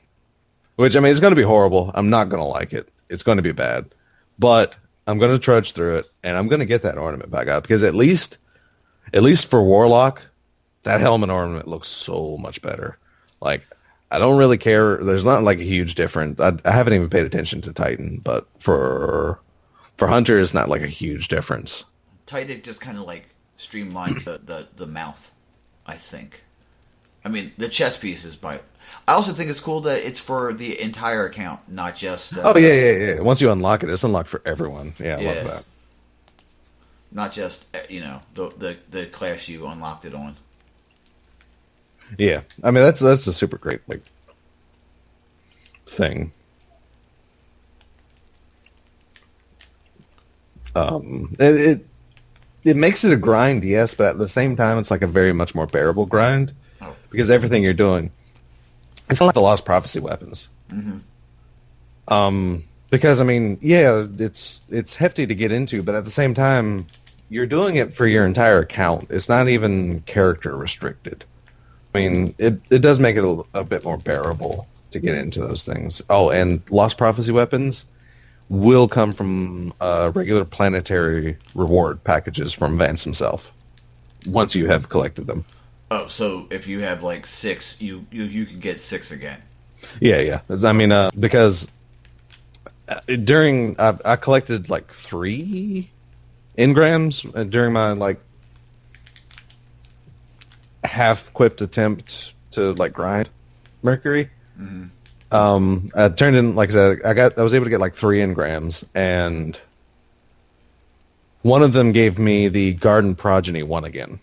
which I mean it's going to be horrible. I'm not going to like it. It's going to be bad, but I'm going to trudge through it, and I'm going to get that ornament back out because at least for Warlock, that helmet ornament looks so much better. Like, I don't really care. There's not like a huge difference. I haven't even paid attention to Titan, but for Hunter, it's not like a huge difference. Titan just kind of like streamlines the mouth, I think. I mean, the chest piece is by... I also think it's cool that it's for the entire account, not just... Oh, yeah. Once you unlock it, it's unlocked for everyone. Yeah, I love that. not just the class you unlocked it on. Yeah, I mean that's a super great like thing. It makes it a grind, yes, but at the same time, it's like a very much more bearable grind because everything you're doing, it's not like the Lost Prophecy weapons. Mm-hmm. Because I mean, yeah, it's hefty to get into, but at the same time, you're doing it for your entire account. It's not even character restricted. I mean, it does make it a bit more bearable to get into those things. Oh, and Lost Prophecy weapons will come from regular planetary reward packages from Vance himself once you have collected them. Oh, so if you have like 6, you can get 6 again. Yeah. I mean, because during I collected like 3 engrams during my like half-quipped attempt to like grind Mercury. Mm-hmm. I turned in, like I said, I was able to get like 3 engrams, and one of them gave me the Garden Progeny one again.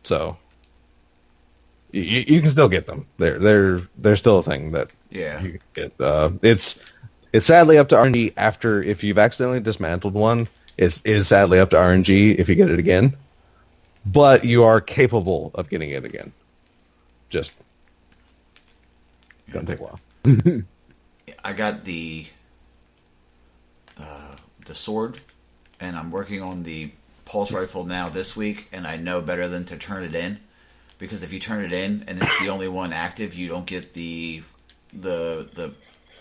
So you can still get them. They're still a thing that you can get. It's sadly up to RNG after if you've accidentally dismantled one. It is sadly up to RNG if you get it again, but you are capable of getting it again. Just gonna take a while. I got the sword, and I'm working on the pulse rifle now this week, and I know better than to turn it in, because if you turn it in and it's the only one active, you don't get the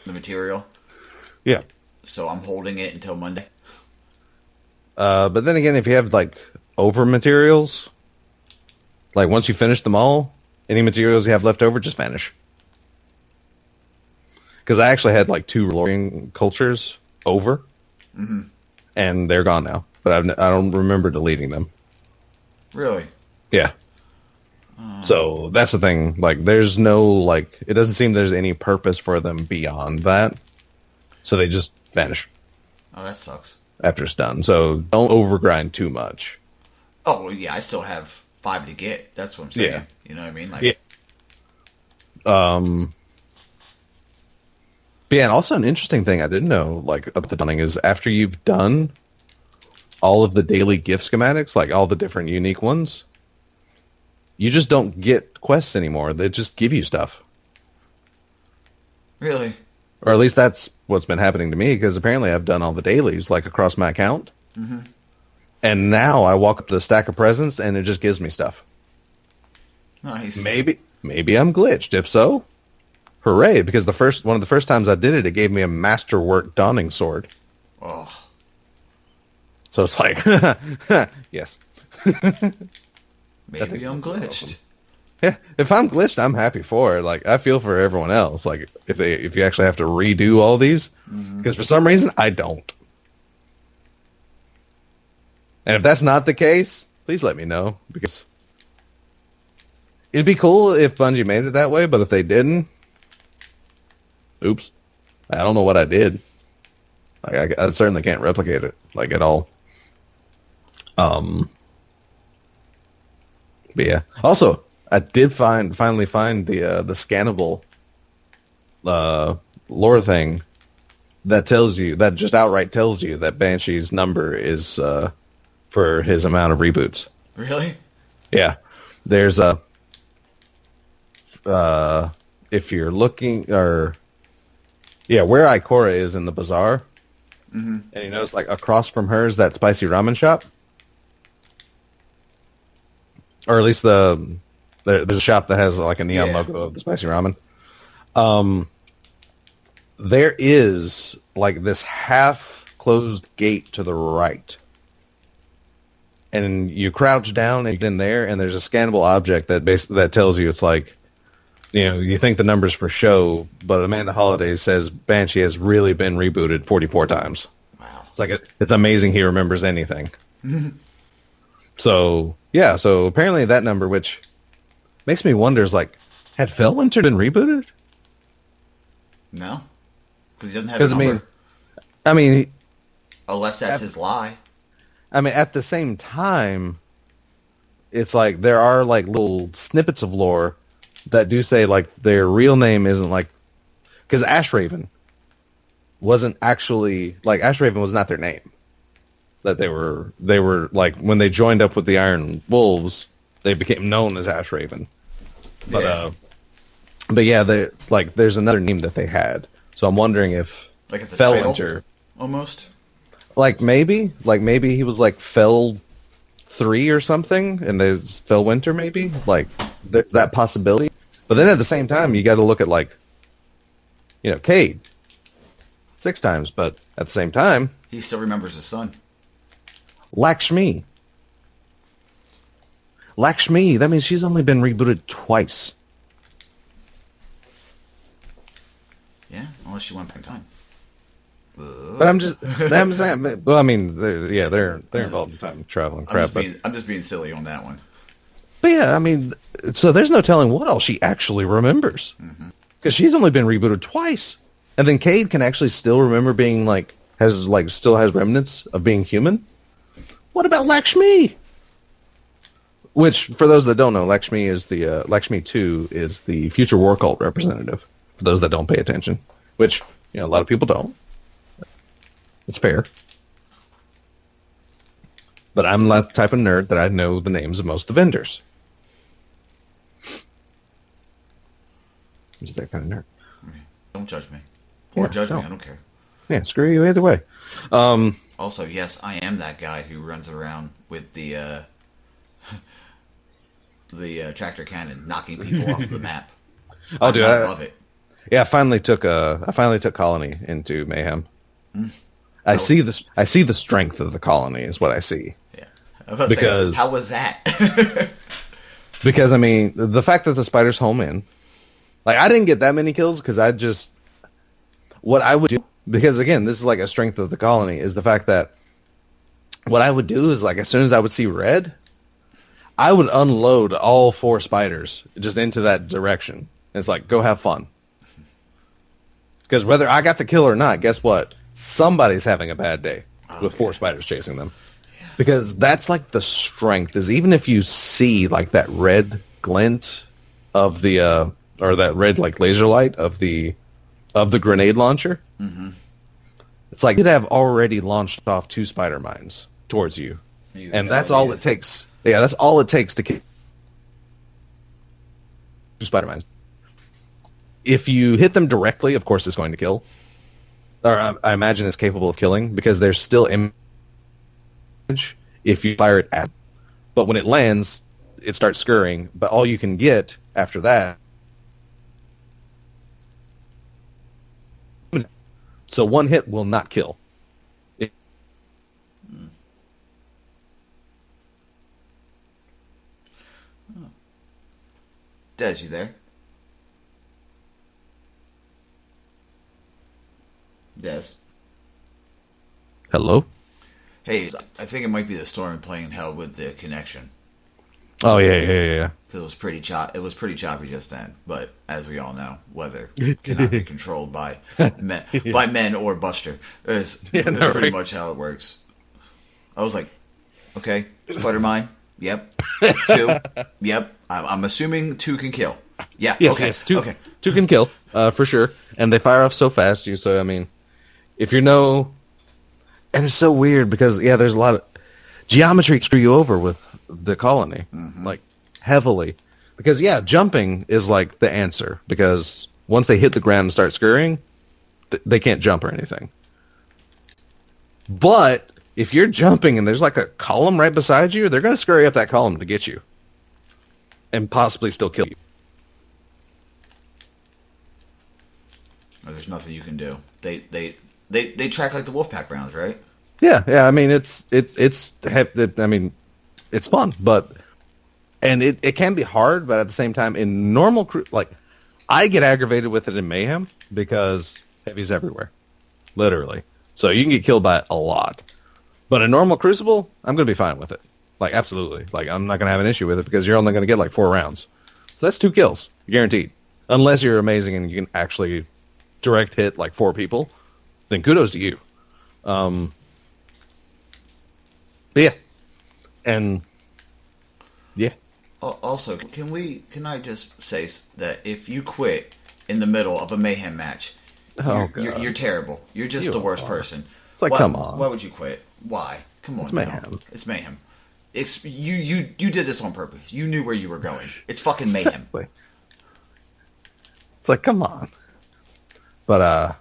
material. Yeah. So I'm holding it until Monday. But then again, if you have like over materials, like once you finish them all, any materials you have left over just vanish. Because I actually had like 2 Lorian cultures over, and they're gone now. But I don't remember deleting them. Really? Yeah. So that's the thing. Like, there's no like, it doesn't seem there's any purpose for them beyond that. So they just vanish. Oh, that sucks. After it's done. So don't overgrind too much. Oh, well, yeah, I still have 5 to get. That's what I'm saying. Yeah. You know what I mean? Like, yeah. But yeah, and also an interesting thing I didn't know, like, about the dunning is after you've done all of the daily gift schematics, like all the different unique ones, you just don't get quests anymore. They just give you stuff. Really? Or at least that's what's been happening to me, because apparently I've done all the dailies, like, across my account. Mm-hmm. And now I walk up to the stack of presents, and it just gives me stuff. Nice. Maybe I'm glitched. If so, hooray, because one of the first times I did it gave me a masterwork Dawning Sword. Oh. So it's like, yes. Maybe I'm glitched. Awesome. Yeah, if I'm glitched, I'm happy for it. Like, I feel for everyone else. Like, if you actually have to redo all these, because for some reason I don't. And if that's not the case, please let me know, because it'd be cool if Bungie made it that way. But if they didn't, oops, I don't know what I did. Like, I certainly can't replicate it, like, at all. But yeah. Also, I did finally find the scannable lore thing that just outright tells you that Banshee's number is for his amount of reboots. Really? Yeah. There's if you're looking, or yeah, where Ikora is in the bazaar, and you notice, like, across from her is that spicy ramen shop, or at least there's a shop that has like a neon logo of the spicy ramen. There is like this half closed gate to the right, and you crouch down and get in there, and there's a scannable object that tells you, it's like, you know, you think the number's for show, but Amanda Holiday says Banshee has really been rebooted 44 times. Wow. It's like it's amazing he remembers anything. So yeah, so apparently that number, which makes me wonder, is like, had Fellwinter been rebooted? No, because he doesn't have a number. I mean, unless that's his lie. I mean, at the same time, it's like there are like little snippets of lore that do say like their real name isn't like, because Ashraven wasn't actually like Ashraven was not their name. That they were like when they joined up with the Iron Wolves, they became known as Ashraven. But yeah, they like there's another name that they had. So I'm wondering if like it's a Fellwinter title, almost. Like maybe he was like Fell 3 or something, and there's Fellwinter maybe. Like there's that possibility. But then at the same time, you got to look at like, you know, Cade 6 times, but at the same time, he still remembers his son. Lakshmi. That means she's only been rebooted twice. Yeah, unless she went back in time. But I'm saying, well, I mean, they're involved in time travel and crap. I'm just being silly on that one. But yeah, I mean, so there's no telling what else she actually remembers. Because she's only been rebooted twice. And then Cade can actually still remember being still has remnants of being human. What about Lakshmi? Which, for those that don't know, Lakshmi 2 is the future war cult representative. For those that don't pay attention. Which, you know, a lot of people don't. It's fair. But I'm not the type of nerd that I know the names of most of the vendors. I'm just that kind of nerd. Don't judge me. Or judge me, I don't care. Yeah, screw you either way. Also, yes, I am that guy who runs around with the tractor cannon, knocking people off the map. Oh, dude, I love it. Yeah, I finally took Colony into Mayhem. I see the strength of the Colony is what I see. Yeah, because how was that? Because I mean, the fact that the spiders home in, like I didn't get that many kills because what I would do, because again, this is like a strength of the Colony, is the fact that what I would do is like as soon as I would see red, I would unload all 4 spiders just into that direction. It's like, go have fun. Because whether I got the kill or not, guess what? Somebody's having a bad day with 4 spiders chasing them. Yeah. Because that's like the strength, is even if you see like that red glint of the, or that red like laser light of the grenade launcher, it's like you'd have already launched off 2 spider mines towards you. And that's all it takes. Yeah, that's all it takes to kill 2 spider mines. If you hit them directly, of course it's going to kill. Or I imagine it's capable of killing, because there's still image if you fire it at. But when it lands, it starts scurrying. But all you can get after that. So one hit will not kill. Des, you there? Des. Hello? Hey, I think it might be the storm playing hell with the connection. Oh, yeah. It was pretty choppy just then, but as we all know, weather cannot be controlled by men or Buster. It's pretty much how it works. I was like, okay, spider mine. Yep. 2. Yep. I'm assuming 2 can kill. Yeah. Yes, okay. yes. 2 okay. 2 can kill, for sure. And they fire off so fast. So, I mean, if you know... And it's so weird because, yeah, there's a lot of... Geometry screw you over with the Colony. Like, heavily. Because, yeah, jumping is, like, the answer. Because once they hit the ground and start scurrying, they can't jump or anything. But... if you're jumping and there's like a column right beside you, they're going to scurry up that column to get you. And possibly still kill you. There's nothing you can do. They track like the Wolfpack rounds, right? Yeah. I mean, it's fun, but and it can be hard, but at the same time, in normal like I get aggravated with it in Mayhem because heavy's everywhere, literally. So you can get killed by it a lot. But a normal Crucible, I'm going to be fine with it. Like, absolutely. Like, I'm not going to have an issue with it because you're only going to get, like, 4 rounds. So that's 2 kills. Guaranteed. Unless you're amazing and you can actually direct hit, like, 4 people, then kudos to you. But yeah. And yeah. Also, can I just say that if you quit in the middle of a mayhem match, you're terrible. You're just the worst person. It's like, come on. Why would you quit? Why? Come on. It's mayhem. Now. It's mayhem. It's you did this on purpose. You knew where you were going. It's fucking mayhem. Exactly. It's like, come on. But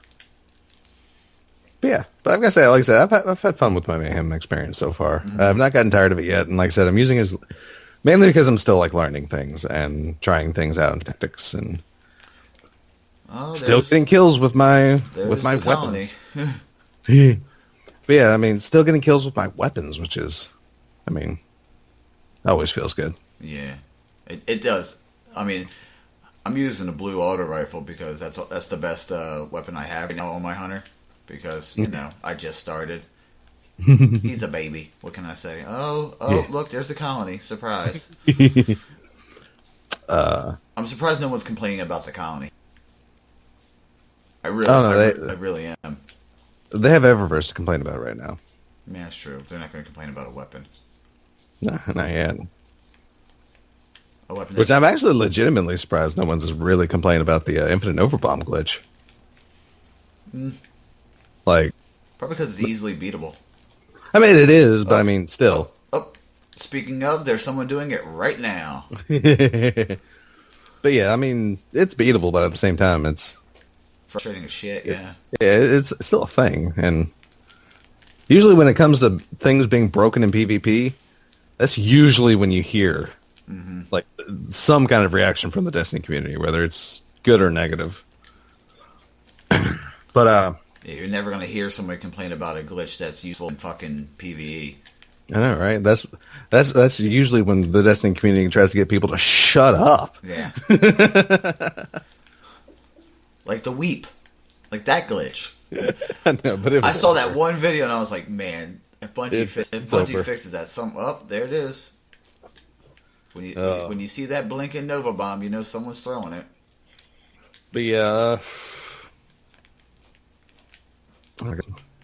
yeah. But I'm gonna say, like I said, I've had fun with my mayhem experience so far. Mm-hmm. I've not gotten tired of it yet, and like I said, I'm using it mainly because I'm still like learning things and trying things out in tactics and still getting kills with my weapons. But yeah, I mean, still getting kills with my weapons, which is, I mean, always feels good. Yeah, it does. I mean, I'm using a blue auto rifle because that's the best weapon I have now on my hunter. Because I just started. He's a baby. What can I say? Oh! Look, there's the colony. Surprise! I'm surprised no one's complaining about the colony. I really am. They have Eververse to complain about right now. Yeah, that's true. They're not going to complain about a weapon. No, not yet. A weapon. Which I'm actually legitimately surprised no one's really complaining about the Infinite Overbomb glitch. Like, probably because it's easily beatable. I mean, it is, but I mean, still. Speaking of, there's someone doing it right now. But yeah, I mean, it's beatable, but at the same time, it's frustrating as shit. Yeah. Yeah, it's still a thing, and usually when it comes to things being broken in PvP, that's usually when you hear like some kind of reaction from the Destiny community, whether it's good or negative. But yeah, you're never going to hear somebody complain about a glitch that's useful in fucking PvE. I know, right? That's usually when the Destiny community tries to get people to shut up. Yeah. Like the weep. Like that glitch. I know, but I saw that one video and I was like, man, if Bungie fixes that, there it is. When you see that blinking Nova Bomb, you know someone's throwing it. But yeah,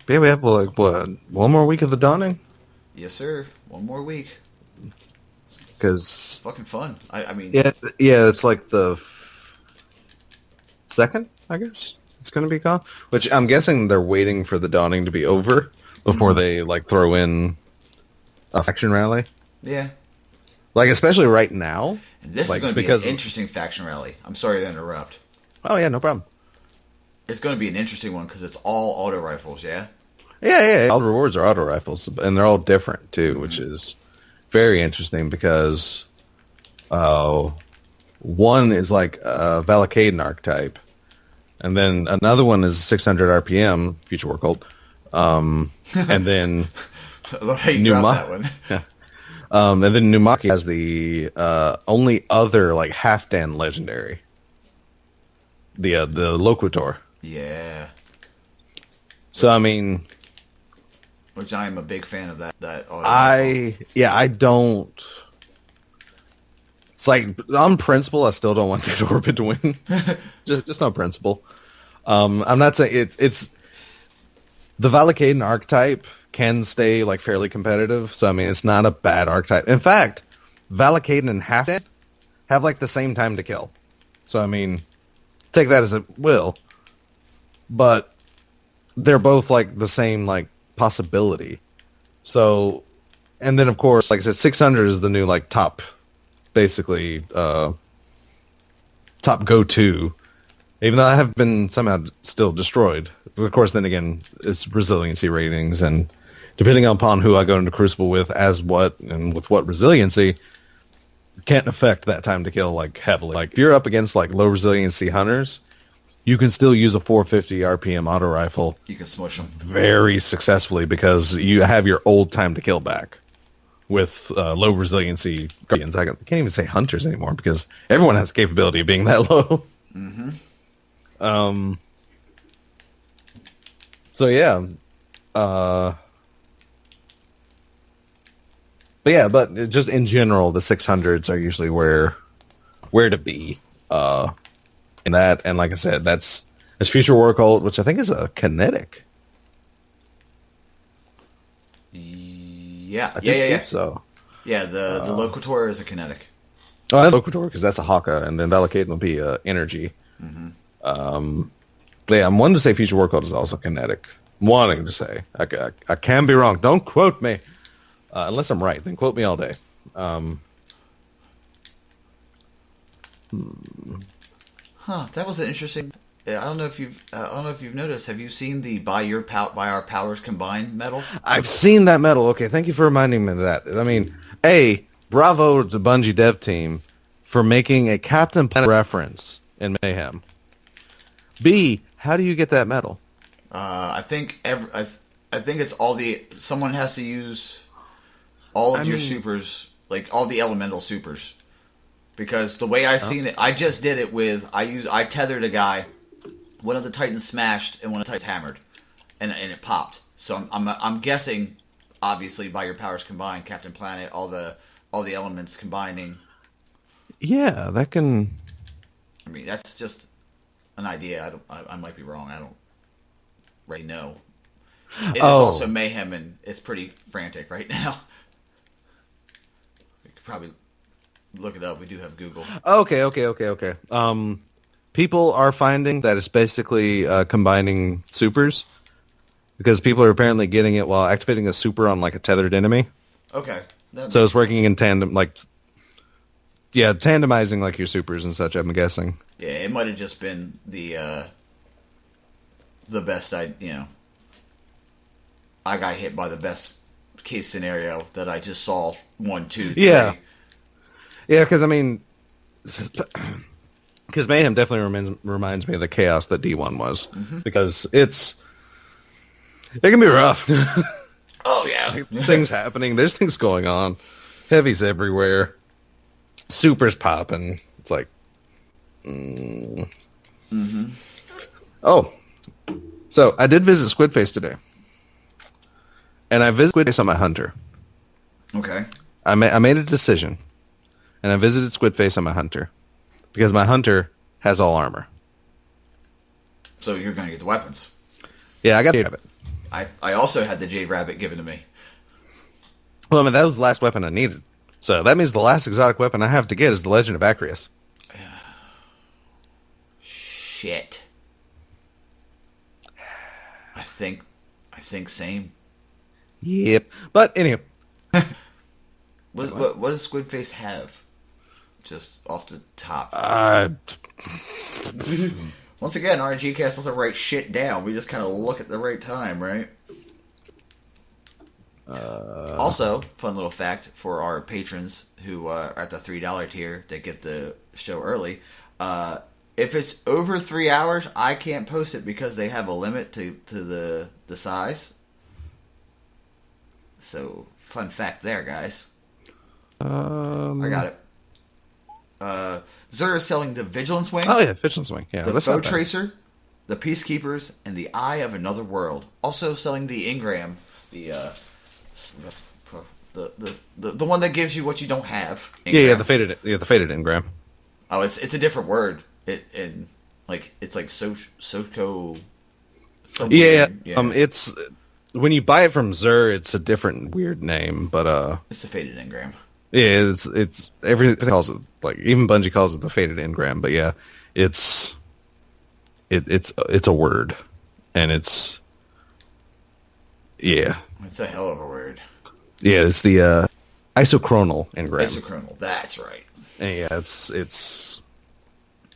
we have like what, one more week of the Dawning? Yes, sir. One more week. Because it's fucking fun. I mean, yeah, it's like the second, I guess it's going to be gone. Which I'm guessing they're waiting for the Dawning to be over before they like throw in a faction rally. Yeah. Like especially right now. And this is going to be an interesting faction rally. I'm sorry to interrupt. Oh yeah, no problem. It's going to be an interesting one because it's all auto rifles, yeah? Yeah. All the rewards are auto rifles, and they're all different, too, which is very interesting because one is like a Valakaden archetype, and then another one is 600 RPM, Future War Cult, and then I love how you dropped that one. And then Numaki has the only other like half-dan legendary, the Loquitur. Yeah. So I mean, which I am a big fan of that. I don't. It's like on principle, I still don't want Dead Orbit to win. just on principle. I'm not saying it's the Valakaden archetype can stay like fairly competitive. So I mean, it's not a bad archetype. In fact, Valakaden and Halfdan have like the same time to kill. So I mean, take that as it will. But they're both like the same like possibility. So, and then of course, like I said, 600 is the new like top, basically top go-to. Even though I have been somehow still destroyed. Of course, then again, it's resiliency ratings, and depending upon who I go into Crucible with, as what and with what resiliency, can't affect that time to kill like heavily. Like if you're up against like low resiliency hunters, you can still use a 450 RPM auto rifle. You can smush them very successfully because you have your old time to kill back with low resiliency guardians. I can't even say hunters anymore because everyone has the capability of being that low. Mm-hmm. So yeah. But just in general, the 600s are usually where to be. In that, and like I said, that's Future War Cult, which I think is a kinetic. Yeah. So. Yeah, the Loquitur is a kinetic. Oh, I Loquitur because that's a Haka, and then Valakate will be energy. Mm-hmm. But yeah, I'm wanting to say Future War Code is also kinetic. I'm wanting to say. I can be wrong. Don't quote me. Unless I'm right, then quote me all day. That was an interesting. I don't know if you've noticed. Have you seen the by our powers combined medal? I've seen that medal. Okay, thank you for reminding me of that. I mean, bravo to the Bungie dev team for making a Captain Planet reference in Mayhem. B, how do you get that medal? I think it's someone has to use all of your supers, like all the elemental supers, because the way I seen it, I just did it with I tethered a guy, one of the Titans smashed and one of the Titans hammered, and it popped. So I'm guessing, obviously by your powers combined, Captain Planet, all the elements combining. Yeah, that can. I mean, that's just an idea. I might be wrong. I don't really know. It is also Mayhem, and it's pretty frantic right now. We could probably look it up. We do have Google. Okay. People are finding that it's basically combining supers, because people are apparently getting it while activating a super on like a tethered enemy. Okay. So it's working in tandem, tandemizing like your supers and such, I'm guessing. Yeah, it might have just been the best I got hit by the best case scenario that I just saw 1, 2, 3. Yeah, because I mean, because Mayhem definitely reminds me of the chaos that D1 was, because it can be rough. Oh yeah, things happening. There's things going on. Heavies everywhere. Supers popping. It's like, Oh, so I did visit Squidface today, and I visited Squidface on my hunter. Okay. I made a decision, and I visited Squidface on my hunter because my hunter has all armor. So you're going to get the weapons. Yeah, I got the rabbit. I also had the Jade Rabbit given to me. Well, I mean, that was the last weapon I needed. So that means the last exotic weapon I have to get is the Legend of Acreus. Shit. I think same. Yep. But anyway. What does Squidface have? Just off the top. Once again, RngCast doesn't write shit down. We just kind of look at the right time, right? Also, fun little fact for our patrons who are at the $3 tier that get the show early. If it's over 3 hours, I can't post it because they have a limit to the size. So, fun fact there, guys. I got it. Xur is selling the Vigilance Wing. Oh yeah, Vigilance Wing. Yeah, the Foe Tracer, the Peacekeepers, and the Eye of Another World. Also selling the Ingram, the one that gives you what you don't have. Ingram. Yeah, the faded Ingram. Oh, it's a different word. It's like Soco. Yeah. It's when you buy it from Xur, it's a different weird name, but it's the faded Ingram. Yeah, it's everything calls it, like even Bungie calls it the faded Ingram, but yeah, it's a word, and it's a hell of a word. Yeah, it's the isochronal Ingram. Isochronal, that's right. And yeah, it's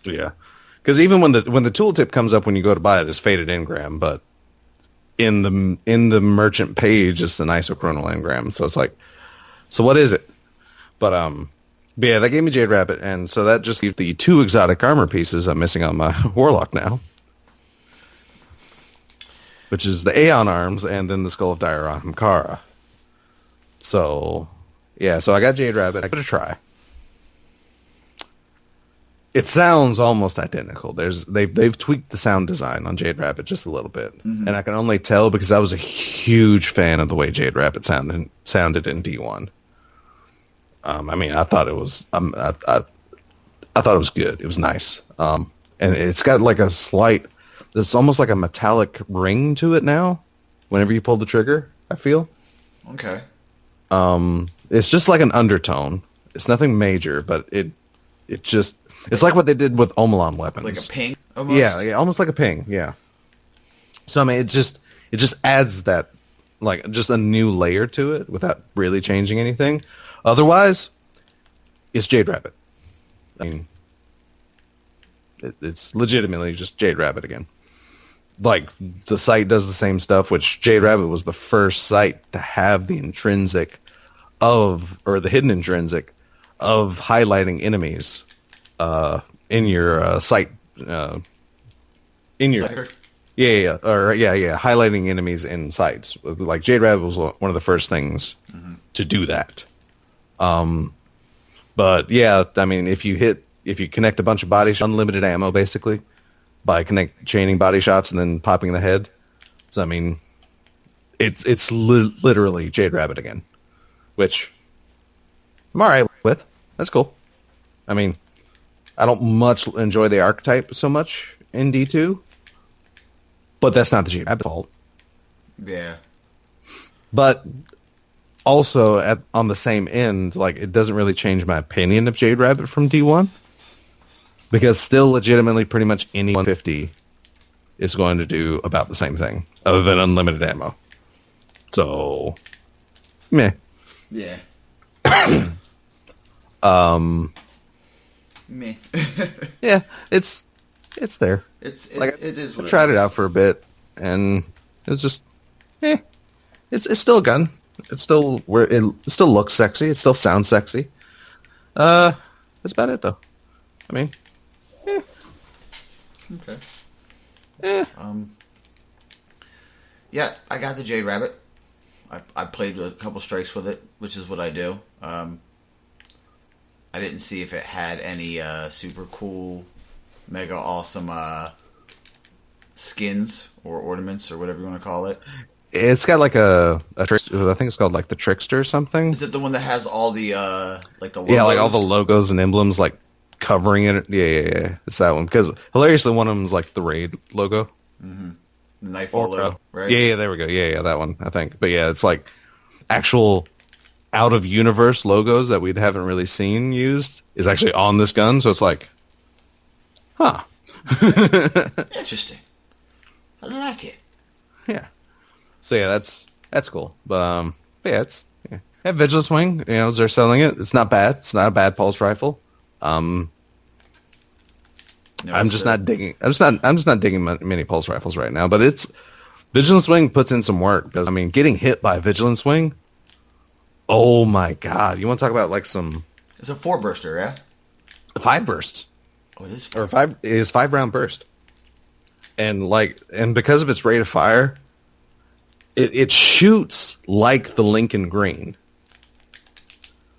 because even when the tooltip comes up when you go to buy it, it's faded Ingram, but in the merchant page, it's an isochronal Ingram. So it's like, so what is it? But yeah, that gave me Jade Rabbit, and so that just leaves the 2 exotic armor pieces I'm missing on my Warlock now, which is the Aeon arms and then the Skull of Dairon So yeah, so I got Jade Rabbit. I got to try. It sounds almost identical. They've tweaked the sound design on Jade Rabbit just a little bit, and I can only tell because I was a huge fan of the way Jade Rabbit sounded in D1. I mean, I thought it was I thought it was good. It was nice, and it's got like a slight. There's almost like a metallic ring to it now. Whenever you pull the trigger, I feel. Okay. It's just like an undertone. It's nothing major, but it's like what they did with Omelon weapons. Like a ping, almost? Yeah, almost like a ping, yeah. So, I mean, it just adds that, like, just a new layer to it without really changing anything. Otherwise, it's Jade Rabbit. I mean, it's legitimately just Jade Rabbit again. Like, the sight does the same stuff, which Jade Rabbit was the first sight to have the intrinsic or the hidden intrinsic of highlighting enemies in your sight. In your... Psyker? Highlighting enemies in sights. Like, Jade Rabbit was one of the first things to do that. But, yeah, I mean, if you connect a bunch of body shots, unlimited ammo, basically, by chaining body shots and then popping the head. So, I mean, it's literally Jade Rabbit again, which I'm all right with. That's cool. I mean, I don't much enjoy the archetype so much in D2, but that's not the Jade Rabbit fault. Yeah. But also, on the same end, like, it doesn't really change my opinion of Jade Rabbit from D1. Because still, legitimately, pretty much any 150 is going to do about the same thing, other than unlimited ammo. So, meh. Yeah. Meh. Yeah, it's there. It is. I tried it out for a bit, and it's just, It's still a gun. It still looks sexy. It still sounds sexy. That's about it, though. I mean. Okay. Yeah. Yeah, I got the Jade Rabbit. I played a couple strikes with it, which is what I do. I didn't see if it had any super cool, mega awesome skins or ornaments or whatever you want to call it. It's got like a trick. I think it's called like the Trickster or something. Is it the one that has all the like the logos? Yeah, like all the logos and emblems like covering it. Yeah. It's that one. Because hilariously, one of them is like the Raid logo. Mm-hmm. The Nightfall logo, right? Yeah, there we go. Yeah, that one, I think. But yeah, it's like actual out-of-universe logos that we haven't really seen used is actually on this gun. So it's like, huh. Interesting. I like it. Yeah. So yeah, that's cool. But yeah, yeah, Vigilance Wing. You know, they're selling it. It's not bad. It's not a bad pulse rifle. I'm just not digging many pulse rifles right now. But Vigilance Wing puts in some work because I mean, getting hit by a Vigilance Wing. Oh my God! You want to talk about like some? It's a 4-burster, yeah. 5 bursts. Oh, it is 5. Or 5. It is 5-round burst. And because of its rate of fire, it shoots like the Lincoln Green.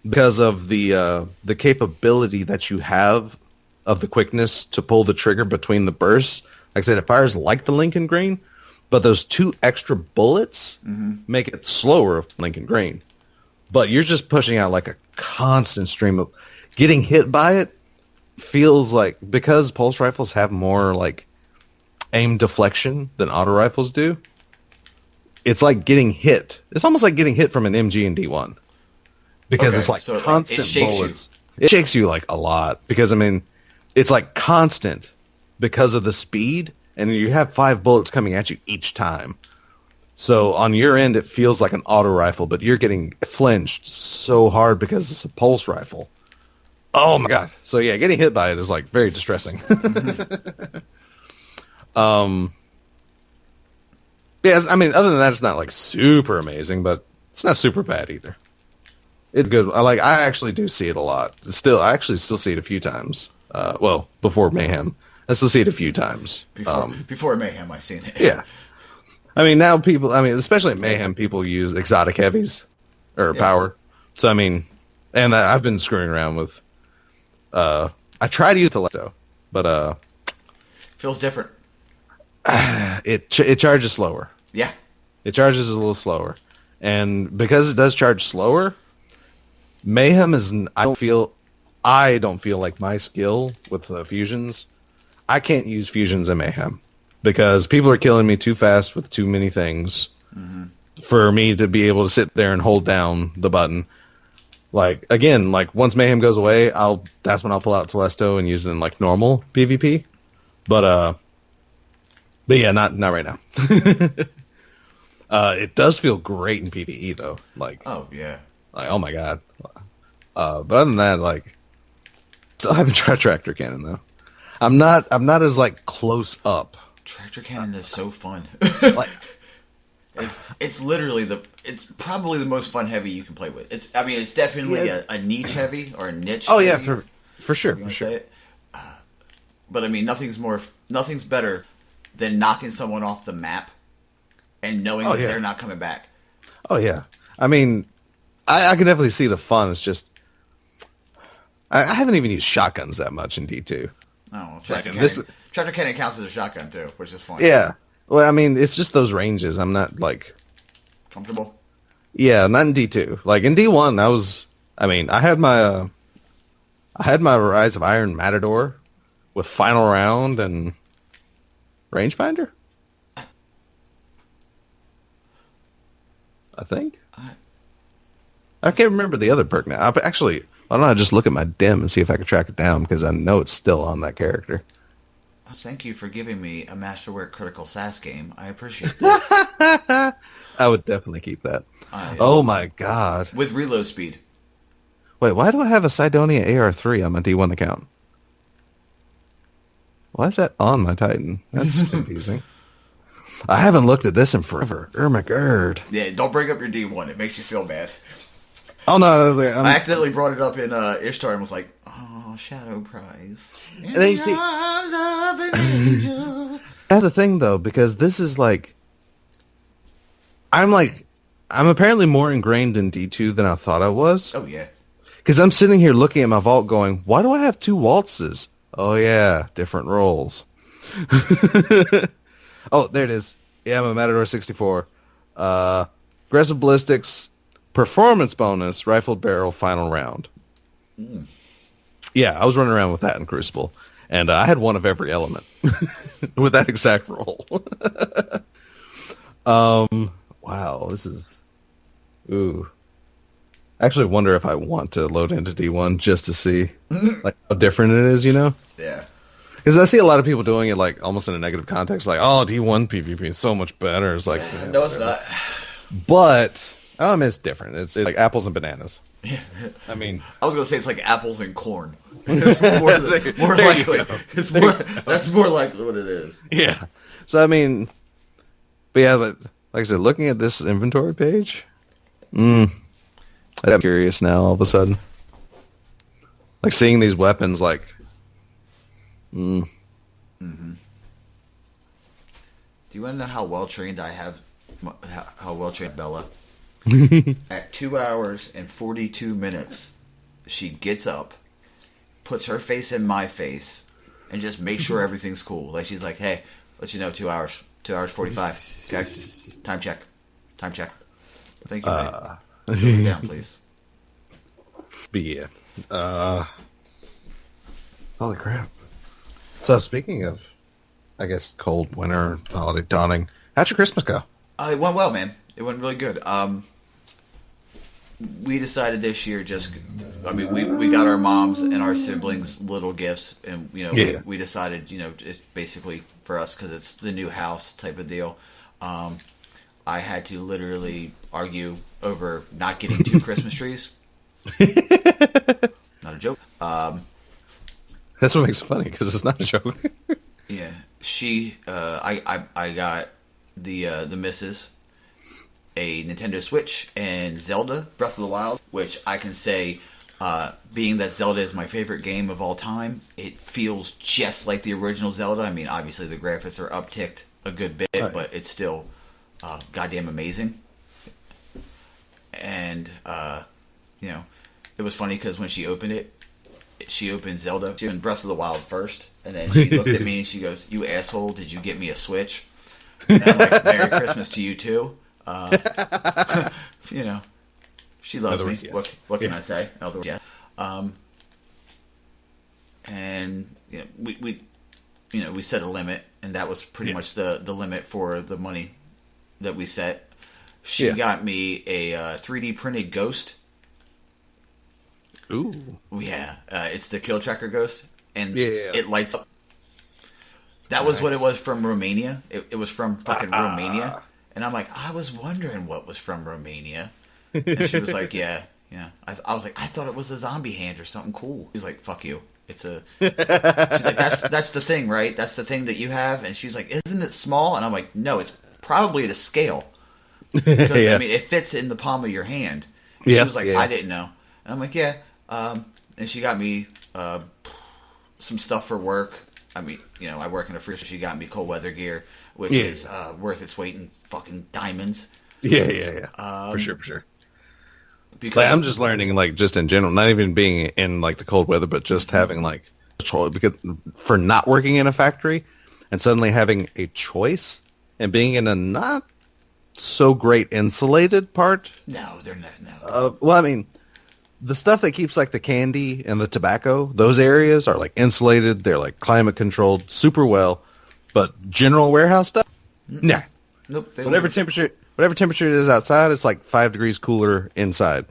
Because of the capability that you have of the quickness to pull the trigger between the bursts. Like I said, it fires like the Lincoln Green, but those 2 extra bullets make it slower of Lincoln Green. But you're just pushing out like a constant stream of getting hit by it. Feels like because pulse rifles have more like aim deflection than auto rifles do. It's like getting hit. It's almost like getting hit from an MG in D1 because it's like constant bullets. It shakes you like a lot because I mean, it's like constant because of the speed, and you have 5 bullets coming at you each time. So on your end, it feels like an auto rifle, but you're getting flinched so hard because it's a pulse rifle. Oh my God. So yeah, getting hit by it is like very distressing. Yeah, I mean, other than that, it's not like super amazing, but it's not super bad either. It's good. I actually do see it a lot. I actually still see it a few times. Well, before Mayhem, I still see it a few times. Before Mayhem, I've seen it. Yeah. I mean, now people, especially at Mayhem, people use exotic heavies or power. So, I mean, and I've been screwing around with, I try to use the Leto, but, feels different. It charges slower. Yeah. It charges a little slower. And because it does charge slower, Mayhem is, I don't feel like my skill with fusions. I can't use fusions in Mayhem because people are killing me too fast with too many things. Mm-hmm. for me to be able to sit there and hold down the button. Like, again, like, once Mayhem goes away, that's when I'll pull out Telesto and use it in, like, normal PvP. But yeah, not right now. It does feel great in PvE, though. Like, oh, yeah. Like, oh, my God. But other than that, like, still haven't tried Tractor Cannon, though. I'm not as, like, close up. Tractor Cannon is so fun. Like, it's literally it's probably the most fun heavy you can play with. It's definitely a niche heavy or a niche. Oh heavy, yeah, for sure. Say it. But I mean, nothing's better than knocking someone off the map and knowing that they're not coming back. Oh yeah, I mean, I can definitely see the fun. It's just I haven't even used shotguns that much in D2. Oh, Tractor Cannon counts as a shotgun too, which is fun. Yeah. Well, I mean, it's just those ranges. I'm not, like... comfortable? Yeah, not in D2. Like, in D1, I had my Rise of Iron Matador with Final Round and Rangefinder? I think? I can't remember the other perk now. Actually, why don't I just look at my dim and see if I can track it down, because I know it's still on that character. Thank you for giving me a Masterwork Critical SAS game. I appreciate this. I would definitely keep that. Oh my god. With reload speed. Wait, why do I have a Sidonia AR3 on my D1 account? Why is that on my Titan? That's confusing. I haven't looked at this in forever. Oh my god. Yeah, don't bring up your D1. It makes you feel bad. Oh no. I accidentally brought it up in Ishtar and was like, oh, Shadow Prize. And then you see, that's the thing though, because this is like, I'm apparently more ingrained in D2 than I thought I was. Oh yeah. Because I'm sitting here looking at my vault going, why do I have 2 waltzes? Oh yeah, different rolls. Oh, there it is. Yeah, I'm a Matador 64. Aggressive ballistics, performance bonus, rifled barrel, final round. Mm. Yeah, I was running around with that in Crucible, and I had one of every element with that exact roll. Wow, this is... Ooh. I actually wonder if I want to load into D1 just to see like how different it is, you know? Yeah. Because I see a lot of people doing it like almost in a negative context, like, oh, D1 PvP is so much better. It's like... Yeah, no, it's not. But, it's different. It's like apples and bananas. I mean... I was going to say it's like apples and corn. It's more likely. That's more likely what it is. Yeah. So, I mean... But yeah, like I said, looking at this inventory page... I'm curious now all of a sudden. Like seeing these weapons, like... Mm. Mm-hmm. Do you want to know how well trained I have? How well trained Bella? At 2 hours and 42 minutes, she gets up, puts her face in my face, and just makes sure everything's cool. Like she's like, "Hey, let you know, 2 hours, 2 hours 45. Okay, time check. Thank you, mate. Put me down, please." But yeah, holy crap. So speaking of, I guess, cold winter, holiday dawning, how'd your Christmas go? It went well, man. It went really good. We decided this year we got our moms and our siblings little gifts, and we decided it's basically for us because it's the new house type of deal. I had to literally argue over not getting 2 Christmas trees. Not a joke. That's what makes it funny, because it's not a joke. Yeah, I got the missus a Nintendo Switch and Zelda Breath of the Wild, which I can say, being that Zelda is my favorite game of all time, it feels just like the original Zelda. I mean, obviously the graphics are upticked a good bit, right, but it's still goddamn amazing. And it was funny because when she opened it, she opened Zelda. She opened Breath of the Wild first, and then she looked at me and she goes, "You asshole, did you get me a Switch?" And I'm like, "Merry Christmas to you too." She loves me. Yes. What can I say? In other words, yeah. And we set a limit, and that was pretty much the limit for the money that we set. She got me a 3D printed ghost. Ooh. Yeah, it's the Kill Tracker ghost, and it lights up. That was what it was from Romania. It was from fucking Romania, and I'm like, I was wondering what was from Romania, and she was like, yeah. I was like, I thought it was a zombie hand or something cool. She's like, fuck you. It's a. She's like, that's the thing, right? That's the thing that you have, and she's like, isn't it small? And I'm like, no, it's probably to scale. Because I mean, it fits in the palm of your hand. And she was like, I didn't know, and I'm like, yeah. And she got me some stuff for work. I mean, I work in a freezer. She got me cold weather gear, which is worth its weight in fucking diamonds. Yeah. For sure. Because I'm just learning, like, just in general, not even being in, like, the cold weather, but just having, like, a choice. Because for not working in a factory and suddenly having a choice and being in a not so great insulated part. No, they're not. No. Well, I mean, the stuff that keeps, like, the candy and the tobacco, those areas are, like, insulated. They're, like, climate controlled super well. But general warehouse stuff? Nah. Nope. Whatever temperature it is outside, it's like 5 degrees cooler inside.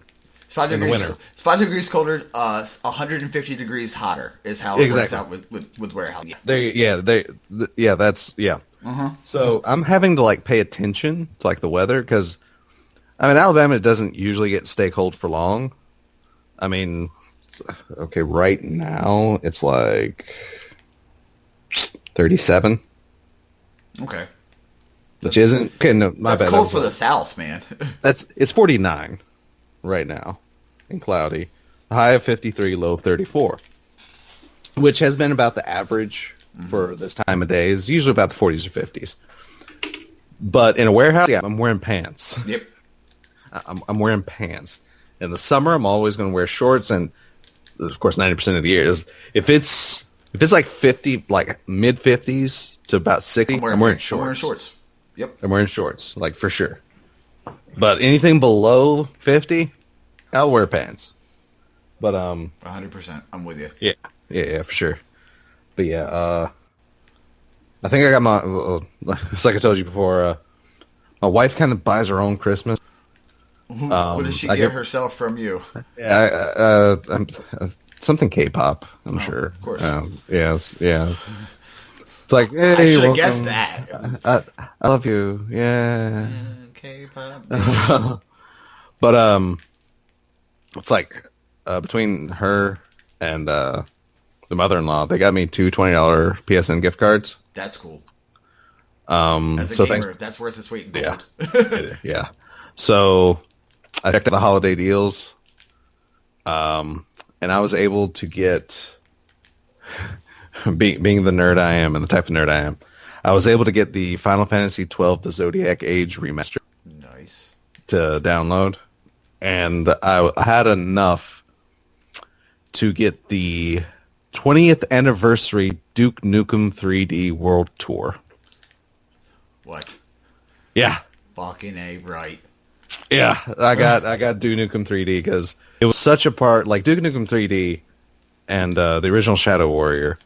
It's 5 degrees. In the winter. It's 5 degrees colder. 150 degrees hotter is how it works out with warehouse. So I'm having to like pay attention to like the weather because, I mean, Alabama doesn't usually stay cold for long. I mean, okay, right now it's like 37. Okay. Which isn't okay, no, my that's bad. cold for the South, man. It's 49 right now and cloudy. High of 53, low of 34, which has been about the average for this time of day. It's usually about the 40s or 50s. But in a warehouse, I'm wearing pants. Yep. I'm wearing pants. In the summer, I'm always going to wear shorts, and of course, 90% of the year is if it's like 50, like mid 50s to about 60, I'm wearing shorts. I'm wearing shorts. Yep. I'm wearing shorts, like, for sure. But anything below 50, I'll wear pants. But 100%. I'm with you. Yeah, for sure. But yeah, I think I got my. It's like I told you before. My wife kind of buys her own Christmas. What does she get herself from you? Yeah, something K-pop. I'm sure. Of course. Yeah. It's like, hey, I should have guessed that. I love you. Yeah. K-pop. But it's like between her and the mother-in-law, they got me two $20 PSN gift cards. That's cool. As a gamer, that's worth its weight in gold. Yeah. So I checked out the holiday deals, and I was able to get. Being the nerd I am and the type of nerd I am, I was able to get the Final Fantasy XII, the Zodiac Age remaster. Nice. To download. And I had enough to get the 20th anniversary Duke Nukem 3D World Tour. What? Yeah. Fucking A, right. Yeah, I got Duke Nukem 3D because it was such a part, like Duke Nukem 3D and the original Shadow Warrior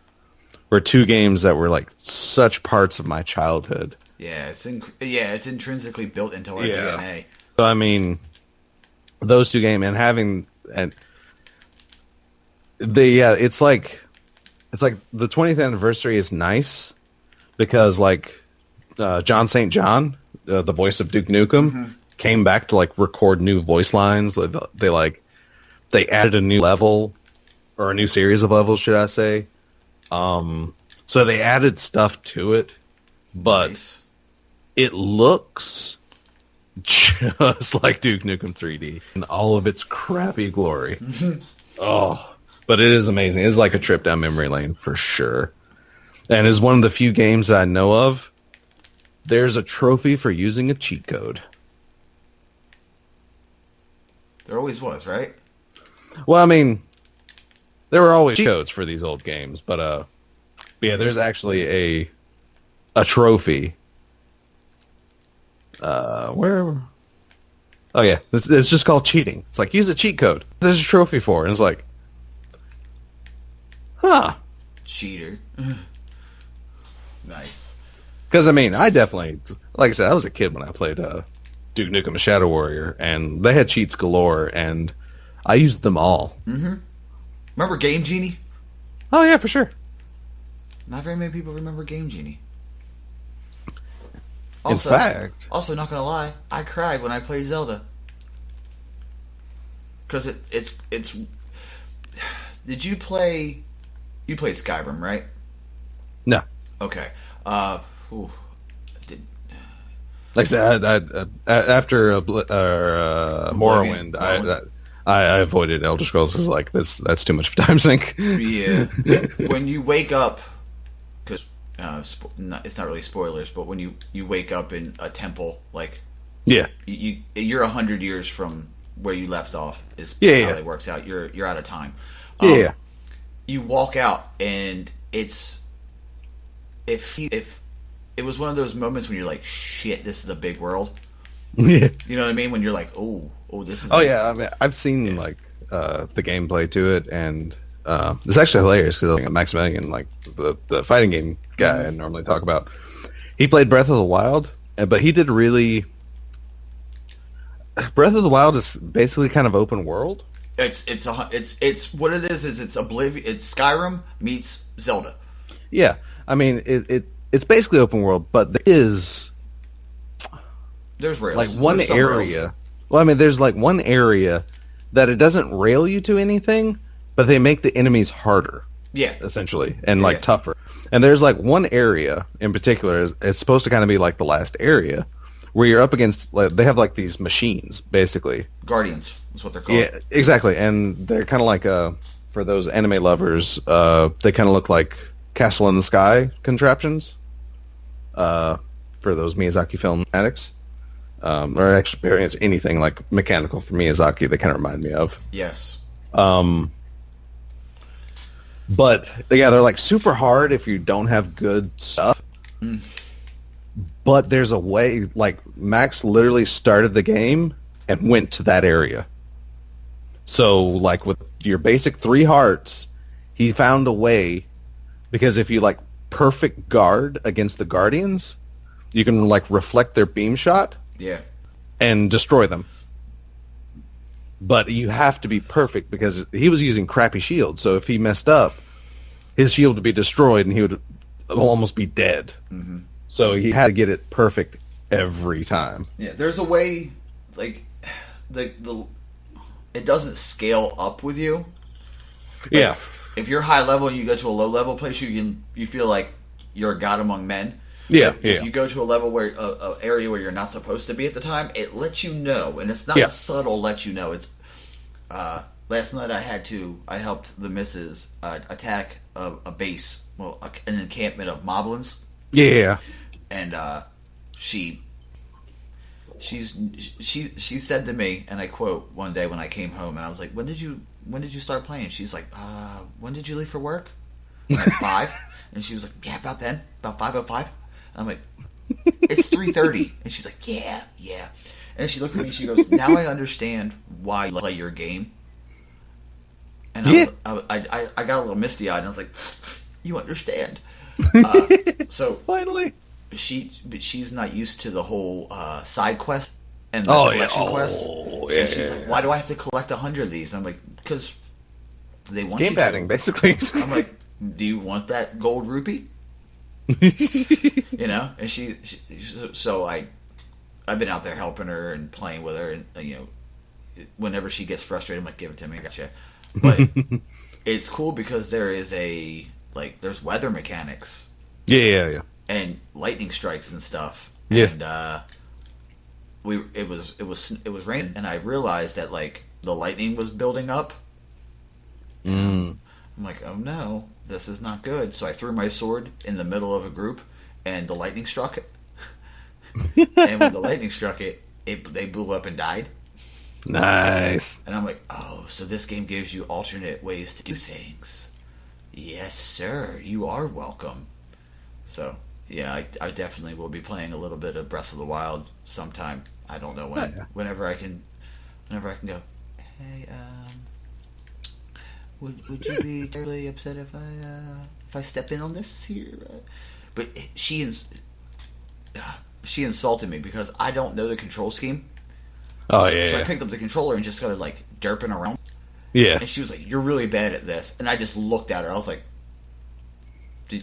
were two games that were like such parts of my childhood. Yeah, it's intrinsically built into our DNA. So I mean, those two games and having it's like the 20th anniversary is nice because like John St. John, the voice of Duke Nukem, came back to like record new voice lines. They added a new level or a new series of levels, should I say? So they added stuff to it, but it looks just like Duke Nukem 3D in all of its crappy glory. But it is amazing. It's like a trip down memory lane for sure. And is one of the few games that I know of, there's a trophy for using a cheat code. There always was, right? Well, I mean, there were always cheat codes for these old games, but yeah, there's actually a trophy. Where? Oh yeah, it's just called cheating. It's like, use a cheat code. There's a trophy for it. And it's like, huh? Cheater. Nice. Because I mean, I definitely, like I said, I was a kid when I played Duke Nukem and Shadow Warrior, and they had cheats galore, and I used them all. Mm-hmm. Remember Game Genie? Oh yeah, for sure. Not very many people remember Game Genie. Also, not gonna lie, I cried when I played Zelda. Because it's. Did you play? You played Skyrim, right? No. Okay. Like I said, after Morrowind, I avoided Elder Scrolls because like that's too much of a time sink. Yeah. When you wake up, because it's not really spoilers, but when you wake up in a temple, like you're 100 years from where you left off. Is how it works out. You're out of time. You walk out and if it was one of those moments when you're like, shit, this is a big world. Yeah. You know what I mean? When you're like, oh, this is. Oh yeah, I mean, I've seen like the gameplay to it, and it's actually hilarious because like, Maximilian, like the fighting game guy I normally talk about, he played Breath of the Wild, but he did really. Breath of the Wild is basically kind of open world. It's what it is it's Oblivion. It's Skyrim meets Zelda. Yeah, I mean it's basically open world, but there's rails. Like one area. Rails. Well, I mean, there's like one area that it doesn't rail you to anything, but they make the enemies harder. Yeah, essentially, and like tougher. And there's like one area in particular. It's supposed to kind of be like the last area where you're up against. Like, they have like these machines, basically. Guardians. That's what they're called. Yeah, exactly. And they're kind of like for those anime lovers, they kind of look like Castle in the Sky contraptions. For those Miyazaki film addicts, or actually very much anything like mechanical for Miyazaki, they kind of remind me of. Yes. But yeah, they're like super hard if you don't have good stuff. Mm. But there's a way. Like Max literally started the game and went to that area. So like with your basic 3 hearts, he found a way, because if you like perfect guard against the Guardians, you can like reflect their beam shot. Yeah. And destroy them. But you have to be perfect because he was using crappy shields. So if he messed up, his shield would be destroyed and he would almost be dead. Mm-hmm. So he had to get it perfect every time. Yeah, there's a way, like the it doesn't scale up with you. Like, yeah. If you're high level and you go to a low level place, you feel like you're a god among men. Yeah, if you go to a level where a area where you're not supposed to be at the time, it lets you know, and it's not a subtle let you know. It's last night I helped the missus attack a base, an encampment of moblins. Yeah, and she said to me, and I quote, one day when I came home, and I was like, when did you start playing? She's like, when did you leave for work? Like 5, and she was like, yeah, about then, about 5:05. I'm like, it's 3:30, and she's like, yeah. And she looked at me and she goes, now I understand why you play your game. And I got a little misty eyed, and I was like, you understand. So finally, she's not used to the whole side quest and the collection quest. And she's like, why do I have to collect 100 of these? I'm like, because they want game padding, basically. I'm like, do you want that gold rupee? You know, and so I've been out there helping her and playing with her, and you know, whenever she gets frustrated, I'm like, give it to me, I gotcha. But it's cool because there's weather mechanics, yeah, and lightning strikes and stuff, and it was raining, and I realized that like the lightning was building up. I'm like, oh no, this is not good. So I threw my sword in the middle of a group, and the lightning struck it. And when the lightning struck it, they blew up and died. Nice. And I'm like, oh, so this game gives you alternate ways to do things. Yes, sir. You are welcome. So, yeah, I definitely will be playing a little bit of Breath of the Wild sometime. I don't know when. Whenever I can go, hey, would you be terribly upset if I step in on this here? But she is she insulted me because I don't know the control scheme. Oh, yeah. So I picked up the controller and just started, like, derping around. Yeah. And she was like, "You're really bad at this." And I just looked at her. I was like, do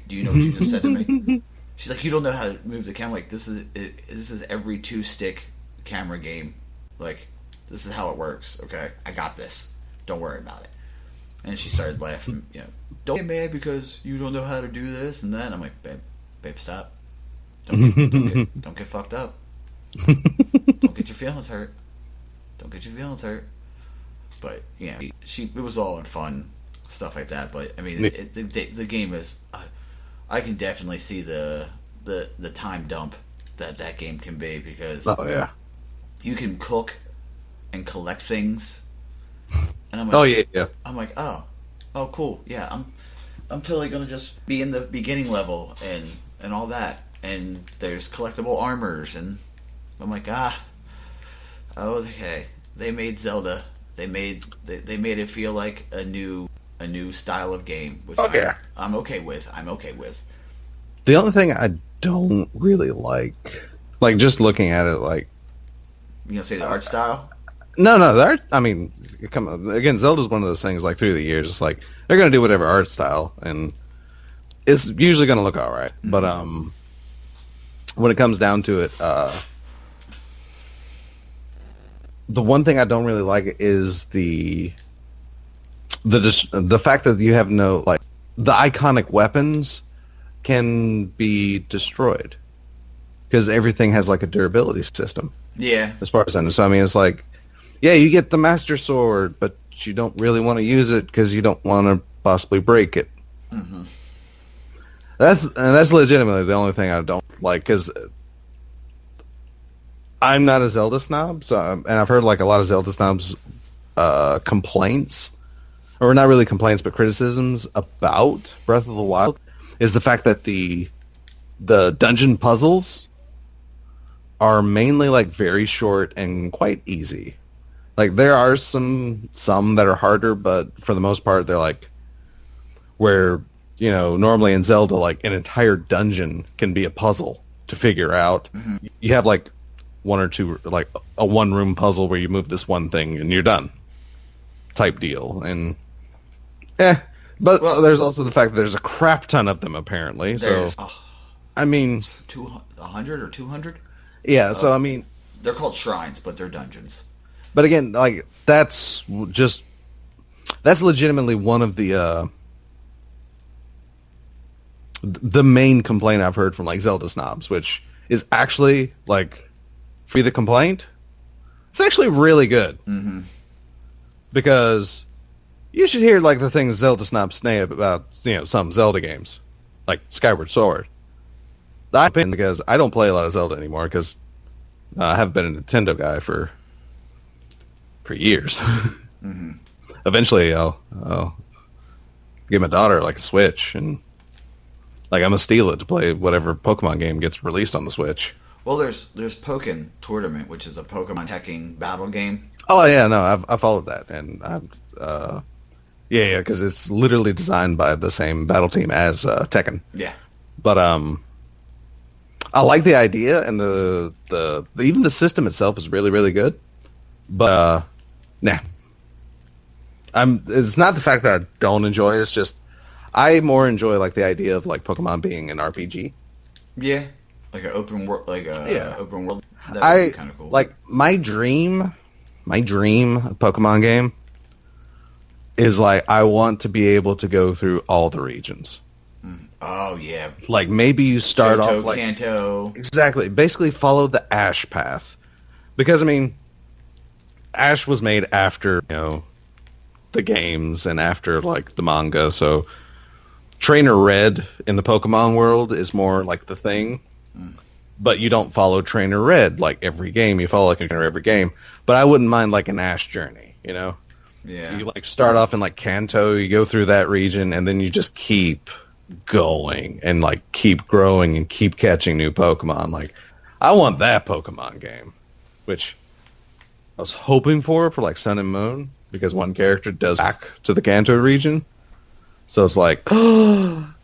you know what you just said to me? She's like, "You don't know how to move the camera." Like, this is every 2-stick camera game. Like, this is how it works, okay? I got this. Don't worry about it. And she started laughing, don't get mad because you don't know how to do this and that. I'm like, babe, stop. Don't get fucked up. Don't get your feelings hurt. Don't get your feelings hurt. But, it was all in fun, stuff like that. But, I mean, the game is, I can definitely see the time dump that game can be because you can cook and collect things. And I'm like, I'm like, oh, cool. Yeah, I'm totally going to just be in the beginning level and all that. And there's collectible armors. And I'm like, okay. They made Zelda. They made it feel like a new style of game, which I'm okay with. The only thing I don't really like just looking at it, like, you gonna say the art style? No, the art. I mean, come on. Again, Zelda's one of those things. Like through the years, it's like they're gonna do whatever art style, and it's usually gonna look all right. Mm-hmm. But when it comes down to it, the one thing I don't really like is the fact that you have no, like, the iconic weapons can be destroyed because everything has like a durability system. Yeah. As far as I know. So I mean, it's like, yeah, you get the Master Sword, but you don't really want to use it because you don't want to possibly break it. Mm-hmm. That's legitimately the only thing I don't like, because I'm not a Zelda snob, and I've heard like a lot of Zelda snobs complaints, or not really complaints, but criticisms about Breath of the Wild, is the fact that the dungeon puzzles are mainly like very short and quite easy. Like there are some that are harder, but for the most part they're like where, normally in Zelda like an entire dungeon can be a puzzle to figure out. Mm-hmm. You have like one or two, like a one-room puzzle where you move this one thing and you're done type deal. And but there's also the fact that there's a crap ton of them apparently. So I mean, 100 or 200. Yeah. So I mean, they're called shrines, but they're dungeons. But again, like that's legitimately one of the main complaint I've heard from like Zelda snobs, which is actually like, for the complaint, it's actually really good. Mm-hmm. Because you should hear like the things Zelda snobs say about some Zelda games, like Skyward Sword. Because I don't play a lot of Zelda anymore because I haven't been a Nintendo guy for years. Mm-hmm. Eventually, I'll give my daughter like a Switch, and like I'm gonna steal it to play whatever Pokemon game gets released on the Switch. Well, there's Pokken Tournament, which is a Pokemon hacking battle game. Oh yeah, no, I followed that, and because it's literally designed by the same battle team as Tekken. Yeah, but I like the idea, and the even the system itself is really, really good. But nah, it's not the fact that I don't enjoy it. It's just I more enjoy like the idea of like Pokemon being an RPG. Yeah, like an open world, open world. That would be kind of cool. Like my dream Pokemon game is like I want to be able to go through all the regions. Oh yeah, like maybe you start Johto, off like Kanto. Exactly, basically follow the Ash path, because I mean, Ash was made after the games and after like the manga, so Trainer Red in the Pokemon world is more like the thing. But you don't follow Trainer Red like every game. You follow like a trainer every game. But I wouldn't mind like an Ash journey, Yeah. You like start off in like Kanto, you go through that region, and then you just keep going and like keep growing and keep catching new Pokemon. Like I want that Pokemon game, which I was hoping for like Sun and Moon, because one character does back to the Kanto region. So it's like,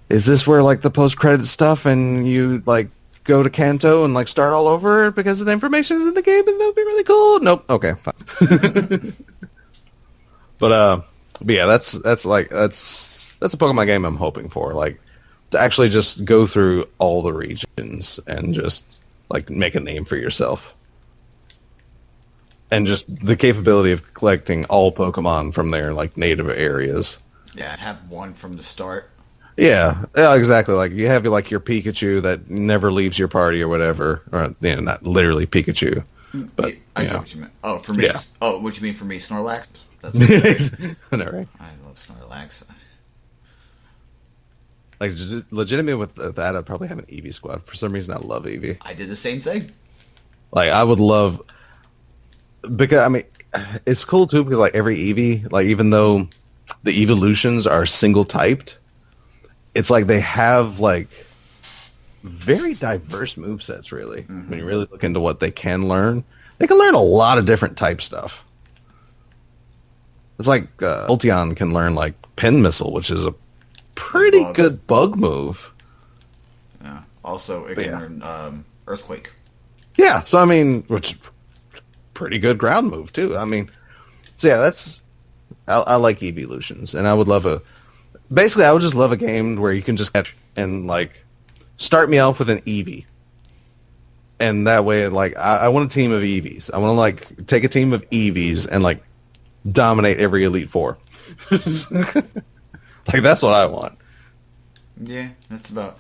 is this where like the post-credit stuff and you like go to Kanto and like start all over because the information is in the game and that would be really cool. Nope. Okay, fine. But yeah, that's a Pokemon game I'm hoping for. Like to actually just go through all the regions and just like make a name for yourself. And just the capability of collecting all Pokemon from their like native areas. Yeah, have one from the start. Yeah, exactly. Like you have like your Pikachu that never leaves your party or whatever, or not literally Pikachu. But I know what you meant. Oh, for me. Yeah. Oh, what you mean for me, Snorlax? That's what I know, right? I love Snorlax. Like legitimate with that, I'd probably have an Eevee squad. For some reason, I love Eevee. I did the same thing. Like I would love. Because, I mean, it's cool, too, because, like, every Eevee, like, even though the evolutions are single-typed, it's like they have, like, very diverse movesets, really. Mm-hmm. When you really look into what they can learn. They can learn a lot of different type stuff. It's like Ultion can learn, like, Pin Missile, which is a pretty good bug move. Yeah. Also, it can learn Earthquake. Yeah, so, I mean, which... pretty good ground move too. I mean, so yeah, I like evolutions, and I would love I would just love a game where you can just catch and like start me off with an Eevee, and that way, like I want a team of Eevees. I want to like take a team of Eevees and like dominate every Elite Four. Like that's what I want. Yeah, that's what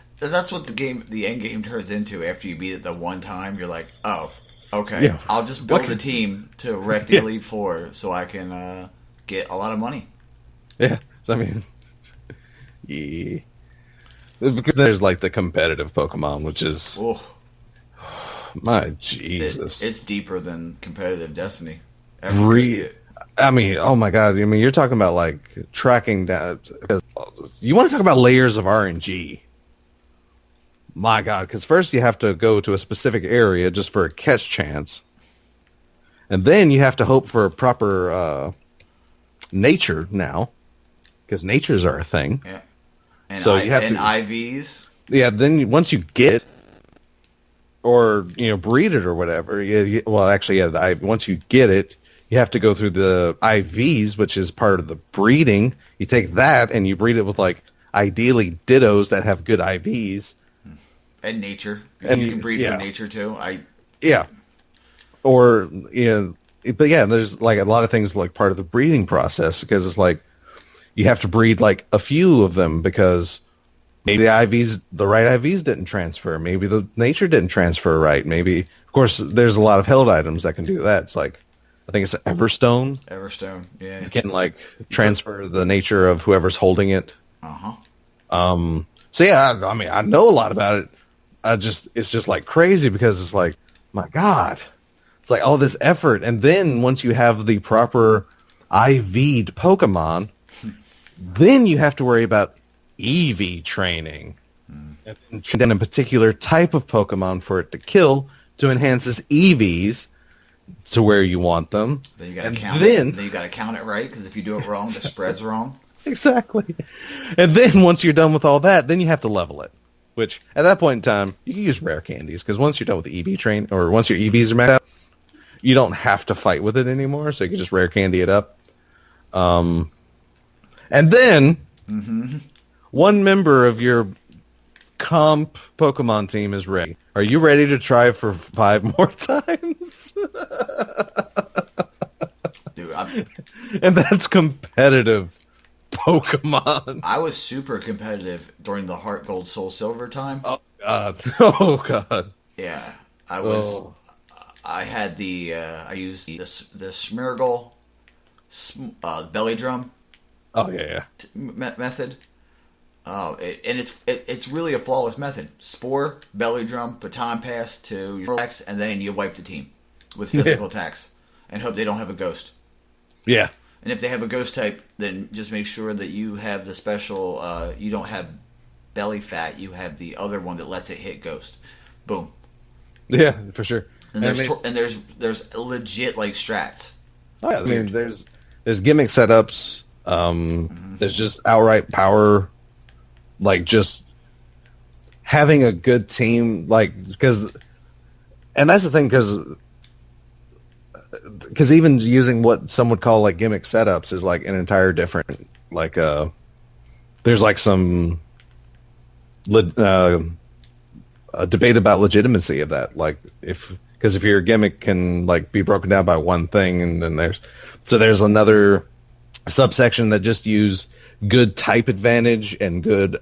the end game turns into after you beat it the one time. You're like, oh. Okay, yeah. I'll just build the team to wreck the Elite Four so I can get a lot of money. Yeah, so, I mean, yeah. Because there's like the competitive Pokemon, which is, my Jesus, it's deeper than competitive Destiny. I mean, oh my God! I mean, you're talking about like tracking down. You want to talk about layers of RNG? My God, because first you have to go to a specific area just for a catch chance. And then you have to hope for a proper nature now. Because natures are a thing. Yeah. And so you have IVs. Yeah, then once you get it, or, breed it or whatever. Once you get it, you have to go through the IVs, which is part of the breeding. You take that and you breed it with, like, ideally dittos that have good IVs. And nature. And you can breed from nature, too. Or, but yeah, there's like a lot of things like part of the breeding process because it's like you have to breed like a few of them because maybe the right IVs didn't transfer. Maybe the nature didn't transfer right. Maybe, of course, there's a lot of held items that can do that. It's like, I think it's Everstone. Everstone, yeah. You can like transfer the nature of whoever's holding it. So yeah, I mean, I know a lot about it. It's just like crazy because it's like, my God, it's like all this effort. And then once you have the proper IV'd Pokemon, then you have to worry about EV training. And then a particular type of Pokemon for it to kill to enhance its EVs to where you want them. Then you got to count it. Then you got to count it right because if you do it wrong, the spread's wrong. Exactly. And then once you're done with all that, then you have to level it. Which, at that point in time, you can use rare candies, because once you're done with the EV train, or once your EVs are maxed out, you don't have to fight with it anymore, so you can just rare candy it up. And then, one member of your comp Pokemon team is ready. Are you ready to try for 5 more times? Dude, and that's competitive Pokemon. I was super competitive during the Heart Gold Soul Silver time. Oh God! Oh God! Yeah, I was. Oh. I had I used the Smeargle, belly drum. Oh yeah. Method. And it's really a flawless method. Spore, belly drum, baton pass to your attacks, and then you wipe the team with physical attacks and hope they don't have a ghost. Yeah. And if they have a ghost type, then just make sure that you have the special. You don't have belly fat. You have the other one that lets it hit ghost. Boom. Yeah, for sure. And there's legit like strats. Oh yeah, I mean there's gimmick setups. There's just outright power, like just having a good team, like, and that's the thing, because even using what some would call like gimmick setups is like an entire different, like, there's like some a debate about legitimacy of that, like because if your gimmick can like be broken down by one thing, and then there's another subsection that just use good type advantage and good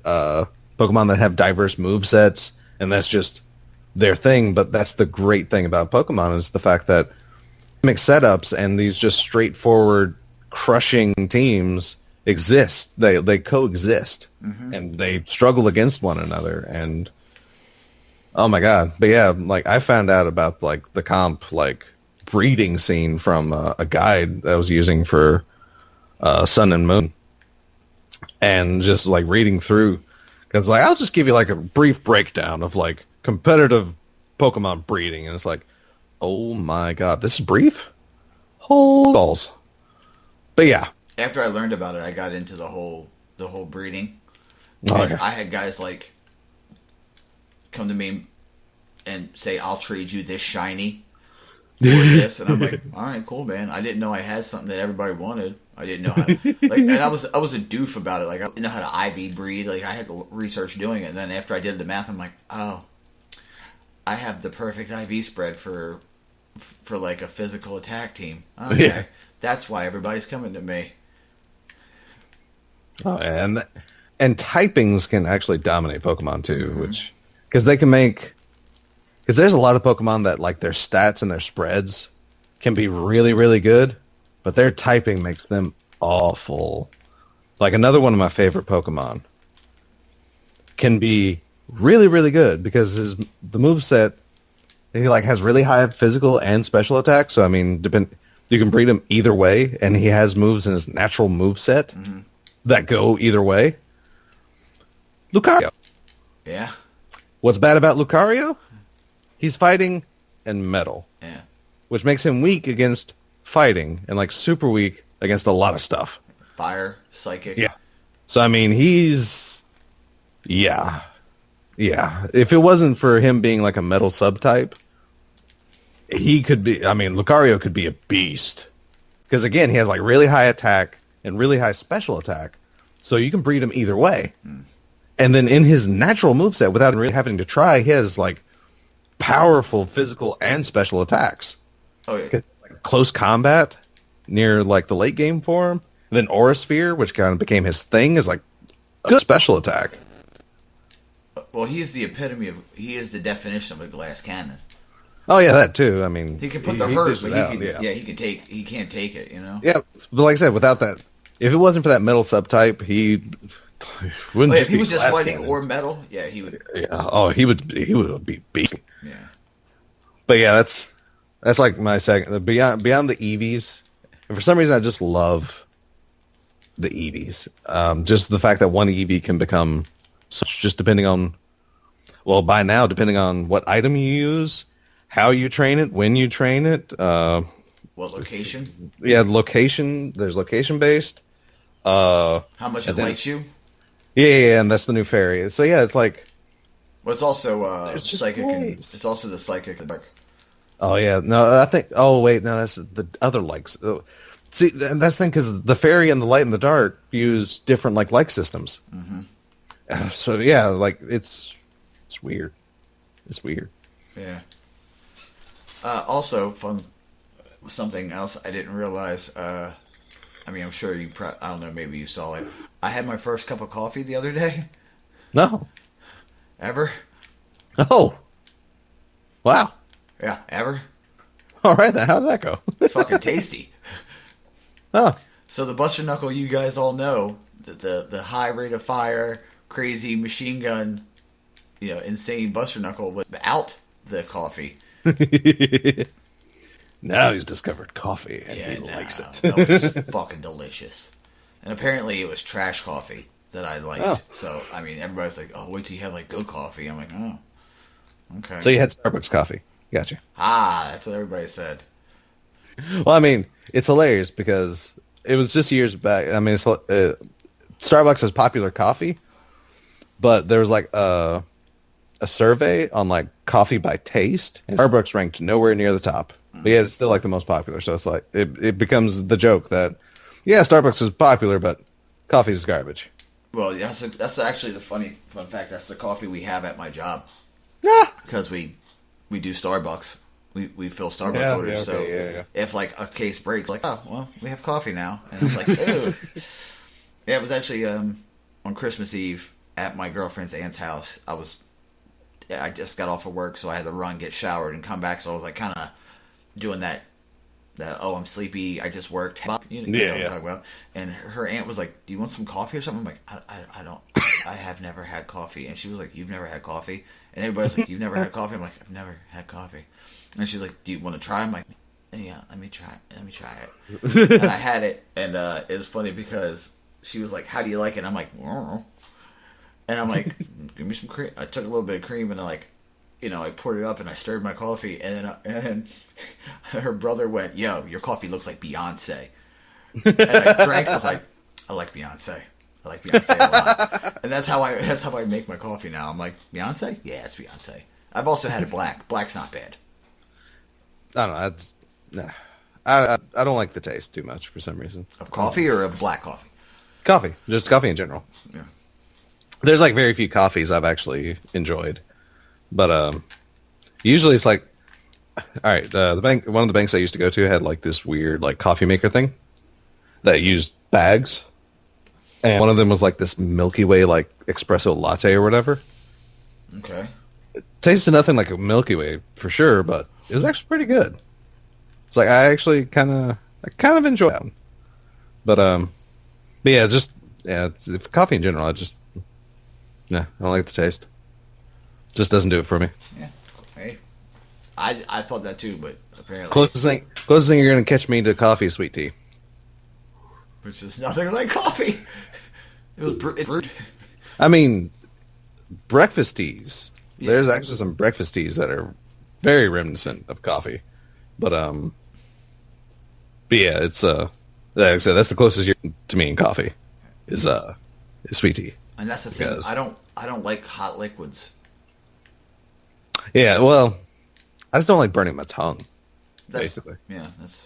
Pokemon that have diverse move sets, and that's just their thing. But that's the great thing about Pokemon, is the fact that gimmick setups and these just straightforward crushing teams exist. They coexist, and they struggle against one another. And oh my god! But yeah, like I found out about like the comp like breeding scene from a guide that I was using for Sun and Moon, and just like reading through, because like I'll just give you like a brief breakdown of like competitive Pokemon breeding, and it's like, oh my god, this is brief. Hold balls. But yeah, after I learned about it, I got into the whole breeding. Okay. I had guys like come to me and say, "I'll trade you this shiny for this," and I'm like, "All right, cool, man." I didn't know I had something that everybody wanted. I didn't know how, like, and I was a doof about it. Like, I didn't know how to IV breed. Like, I had to research doing it. And then after I did the math, I'm like, oh, I have the perfect IV spread for like a physical attack team. Okay, yeah. That's why everybody's coming to me. Oh, and typings can actually dominate Pokemon too, which because they can make, because there's a lot of Pokemon that like their stats and their spreads can be really, really good, but their typing makes them awful. Like another one of my favorite Pokemon can be really, really good because the moveset, he like has really high physical and special attack. So I mean, you can breed him either way, and he has moves in his natural moveset that go either way. Lucario. Yeah. What's bad about Lucario? He's fighting and metal. Yeah. Which makes him weak against fighting and like super weak against a lot of stuff. Fire, psychic. Yeah. So I mean, yeah. If it wasn't for him being like a metal subtype, he could be, I mean, Lucario could be a beast. Because again, he has like really high attack and really high special attack. So you can breed him either way. And then in his natural moveset, without really having to try, he has like powerful physical and special attacks. Oh yeah. Like, close combat near like the late game for him. And then Aura Sphere, which kind of became his thing, is like a good special attack. Well, he is the definition of a glass cannon. Oh yeah, that too. I mean, he can put the hurt, but he can't take it, you know? Yeah, but like I said, without that, if it wasn't for that metal subtype, he wouldn't. Well, if he was just fighting or metal, yeah, he would. Yeah. Oh, he would be beast. Yeah. But yeah, that's like my second beyond the EVs. And for some reason, I just love the EVs. Just the fact that one EV can become such, just depending on, well, by now, depending on what item you use, how you train it, when you train it. What location? Yeah, location. There's location based. How much it likes you? Yeah, and that's the new fairy. So yeah, it's like. Well, it's also psychic. It's also the psychic. Oh yeah, no, I think. Oh wait, no, that's the other likes. See, that's the thing, because the fairy and the light and the dark use different like systems. So yeah, like it's weird. It's weird. Yeah. Also, something else I didn't realize. I mean, I'm sure I don't know, maybe you saw it. I had my first cup of coffee the other day. No. Ever? Oh. Wow. Yeah, ever? All right, then. How did that go? Fucking tasty. Oh. So the Buster Knuckle, you guys all know, the high rate of fire, crazy machine gun, insane Buster Knuckle without the coffee. Now he's discovered coffee, and he likes it. That was fucking delicious. And apparently it was trash coffee that I liked. Oh. So, I mean, everybody's like, oh, wait till you have, like, good coffee. I'm like, oh, okay. So you had Starbucks coffee. Gotcha. That's what everybody said. Well, I mean, it's hilarious because it was just years back. I mean, Starbucks is popular coffee, but there was, like, a survey on like coffee by taste, and Starbucks ranked nowhere near the top. But yeah, it's still like the most popular. So it's like it becomes the joke that Starbucks is popular, but coffee is garbage. Well, that's actually the fun fact. That's the coffee we have at my job. Yeah, because we do Starbucks. We fill Starbucks orders. If like a case breaks, like, oh well, we have coffee now, and I'm like, ew. Yeah, it was actually on Christmas Eve at my girlfriend's aunt's house. I just got off of work, so I had to run, get showered, and come back. So I was like kind of doing that. Oh, I'm sleepy. I just worked. You know what I'm talking about. And her aunt was like, "Do you want some coffee or something?" I'm like, I don't. I have never had coffee. And she was like, "You've never had coffee?" And everybody's like, "You've never had coffee?" I'm like, "I've never had coffee." And she's like, "Do you want to try?" I'm like, "Yeah, let me try it." And I had it, and it was funny because she was like, "How do you like it?" I'm like, "Oh." And I'm like, "Give me some cream." I took a little bit of cream and I poured it up and I stirred my coffee, and then her brother went, "Yo, your coffee looks like Beyonce." And I drank. I was like, "I like Beyonce. I like Beyonce a lot." And that's how I make my coffee now. I'm like, Beyonce? Yeah, it's Beyonce. I've also had it black. Black's not bad. I don't know. I don't like the taste too much for some reason. Of coffee or of black coffee? Coffee, just coffee in general. Yeah. There's like very few coffees I've actually enjoyed, but usually it's like, all right, one of the banks I used to go to had like this weird like coffee maker thing that used bags, and one of them was like this Milky Way like espresso latte or whatever. Okay. It tasted nothing like a Milky Way for sure, but it was actually pretty good. It's like I actually kind of enjoy that one. But yeah, coffee in general, I don't like the taste. Just doesn't do it for me. Yeah. Hey, I thought that too, but apparently closest thing you're gonna catch me to coffee is sweet tea, which is nothing like coffee. It was brewed. I mean, breakfast teas. Yeah. There's actually some breakfast teas that are very reminiscent of coffee, but yeah, it's like I said, that's the closest you're to me in coffee is sweet tea. And that's the thing. Because I don't like hot liquids. Yeah, well, I just don't like burning my tongue. Basically. Yeah, that's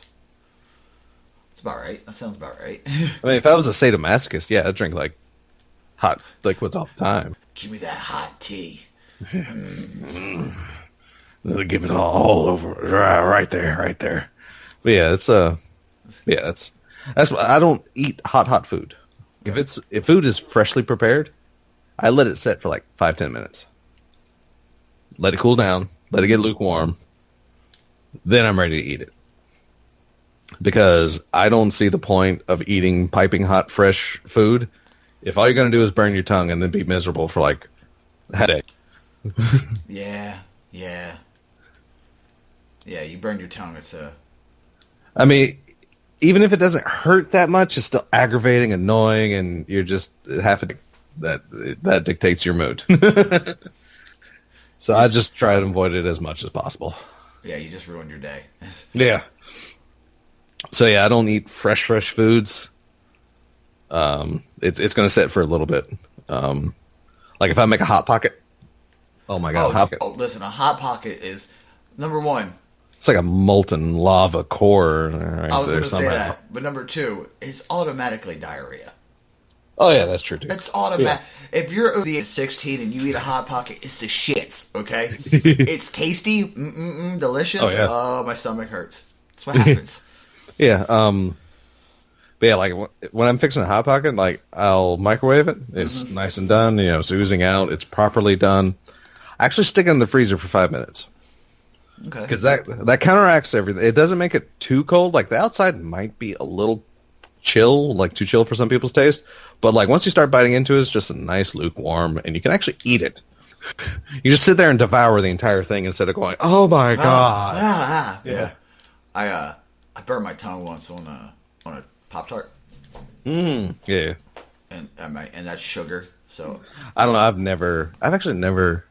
about right. That sounds about right. I mean, if I was a sadomasochist, yeah, I'd drink like hot liquids all the time. Give me that hot tea. Give it all over, right there. But yeah, that's why I don't eat hot food. If food is freshly prepared, I let it set for like 5-10 minutes. Let it cool down. Let it get lukewarm. Then I'm ready to eat it. Because I don't see the point of eating piping hot fresh food if all you're going to do is burn your tongue and then be miserable for like a headache. Yeah. You burn your tongue. I mean, even if it doesn't hurt that much, it's still aggravating, annoying, and you're just that dictates your mood. So I just try to avoid it as much as possible. Yeah, you just ruined your day. Yeah. So yeah, I don't eat fresh foods. It's going to sit for a little bit. Like if I make a Hot Pocket, oh my god, Hot Pocket. Oh, listen, a Hot Pocket is number one. It's like a molten lava core. I was going to say that, but number two, it's automatically diarrhea. Oh yeah, that's true too. It's automatic. Yeah. If you're over the age of 16 and you eat a Hot Pocket, it's the shits. Okay, it's tasty, delicious. Oh, yeah. Oh, my stomach hurts. That's what happens. Yeah. But yeah, like when I'm fixing a Hot Pocket, like I'll microwave it. It's nice and done. It's oozing out. It's properly done. I actually stick it in the freezer for 5 minutes. Okay. Because that counteracts everything. It doesn't make it too cold. Like the outside might be a little chill, like too chill for some people's taste. But like once you start biting into it, it's just a nice lukewarm, and you can actually eat it. You just sit there and devour the entire thing instead of going, "Oh my god!" Yeah. I burned my tongue once on a Pop-Tart. Yeah. And that's sugar. So I don't know. I've actually never.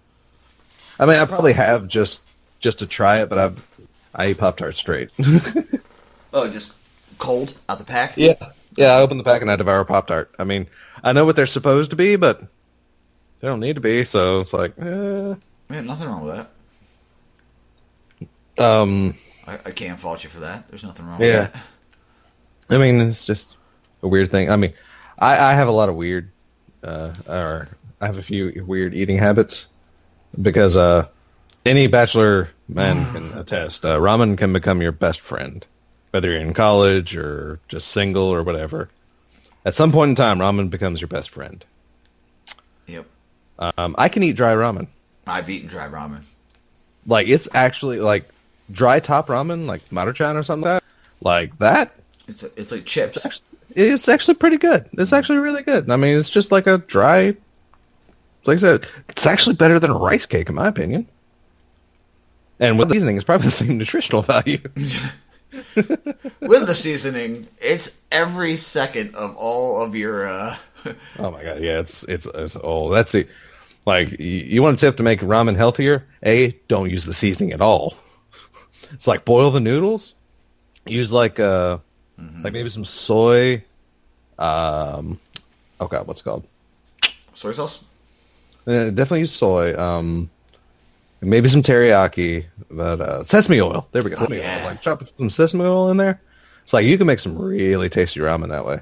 I mean, I probably have just to try it, but I eat Pop-Tarts straight. Oh, just cold out the pack? Yeah. Yeah, I open the pack and I devour Pop-Tart. I mean, I know what they're supposed to be, but they don't need to be, so it's like, Yeah, nothing wrong with that. Um, I can't fault you for that. There's nothing wrong yeah. with that. I mean, it's just a weird thing. I mean, I have a lot of weird, or I have a few weird eating habits because any bachelor man can attest. Ramen can become your best friend, whether you're in college or just single or whatever. At some point in time, ramen becomes your best friend. Yep. I can eat dry ramen. I've eaten dry ramen. Like, it's actually, like, dry top ramen, like Maruchan or something like that. Like, that. It's like chips. It's actually pretty good. It's actually really good. I mean, it's just like a dry, like I said, it's actually better than a rice cake, in my opinion. And with the seasoning, it's probably the same nutritional value. With the seasoning, it's every second of all of your... Oh my god, yeah, it's oh, that's it. Like, you want a tip to make ramen healthier? Don't use the seasoning at all. It's like boil the noodles. Use like maybe some soy. Oh god, what's it called? Soy sauce? Definitely use soy. Maybe some teriyaki, but sesame oil. There we go. Sesame oil. Like, chop some sesame oil in there. It's like you can make some really tasty ramen that way.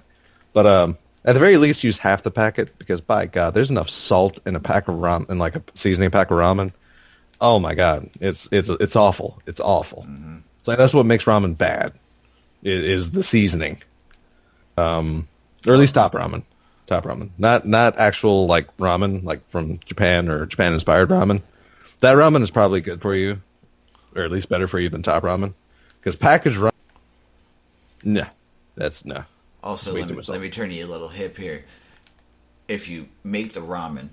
But at the very least, use half the packet because, by God, there's enough salt in a pack of ramen, in like a seasoning pack of ramen. Oh my God, it's awful. It's awful. Mm-hmm. It's like that's what makes ramen bad. Is the seasoning, or at least top ramen, not actual like ramen like from Japan or Japan inspired ramen. That ramen is probably good for you, or at least better for you than top ramen, because packaged ramen, no. Also, let me turn you a little hip here. If you make the ramen,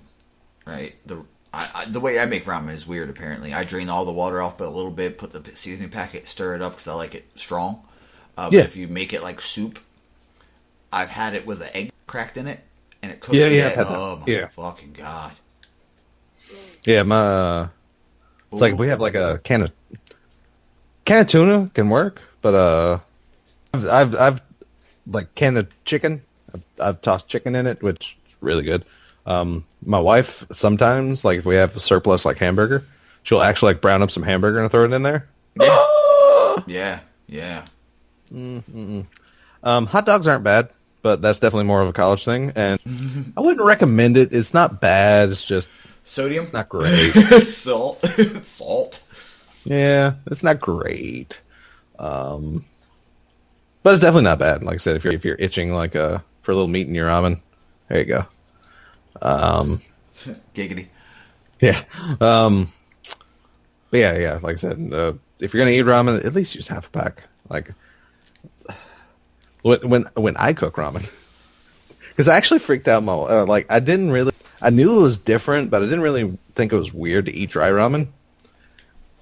right, the way I make ramen is weird. Apparently, I drain all the water off, but a little bit, put the seasoning packet, stir it up because I like it strong. But if you make it like soup, I've had it with an egg cracked in it, and it cooks. Oh my fucking God. Yeah, it's like we have like a can of tuna can work, but I've like can of chicken. I've tossed chicken in it, which is really good. My wife sometimes, like if we have a surplus like hamburger, she'll actually like brown up some hamburger and throw it in there. Yeah. Hot dogs aren't bad, but that's definitely more of a college thing, and I wouldn't recommend it. It's not bad. It's just sodium. It's not great. Salt. Yeah, it's not great. But it's definitely not bad. Like I said, if you're itching like for a little meat in your ramen, there you go. Giggity. Yeah. But yeah. Like I said, if you're gonna eat ramen, at least use half a pack. Like when I cook ramen, because I actually freaked out my like I knew it was different, but I didn't really think it was weird to eat dry ramen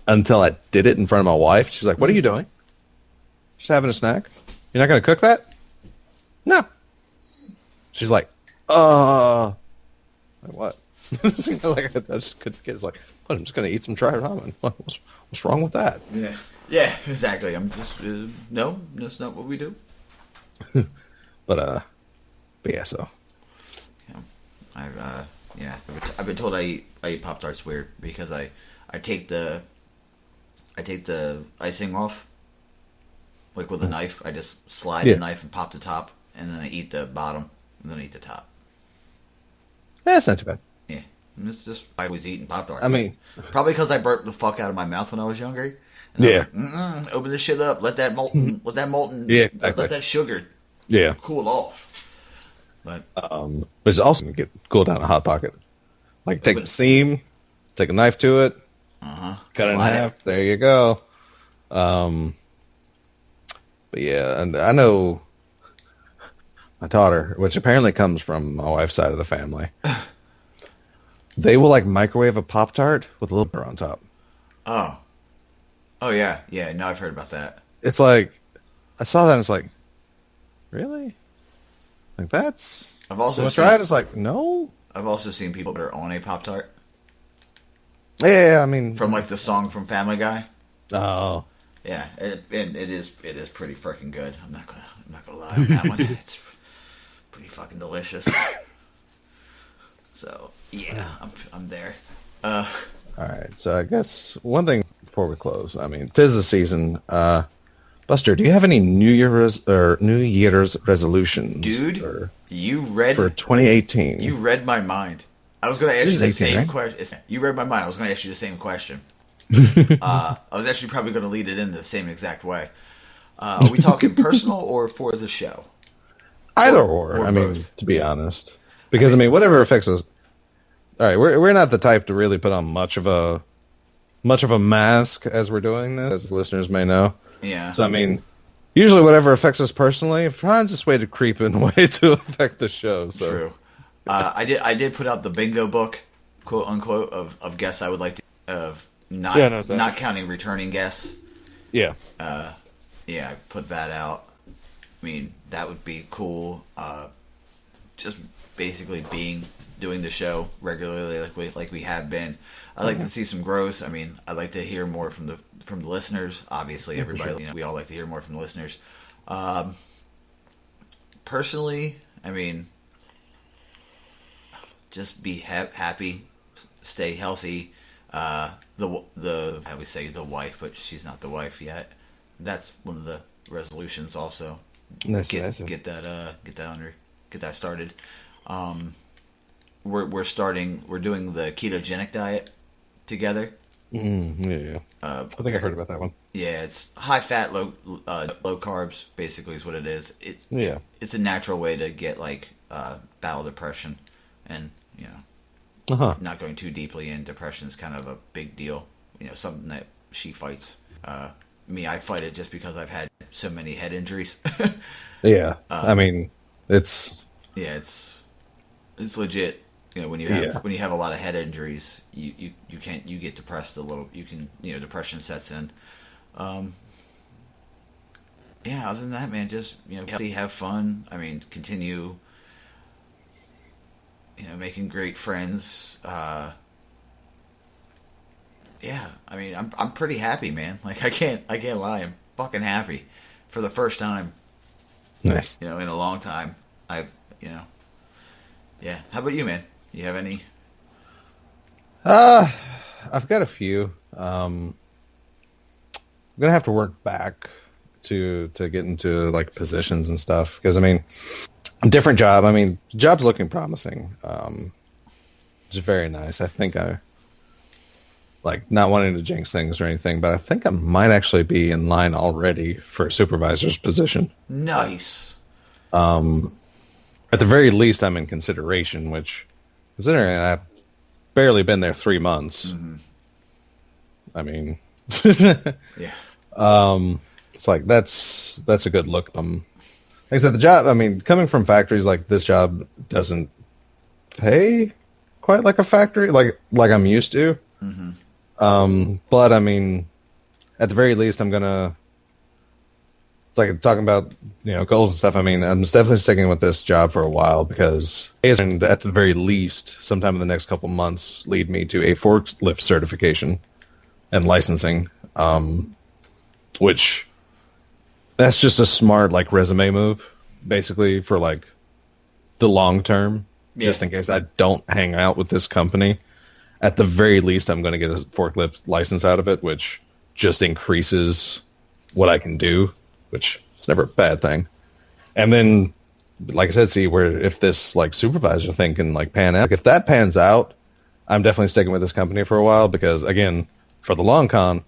until I did it in front of my wife. She's like, "What are you doing? Just having a snack? You're not gonna cook that?" No. She's like, like what? Like, I just couldn't get. It's like, what, I'm just gonna eat some dry ramen. What's wrong with that? Yeah, exactly. I'm just no, that's not what we do. But yeah, so. I've been told I eat Pop-Tarts weird because I take the icing off, like with a knife. I just slide the knife and pop the top, and then I eat the bottom, and then I eat the top. Yeah, it's not too bad. Yeah, and it's just I was eating Pop-Tarts. I mean, probably because I burped the fuck out of my mouth when I was younger. And I was like, open this shit up. Let that molten. Yeah, exactly. Let that sugar. Yeah. Cool off. But it's also gonna cool down a hot pocket. Like take the seam, take a knife to it, cut it in half. There you go. But yeah, and I know my daughter, which apparently comes from my wife's side of the family. They will like microwave a Pop-Tart with a little butter on top. Oh yeah. No, I've heard about that. It's like I saw that and it's like, really? Like that's. I've also tried. It's like no. I've also seen people that are on a Pop-Tart. Yeah, I mean, from like the song from Family Guy. Oh. Yeah, and it is pretty freaking good. I'm not gonna lie on that one. It's pretty fucking delicious. So yeah, I'm there. All right. So I guess one thing before we close. I mean, 'tis the season. Buster, do you have any New Year's resolutions, dude? For 2018? You read my mind. I was going to ask you the same question. You read my mind. I was going to ask you the same question. I was actually probably going to lead it in the same exact way. Are we talking personal or for the show? Either or. I mean, to be honest, because I mean, whatever affects us. All right, we're not the type to really put on much of a mask as we're doing this, as listeners may know. Yeah. So I mean, usually whatever affects us personally finds its way to creep in a way to affect the show. So. True. I did put out the bingo book, quote unquote, of guests I would like to not counting returning guests. Yeah. Yeah, I put that out. I mean, that would be cool. Just basically doing the show regularly like we have been. I'd like to see some growth. I mean, I'd like to hear more from the listeners. Obviously, everybody, we all like to hear more from the listeners. Personally, I mean, just be happy, stay healthy. I would say the wife, but she's not the wife yet. That's one of the resolutions also. Nice. Get that started. We're doing the ketogenic diet together. Yeah. I think I heard about that one. Yeah, it's high fat, low carbs. Basically, is what it is. It's a natural way to get battle depression, and not going too deeply in. Depression is kind of a big deal. Something that she fights. Me, I fight it just because I've had so many head injuries. Yeah, I mean, it's legit. When you have a lot of head injuries, you get depressed a little. Depression sets in. Other than that, man, just have fun. I mean, continue. Making great friends. I mean, I'm pretty happy, man. Like I can't lie. I'm fucking happy for the first time. Nice. In a long time. Yeah. How about you, man? You have any? I've got a few. I'm gonna have to work back to get into positions and stuff because I mean, different job. I mean, job's looking promising. It's very nice. I think not wanting to jinx things or anything, but I think I might actually be in line already for a supervisor's position. Nice. At the very least, I'm in consideration, which, considering I've barely been there 3 months, I mean, yeah. It's that's a good look. Like I said, the job, I mean, coming from factories, this job doesn't pay quite like a factory, like I'm used to. But I mean, at the very least, I'm gonna, talking about, goals and stuff. I mean, I'm definitely sticking with this job for a while because, and at the very least, sometime in the next couple months, lead me to a forklift certification and licensing, which that's just a smart, resume move, basically, for, the long term, just in case I don't hang out with this company. At the very least, I'm going to get a forklift license out of it, which just increases what I can do, which is never a bad thing. And then, like I said, see where if this supervisor thing can pan out. If that pans out, I'm definitely sticking with this company for a while because, again, for the long con,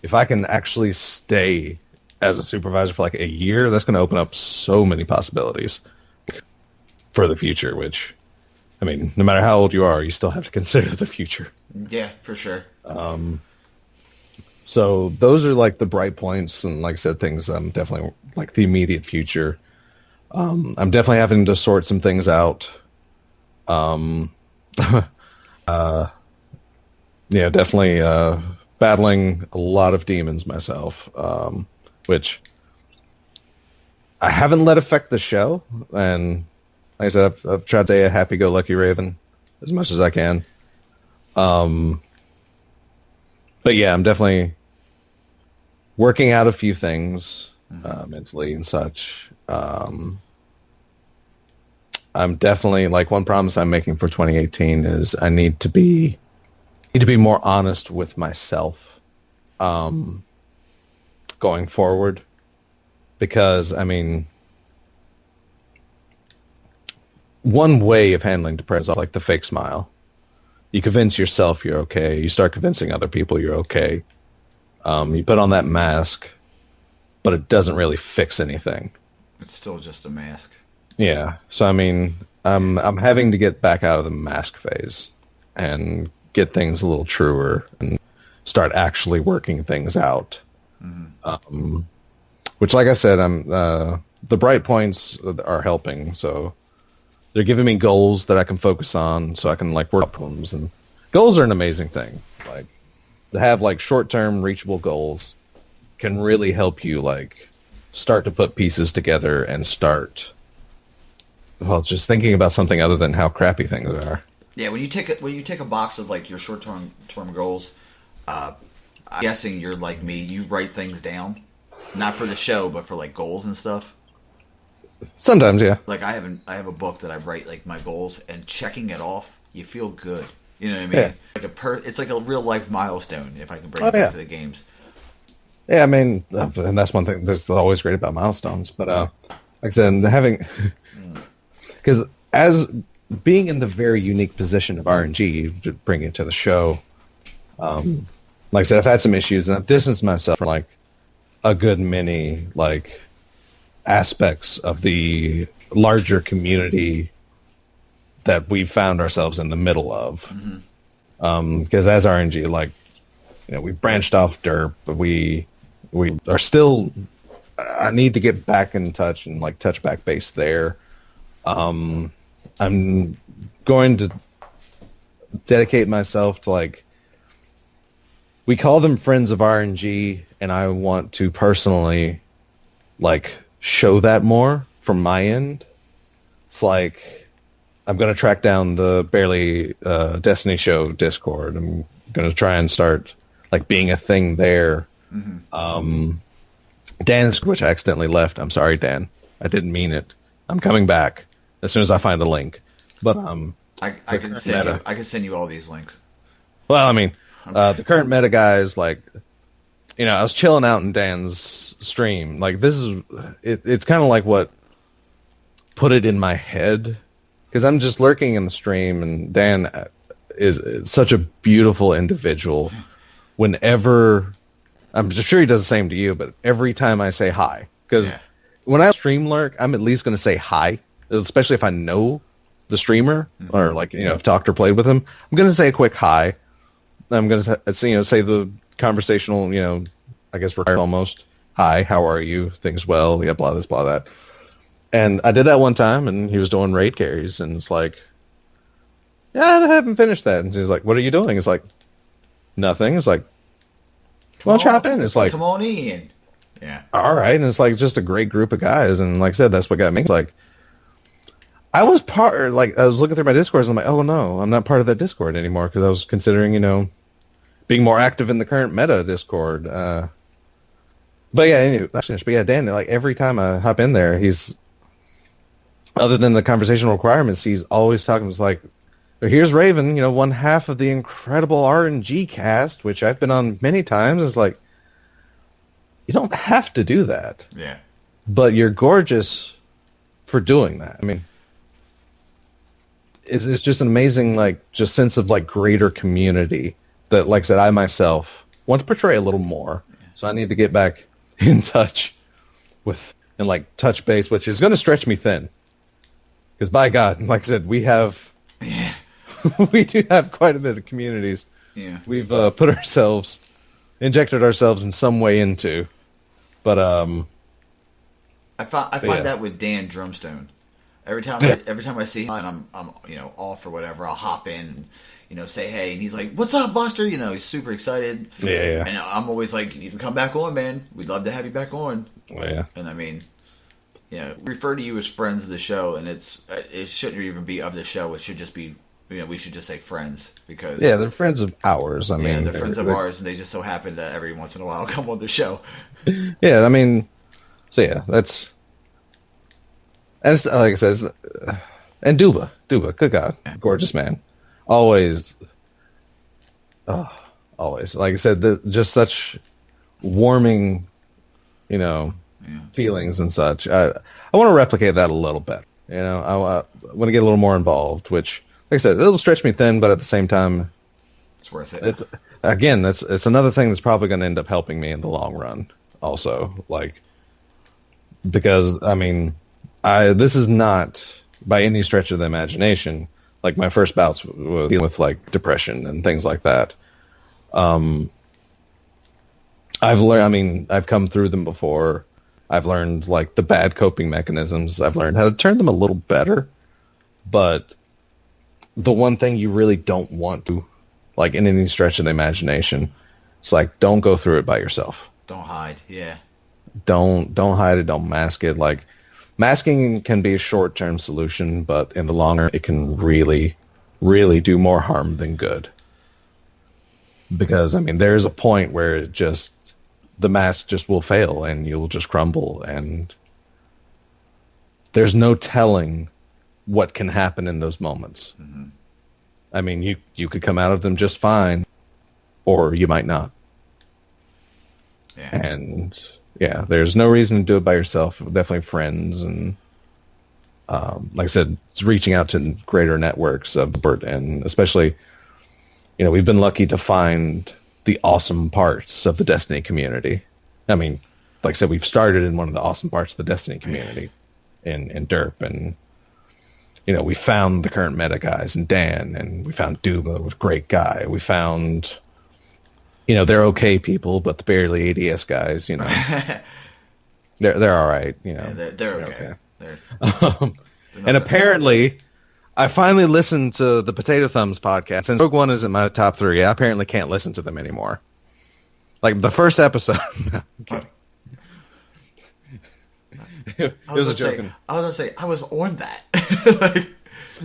if I can actually stay as a supervisor for a year, that's going to open up so many possibilities for the future, which, I mean, no matter how old you are, you still have to consider the future. Yeah, for sure. So those are the bright points, and like I said, things I'm definitely the immediate future. I'm definitely having to sort some things out. Definitely battling a lot of demons myself, which I haven't let affect the show, and like I said, I've tried to stay a happy-go-lucky Raven as much as I can. But yeah, I'm definitely working out a few things mentally and such. I'm definitely, one promise I'm making for 2018 is I need to be need to be more honest with myself going forward. Because, I mean, one way of handling depression is like the fake smile. You convince yourself you're okay. You start convincing other people you're okay. You put on that mask, but it doesn't really fix anything. It's still just a mask. Yeah. So, I mean, I'm having to get back out of the mask phase and get things a little truer and start actually working things out. Mm-hmm. Which, like I said, the bright points are helping. So they're giving me goals that I can focus on, so I can like work problems. And goals are an amazing thing. Like to have like short-term, reachable goals can really help you like start to put pieces together and start. Well, just thinking about something other than how crappy things are. Yeah, when you take a box of like your short-term goals, I'm guessing you're like me. You write things down. Not for the show, but for like goals and stuff. Sometimes, yeah. Like I have a book that I write like my goals, and checking it off, you feel good. You know what I mean? Yeah. It's like a real life milestone. If I can bring it back to the games. Yeah, I mean, and that's one thing that's always great about milestones. But like I said, having because as being in the very unique position of RNG to bring it to the show, like I said, I've had some issues, and I've distanced myself from like a good many like aspects of the larger community that we found ourselves in the middle of. Because as RNG, like, you know, we branched off derp, but we are still. I need to get back in touch and like touch back base there. I'm going to dedicate myself to like. We call them friends of RNG, and I want to personally, like, show that more from my end. It's like, I'm going to track down the Barely Destiny Show Discord. I'm going to try and start, like, being a thing there. Dan's, which I accidentally left. I'm sorry, Dan. I didn't mean it. I'm coming back as soon as I find the link. But, I can send you all these links. Well, I mean... the current meta guys, like, you know, I was chilling out in Dan's stream. Like, this is, it's kind of like what put it in my head. Because I'm just lurking in the stream, and Dan is such a beautiful individual. Whenever, I'm sure he does the same to you, but every time I say hi. Because when I stream lurk, I'm at least going to say hi. Especially if I know the streamer, or, like, you know, I've talked or played with him. I'm going to say a quick hi. I'm going to say the conversational, you know, I guess required almost. Hi, how are you? Things well, yeah, blah this, blah that. And I did that one time, and he was doing raid carries, and it's like, yeah, I haven't finished that. And he's like, what are you doing? It's like, nothing. It's like, well, chop in. It's like, come on in. Yeah. All right. And it's like just a great group of guys. And like I said, that's what got me. It's like, I was looking through my Discords, and I'm like, oh no, I'm not part of that Discord anymore, because I was considering, you know, being more active in the current meta Discord. But yeah, anyway, but yeah, Dan, like every time I hop in there, he's, other than the conversational requirements, he's always talking. It's like, here's Raven, you know, one half of the incredible RNG cast, which I've been on many times. It's like, you don't have to do that. Yeah. But you're gorgeous for doing that. I mean, it's just an amazing, like, just sense of, like, greater community that, like I said, I myself want to portray a little more. So I need to get back in touch with, and, like, touch base, which is going to stretch me thin. Because, by God, like I said, we have, we do have quite a bit of communities. Yeah. We've injected ourselves in some way into. But, I find that with Dan Drumstone. Every time I see him and I'm you know, off or whatever, I'll hop in and, you know, say hey, and he's like, "What's up, Buster?" You know, he's super excited. Yeah. And I'm always like, "You need to come back on, man. We'd love to have you back on." Yeah. And I mean, you know, we refer to you as friends of the show, and it shouldn't even be of the show. It should just be, you know, we should just say friends, because they're friends of ours. I mean, they're friends of ours, and they just so happen to every once in a while come on the show. Yeah, I mean, so yeah, that's. And like I said, and Duba, good God, gorgeous man. Always Oh, always. Like I said, just such warming, feelings and such. I want to replicate that a little bit. I want to get a little more involved, which, like I said, it'll stretch me thin, but at the same time, it's worth it. Again, it's another thing that's probably going to end up helping me in the long run. Also, because this is not by any stretch of the imagination. Like my first bouts with dealing with like depression and things like that. I've learned. I've come through them before. I've learned like the bad coping mechanisms. I've learned how to turn them a little better. But the one thing you really don't want to, like in any stretch of the imagination, it's like don't go through it by yourself. Don't hide. Yeah. Don't hide it. Don't mask it. Like masking can be a short-term solution, but in the long run, it can really, really do more harm than good. Because there's a point where the mask just will fail and you'll just crumble, and there's no telling what can happen in those moments. Mm-hmm. You could come out of them just fine, or you might not. Yeah. And yeah, there's no reason to do it by yourself. Definitely friends and, like I said, it's reaching out to greater networks of support, and especially, we've been lucky to find the awesome parts of the Destiny community. Like I said, we've started in one of the awesome parts of the Destiny community in Derp, and we found the current meta guys and Dan, and we found Duma, was a great guy. We found, they're okay people, but the barely ADS guys, they're all right. Yeah, they're okay. They're and apparently, I finally listened to the Potato Thumbs podcast. Since Rogue One isn't my top 3, I apparently can't listen to them anymore. Like the first episode. It was a joke. I was gonna say I was on that.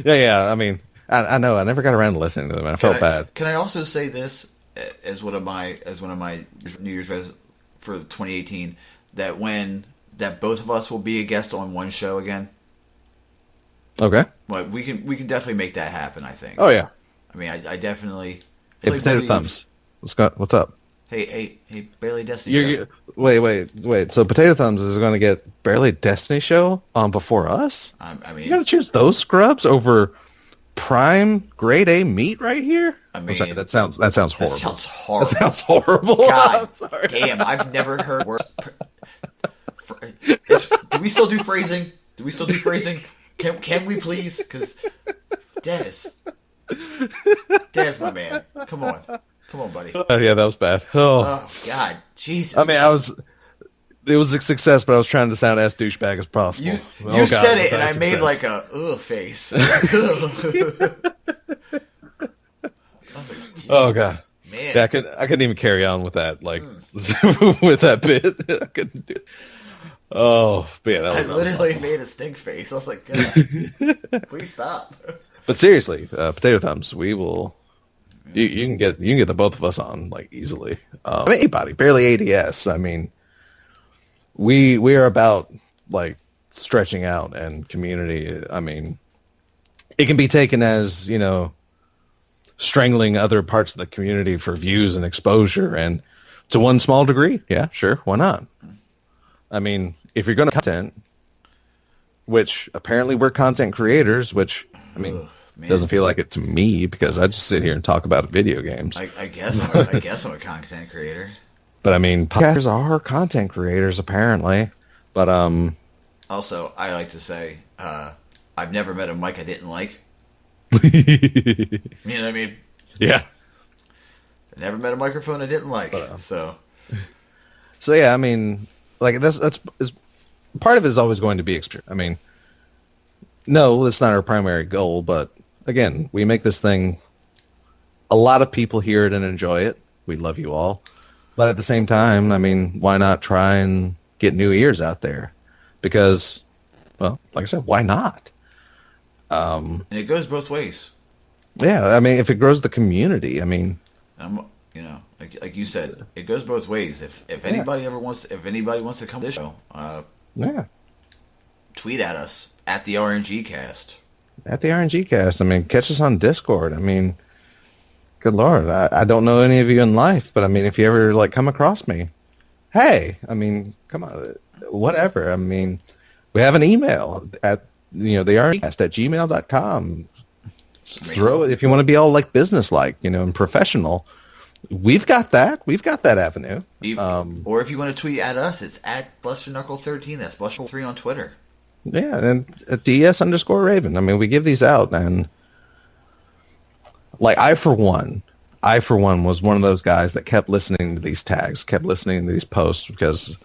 Yeah. I know. I never got around to listening to them. I felt bad. Can I also say this as one of my New Year's resolutions for 2018 that both of us will be a guest on one show again. Okay. Well, we can definitely make that happen, I think. Oh yeah. I definitely. Hey, Potato Thumbs. What's up? Hey, Barely Destiny. Wait. So Potato Thumbs is going to get Barely Destiny show on before us? You got to choose those scrubs over prime grade A meat right here? Sorry, that sounds horrible. That sounds horrible. That sounds horrible. God damn, I've never heard worse. Do we still do phrasing? Can we please? Because Des, my man, come on, buddy. Yeah, that was bad. Oh God, Jesus. It was a success, but I was trying to sound as douchebag as possible. You said it, and I made like a face. I was like, oh God, man. Yeah, I couldn't even carry on with that, with that bit. I couldn't do it. Oh, man, I literally made a stink face. I was like, God, please stop. But seriously, Potato Thumbs, we will. You can get the both of us on easily. Anybody, barely ADS. We are about stretching out and community. It can be taken as strangling other parts of the community for views and exposure, and to one small degree, yeah, sure, why not? If you're going to content, which apparently we're content creators, which doesn't feel like it to me because I just sit here and talk about video games. I guess I'm a content creator. But podcasters are content creators apparently. But also, I like to say I've never met a mic I didn't like. You know what I mean? Yeah. I never met a microphone I didn't like. So yeah, that's part of it is always going to be no, that's not our primary goal, but again, we make this thing, a lot of people hear it and enjoy it. We love you all. But at the same time, why not try and get new ears out there? Because, well, like I said, why not? And it goes both ways. Yeah, if it grows the community, like you said, it goes both ways. If anybody wants to come to this show, tweet at us at the RngCast. At the RngCast. Catch us on Discord. good Lord, I don't know any of you in life, but I mean, if you ever like come across me, hey, I mean, come on, whatever. I mean, we have an email at, the RngCast at gmail.com. Throw it if you want to be all like business-like, and professional. We've got that. We've got that avenue. Or if you want to tweet at us, it's at BusterKnuckles13. That's Buster3 on Twitter. Yeah, and at DS_Raven. I mean, we give these out, and like I for one was one of those guys that kept listening to these tags, kept listening to these posts because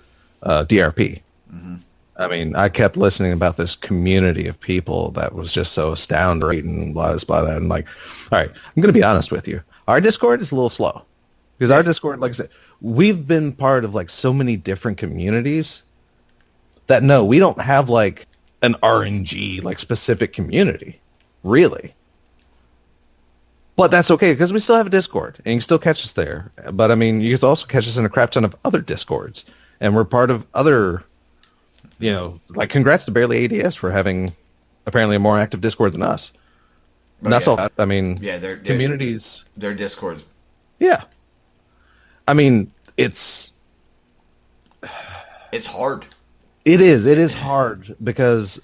DRP. Mm-hmm. I mean, I kept listening about this community of people that was just so astounding and blah, this, blah, that. And like, all right, I'm going to be honest with you. Our Discord is a little slow because our Discord, like I said, we've been part of like so many different communities that no, we don't have like an RNG like specific community, really. But that's okay because we still have a Discord and you can still catch us there. But I mean, you can also catch us in a crap ton of other Discords, and we're part of other. Like congrats to Barely ADS for having apparently a more active Discord than us. And that's all. I mean, they're communities. Their Discords. Yeah. I mean, it's hard. It is hard because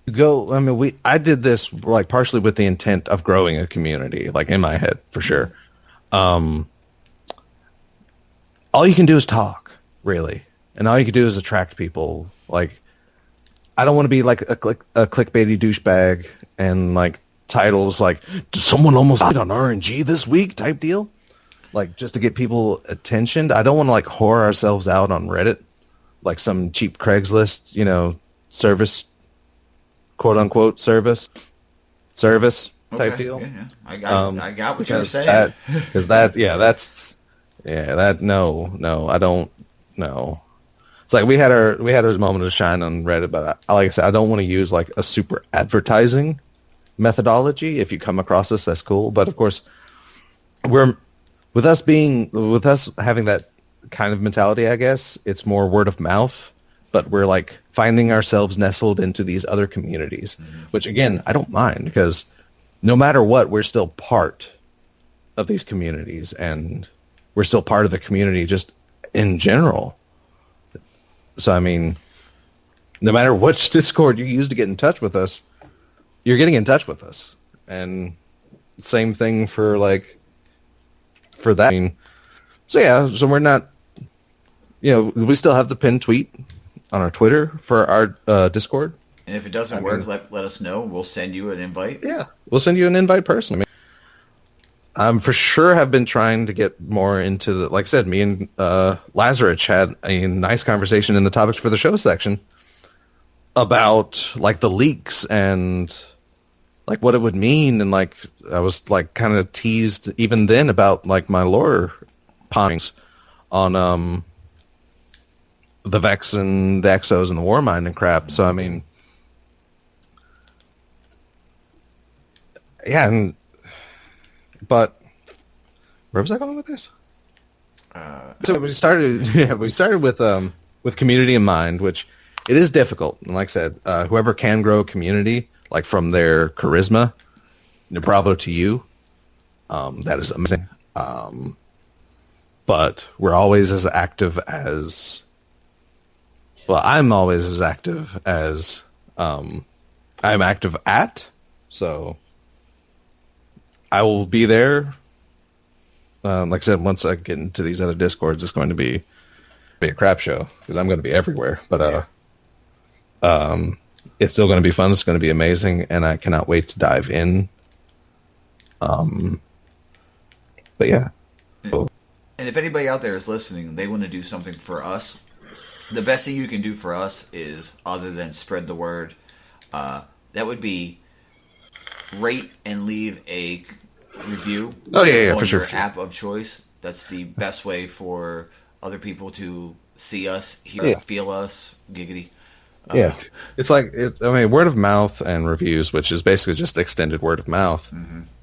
I did this like partially with the intent of growing a community, like in my head for sure. All you can do is talk, really. And all you can do is attract people. Like, I don't want to be like a clickbaity douchebag and like titles like "Someone almost died on RNG this week" type deal. Like just to get people attention. I don't want to like whore ourselves out on Reddit like some cheap Craigslist, service, quote unquote service type deal. Yeah. I got what you were saying. No, I don't know. It's like we had our moment of shine on Reddit, but like I said, I don't want to use like a super advertising methodology. If you come across us, that's cool. But of course, with us having that kind of mentality, I guess it's more word of mouth. But we're like finding ourselves nestled into these other communities, which again I don't mind because no matter what, we're still part of these communities, and we're still part of the community just in general. So, I mean, no matter which Discord you use to get in touch with us, you're getting in touch with us. And same thing for that. I mean, so we're not, we still have the pinned tweet on our Twitter for our Discord. And if it doesn't work, let us know. We'll send you an invite. Yeah, we'll send you an invite personally. I for sure have been trying to get more into the, like I said, me and Lazarus had a nice conversation in the topics for the show section about like the leaks and like what it would mean. And like, I was like kind of teased even then about like my lore ponderings on the Vex and the Exos and the Warmind and crap. So, I mean, yeah, but where was I going with this? So we started with community in mind, which it is difficult. And like I said, whoever can grow a community, like from their charisma, bravo to you. That is amazing. But we're always as active as, well, I'm always as active as I'm active at. So I will be there. Like I said, once I get into these other Discords, it's going to be a crap show because I'm going to be everywhere. But it's still going to be fun. It's going to be amazing, and I cannot wait to dive in. But yeah. And if anybody out there is listening, they want to do something for us, the best thing you can do for us is, other than spread the word, that would be rate and leave a review on your for sure. app of choice. That's the best way for other people to see us, hear us, feel us, giggity. It's like, word of mouth and reviews, which is basically just extended word of mouth,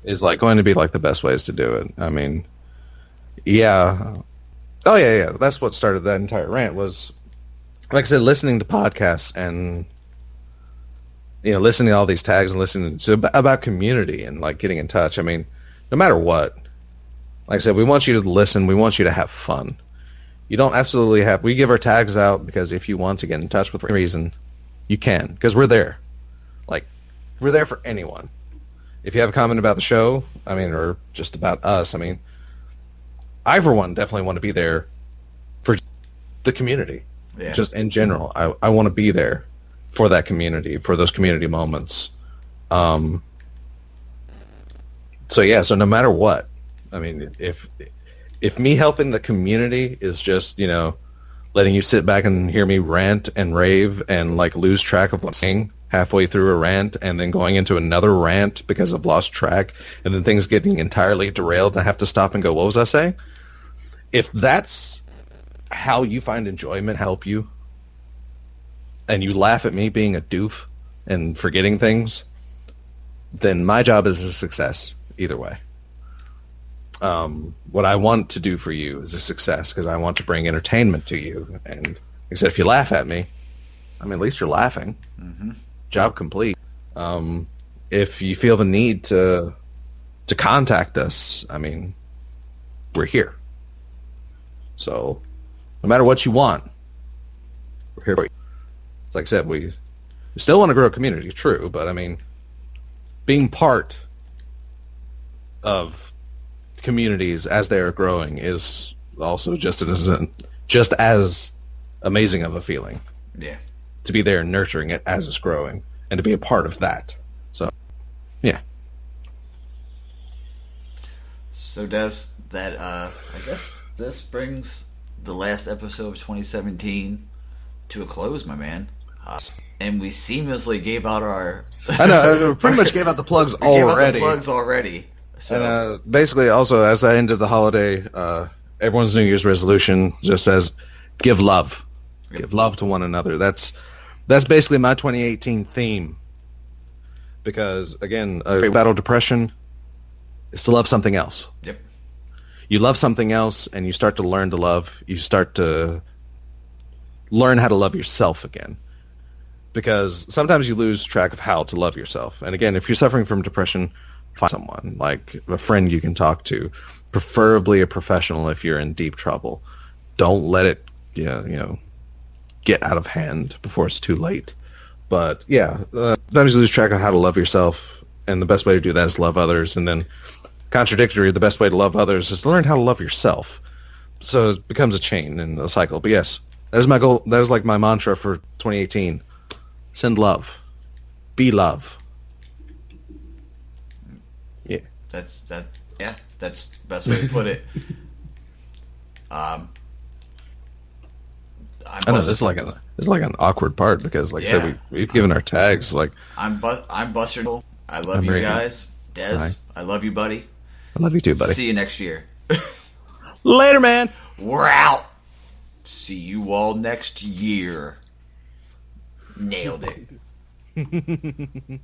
is like going to be like the best ways to do it. I mean, that's what started that entire rant was, like I said, listening to podcasts and listening to all these tags and listening to about community and like getting in touch. I mean, no matter what, Like I said, we want you to listen. We want you to have fun. You don't absolutely have... We give our tags out because if you want to get in touch with a reason, you can. Because we're there. Like, we're there for anyone. If you have a comment about the show, I mean, or just about us, I mean, I, for one, definitely want to be there for the community. Yeah. Just in general. I want to be there for that community, for those community moments. So no matter what, I mean, if me helping the community is just, you know, letting you sit back and hear me rant and rave and like lose track of what's saying halfway through a rant and then going into another rant because I've lost track and then things getting entirely derailed and I have to stop and go, what was I saying? If that's how you find enjoyment help you and you laugh at me being a doof and forgetting things, then my job is a success either way. What I want to do for you is a success because I want to bring entertainment to you. And like I said, if you laugh at me, I mean, at least you're laughing. Mm-hmm. Job complete. If you feel the need to contact us, I mean, we're here. So no matter what you want, we're here for you. Like I said, we still want to grow a community, true, but I mean, being part of communities as they are growing is also just as amazing of a feeling. Yeah. To be there and nurturing it as it's growing and to be a part of that. So, yeah. So does that, I guess this brings the last episode of 2017 to a close, my man. And we seamlessly gave out our... I know, pretty much gave out the plugs already. Gave out the plugs already. So. And basically, also, as I ended the holiday, everyone's New Year's resolution just says, give love. Yep. Give love to one another. That's basically my 2018 theme. Because, again, battle depression is to love something else. Yep. You love something else, and you start to learn to love. You start to learn how to love yourself again. Because sometimes you lose track of how to love yourself. And again, if you're suffering from depression, find someone, like a friend you can talk to, preferably a professional if you're in deep trouble. Don't let it, get out of hand before it's too late. But yeah, sometimes you lose track of how to love yourself, and the best way to do that is love others. And then, contradictory, the best way to love others is to learn how to love yourself. So it becomes a chain and a cycle. But yes, that is my goal. That is like my mantra for 2018. Send love. Be love. Yeah. That's the best way to put it. I know this is like an awkward part because, like I said, we've given our tags. Like I'm Buster. I love you guys. Des, hi. I love you, buddy. I love you too, buddy. See you next year. Later, man. We're out. See you all next year. Nailed it.